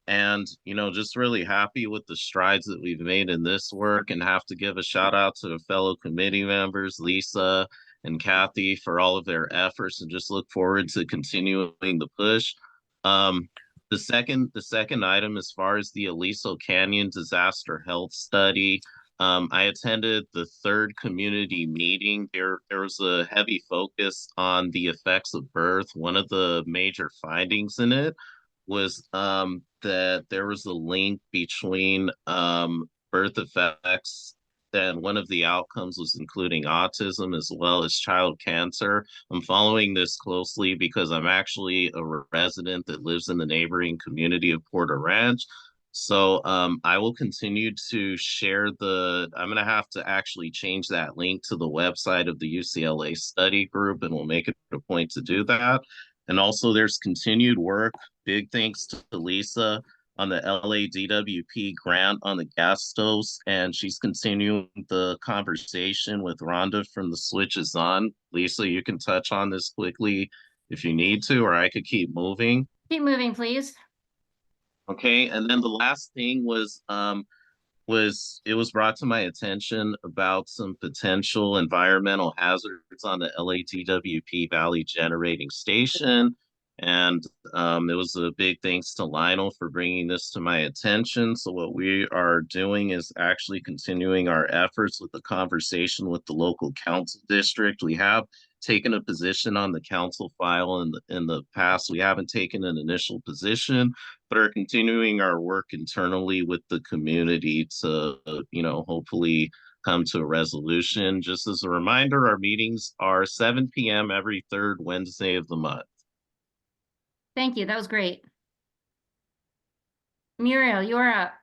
And, you know, just really happy with the strides that we've made in this work, and have to give a shout out to the fellow committee members, Lisa and Kathy, for all of their efforts, and just look forward to continuing the push. The second item, as far as the Aliso Canyon Disaster Health Study, I attended the third community meeting. There was a heavy focus on the effects of birth. One of the major findings in it was that there was a link between birth effects and one of the outcomes was including autism as well as child cancer. I'm following this closely because I'm actually a resident that lives in the neighboring community of Porter Ranch. So I will continue to share I'm going to have to actually change that link to the website of the UCLA study group, and we'll make it a point to do that. And also there's continued work. Big thanks to Lisa on the LADWP grant on the gas stoves, and she's continuing the conversation with Rhonda from the Switch Is On. Lisa, you can touch on this quickly if you need to, or I could keep moving. Keep moving, please. Okay, and then the last thing was it was brought to my attention about some potential environmental hazards on the LADWP Valley Generating Station. And it was a big thanks to Lionel for bringing this to my attention. So what we are doing is actually continuing our efforts with the conversation with the local council district. We have taken a position on the council file in the past. We haven't taken an initial position, but are continuing our work internally with the community to, hopefully come to a resolution. Just as a reminder, our meetings are 7 p.m. every third Wednesday of the month. Thank you. That was great. Muriel, you're up.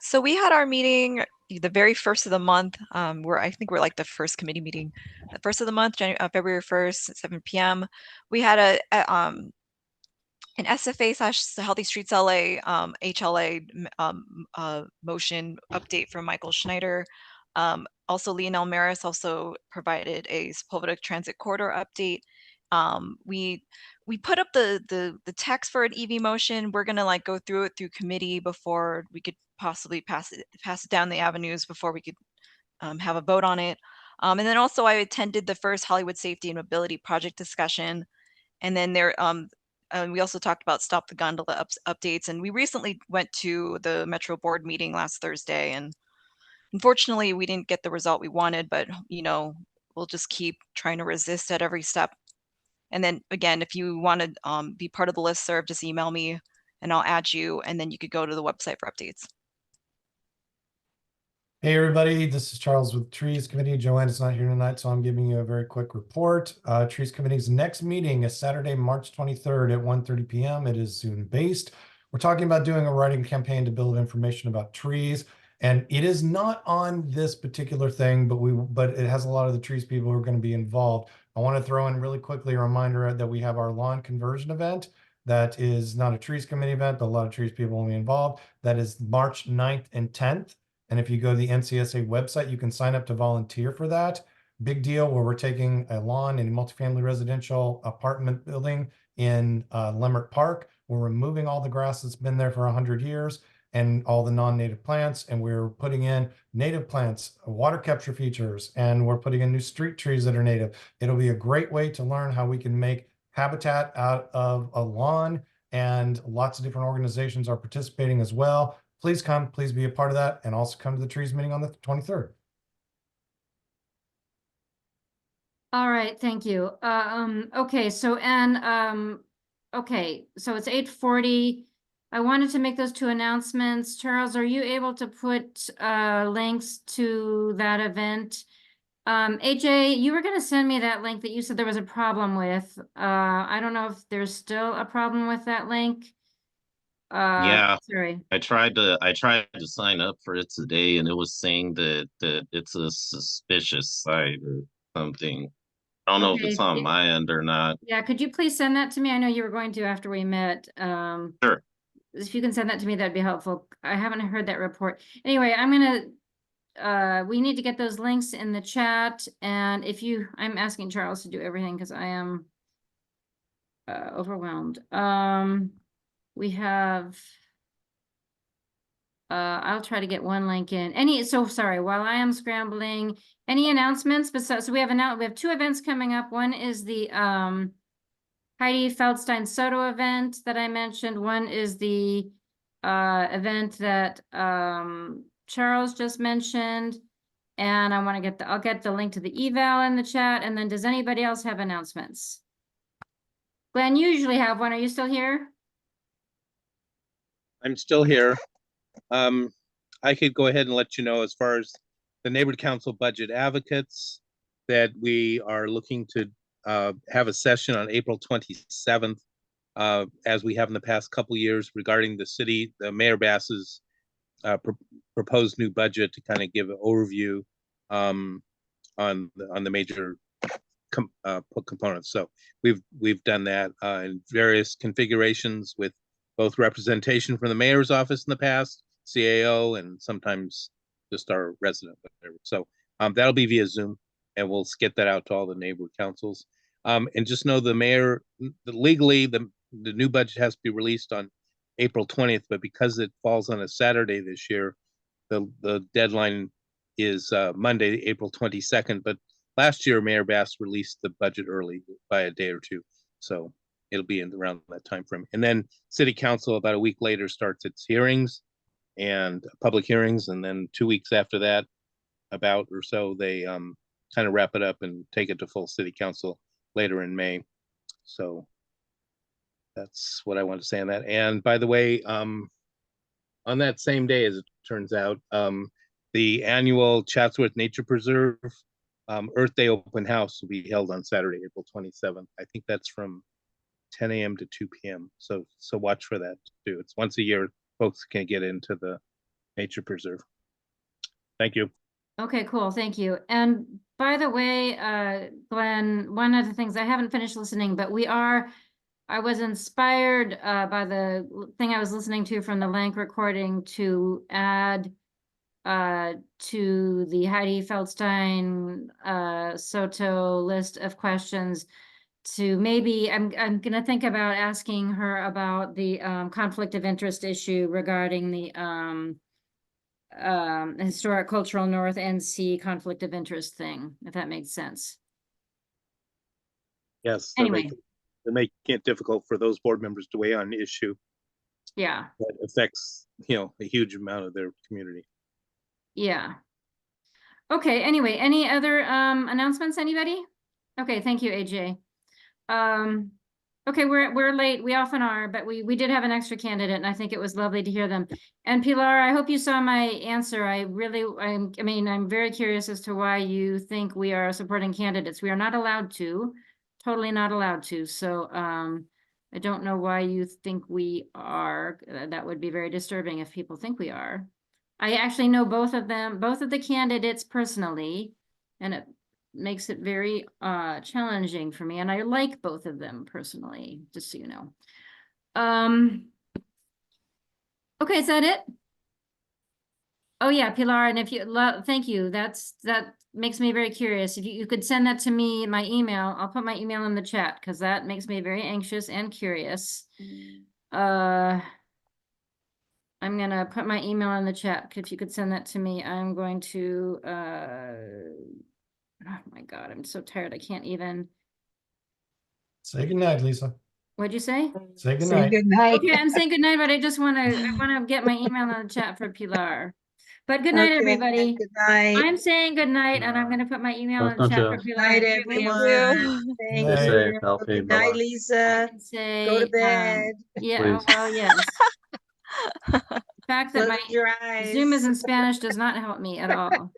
So we had our meeting the very first of the month. I think we're like the first committee meeting, the first of the month, February 1st at 7 p.m. We had an SFA / Healthy Streets LA HLA motion update from Michael Schneider. Also, Lionel Maris also provided a Sepulveda Transit Corridor update. We put up the text for an EV motion. We're gonna go through it through committee before we could possibly pass it down the avenues before we could have a vote on it. And then also I attended the first Hollywood Safety and Mobility Project discussion. And then we also talked about Stop the Gondola updates. And we recently went to the Metro Board meeting last Thursday. And unfortunately, we didn't get the result we wanted, but we'll just keep trying to resist at every step. And then again, if you want to be part of the listserv, just email me and I'll add you, and then you could go to the website for updates. Hey, everybody, this is Charles with Trees Committee. Joanna's not here tonight, so I'm giving you a very quick report. Trees Committee's next meeting is Saturday, March 23rd at 1:30 p.m. It is Zoom-based. We're talking about doing a writing campaign to build information about trees. And it is not on this particular thing, but it has a lot of the trees people who are going to be involved. I want to throw in really quickly a reminder that we have our lawn conversion event. That is not a Trees Committee event, but a lot of trees people will be involved. That is March 9th and 10th. And if you go to the NCSA website, you can sign up to volunteer for that. Big deal where we're taking a lawn in a multifamily residential apartment building in Leimert Park. We're removing all the grass that's been there for 100 years and all the non-native plants. And we're putting in native plants, water capture features, and we're putting in new street trees that are native. It'll be a great way to learn how we can make habitat out of a lawn, and lots of different organizations are participating as well. Please come, please be a part of that, and also come to the Trees meeting on the 23rd. All right, thank you. Okay, so okay, so it's 8:40. I wanted to make those two announcements. Charles, are you able to put links to that event? AJ, you were going to send me that link that you said there was a problem with. I don't know if there's still a problem with that link. Yeah, sorry. I tried to sign up for it today, and it was saying that it's a suspicious site or something. I don't know if it's on my end or not. Yeah, could you please send that to me? I know you were going to after we met. Sure. If you can send that to me, that'd be helpful. I haven't heard that report. Anyway, I'm gonna we need to get those links in the chat. And I'm asking Charles to do everything because I am overwhelmed. We have I'll try to get one link in. Sorry, while I am scrambling, any announcements besides, so we have two events coming up. One is the Heidi Feldstein Soto event that I mentioned. One is the event that Charles just mentioned. And I want to I'll get the link to the eval in the chat. And then does anybody else have announcements? Glenn, you usually have one. Are you still here? I'm still here. I could go ahead and let you know as far as the neighborhood council budget advocates that we are looking to have a session on April 27th, as we have in the past couple years regarding the Mayor Bass's proposed new budget to kind of give an overview on the major components. So we've done that in various configurations with both representation from the mayor's office in the past, CAO, and sometimes just our resident, whatever. So that'll be via Zoom, and we'll get that out to all the neighborhood councils. And just know the mayor, legally, the new budget has to be released on April 20th, but because it falls on a Saturday this year, the deadline is Monday, April 22nd. But last year, Mayor Bass released the budget early by a day or two. So it'll be around that time frame. And then City Council about a week later starts its hearings and public hearings. And then 2 weeks after that, about or so, they kind of wrap it up and take it to full City Council later in May. So that's what I want to say on that. And by the way, on that same day, as it turns out, the annual Chatsworth Nature Preserve Earth Day open house will be held on Saturday, April 27th. I think that's from 10 a.m. to 2 p.m. So watch for that too. It's once a year folks can get into the nature preserve. Thank you. Okay, cool. Thank you. And by the way, Glenn, one of the things I haven't finished listening, but I was inspired by the thing I was listening to from the Lank recording to add to the Heidi Feldstein Soto list of questions to maybe, I'm gonna think about asking her about the conflict of interest issue regarding the historic cultural North NC conflict of interest thing, if that makes sense. Yes. Anyway. They're making it difficult for those board members to weigh on an issue Yeah. that affects, a huge amount of their community. Yeah. Okay, anyway, any other announcements, anybody? Okay, thank you, AJ. Okay, we're late. We often are, but we did have an extra candidate, and I think it was lovely to hear them. And Pilar, I hope you saw my answer. I'm very curious as to why you think we are supporting candidates. We are not allowed to, totally not allowed to. So I don't know why you think we are. That would be very disturbing if people think we are. I actually know both of the candidates personally, and it makes it very challenging for me. And I like both of them personally, just so you know. Okay, is that it? Oh yeah, Pilar, and if you thank you. That makes me very curious. If you could send that to me, my email, I'll put my email in the chat because that makes me very anxious and curious. I'm gonna put my email in the chat. If you could send that to me, I'm going to oh my God, I'm so tired. I can't even. Say goodnight, Lisa. What'd you say? Say goodnight. Say goodnight. Okay, I'm saying goodnight, but I just want to get my email in the chat for Pilar. But good night, Okay, everybody. good night. I'm saying good night, and I'm going to put my email in the chat for Good Pilar. night, Thank you. everyone. Thank Night. you. Good night, Lisa. Say, Go to bed. yeah, well, yes. The fact that Close my your eyes. Zoom is in Spanish does not help me at all.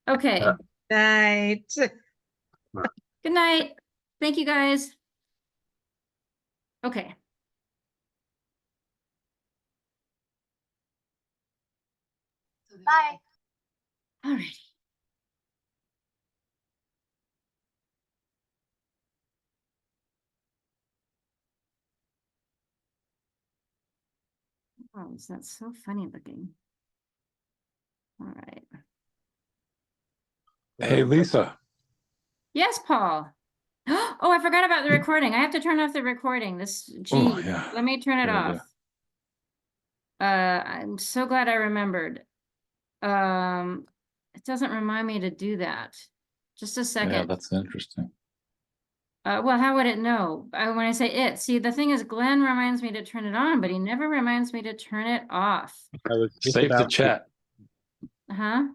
Okay. Night. Good night. Thank you, guys. Okay. Bye. All right. Oh, that's so funny looking. All right. Hey, Lisa. Yes, Paul. Oh, I forgot about the recording. I have to turn off the recording. Oh, yeah. Let me turn it Good off. idea. I'm so glad I remembered. It doesn't remind me to do that. Just a second. Yeah, that's interesting. Well, how would it know? When I say it, see, the thing is Glenn reminds me to turn it on, but he never reminds me to turn it off. I was just Save the about to- chat. Huh?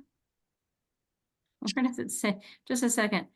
Where does it say? Just a second.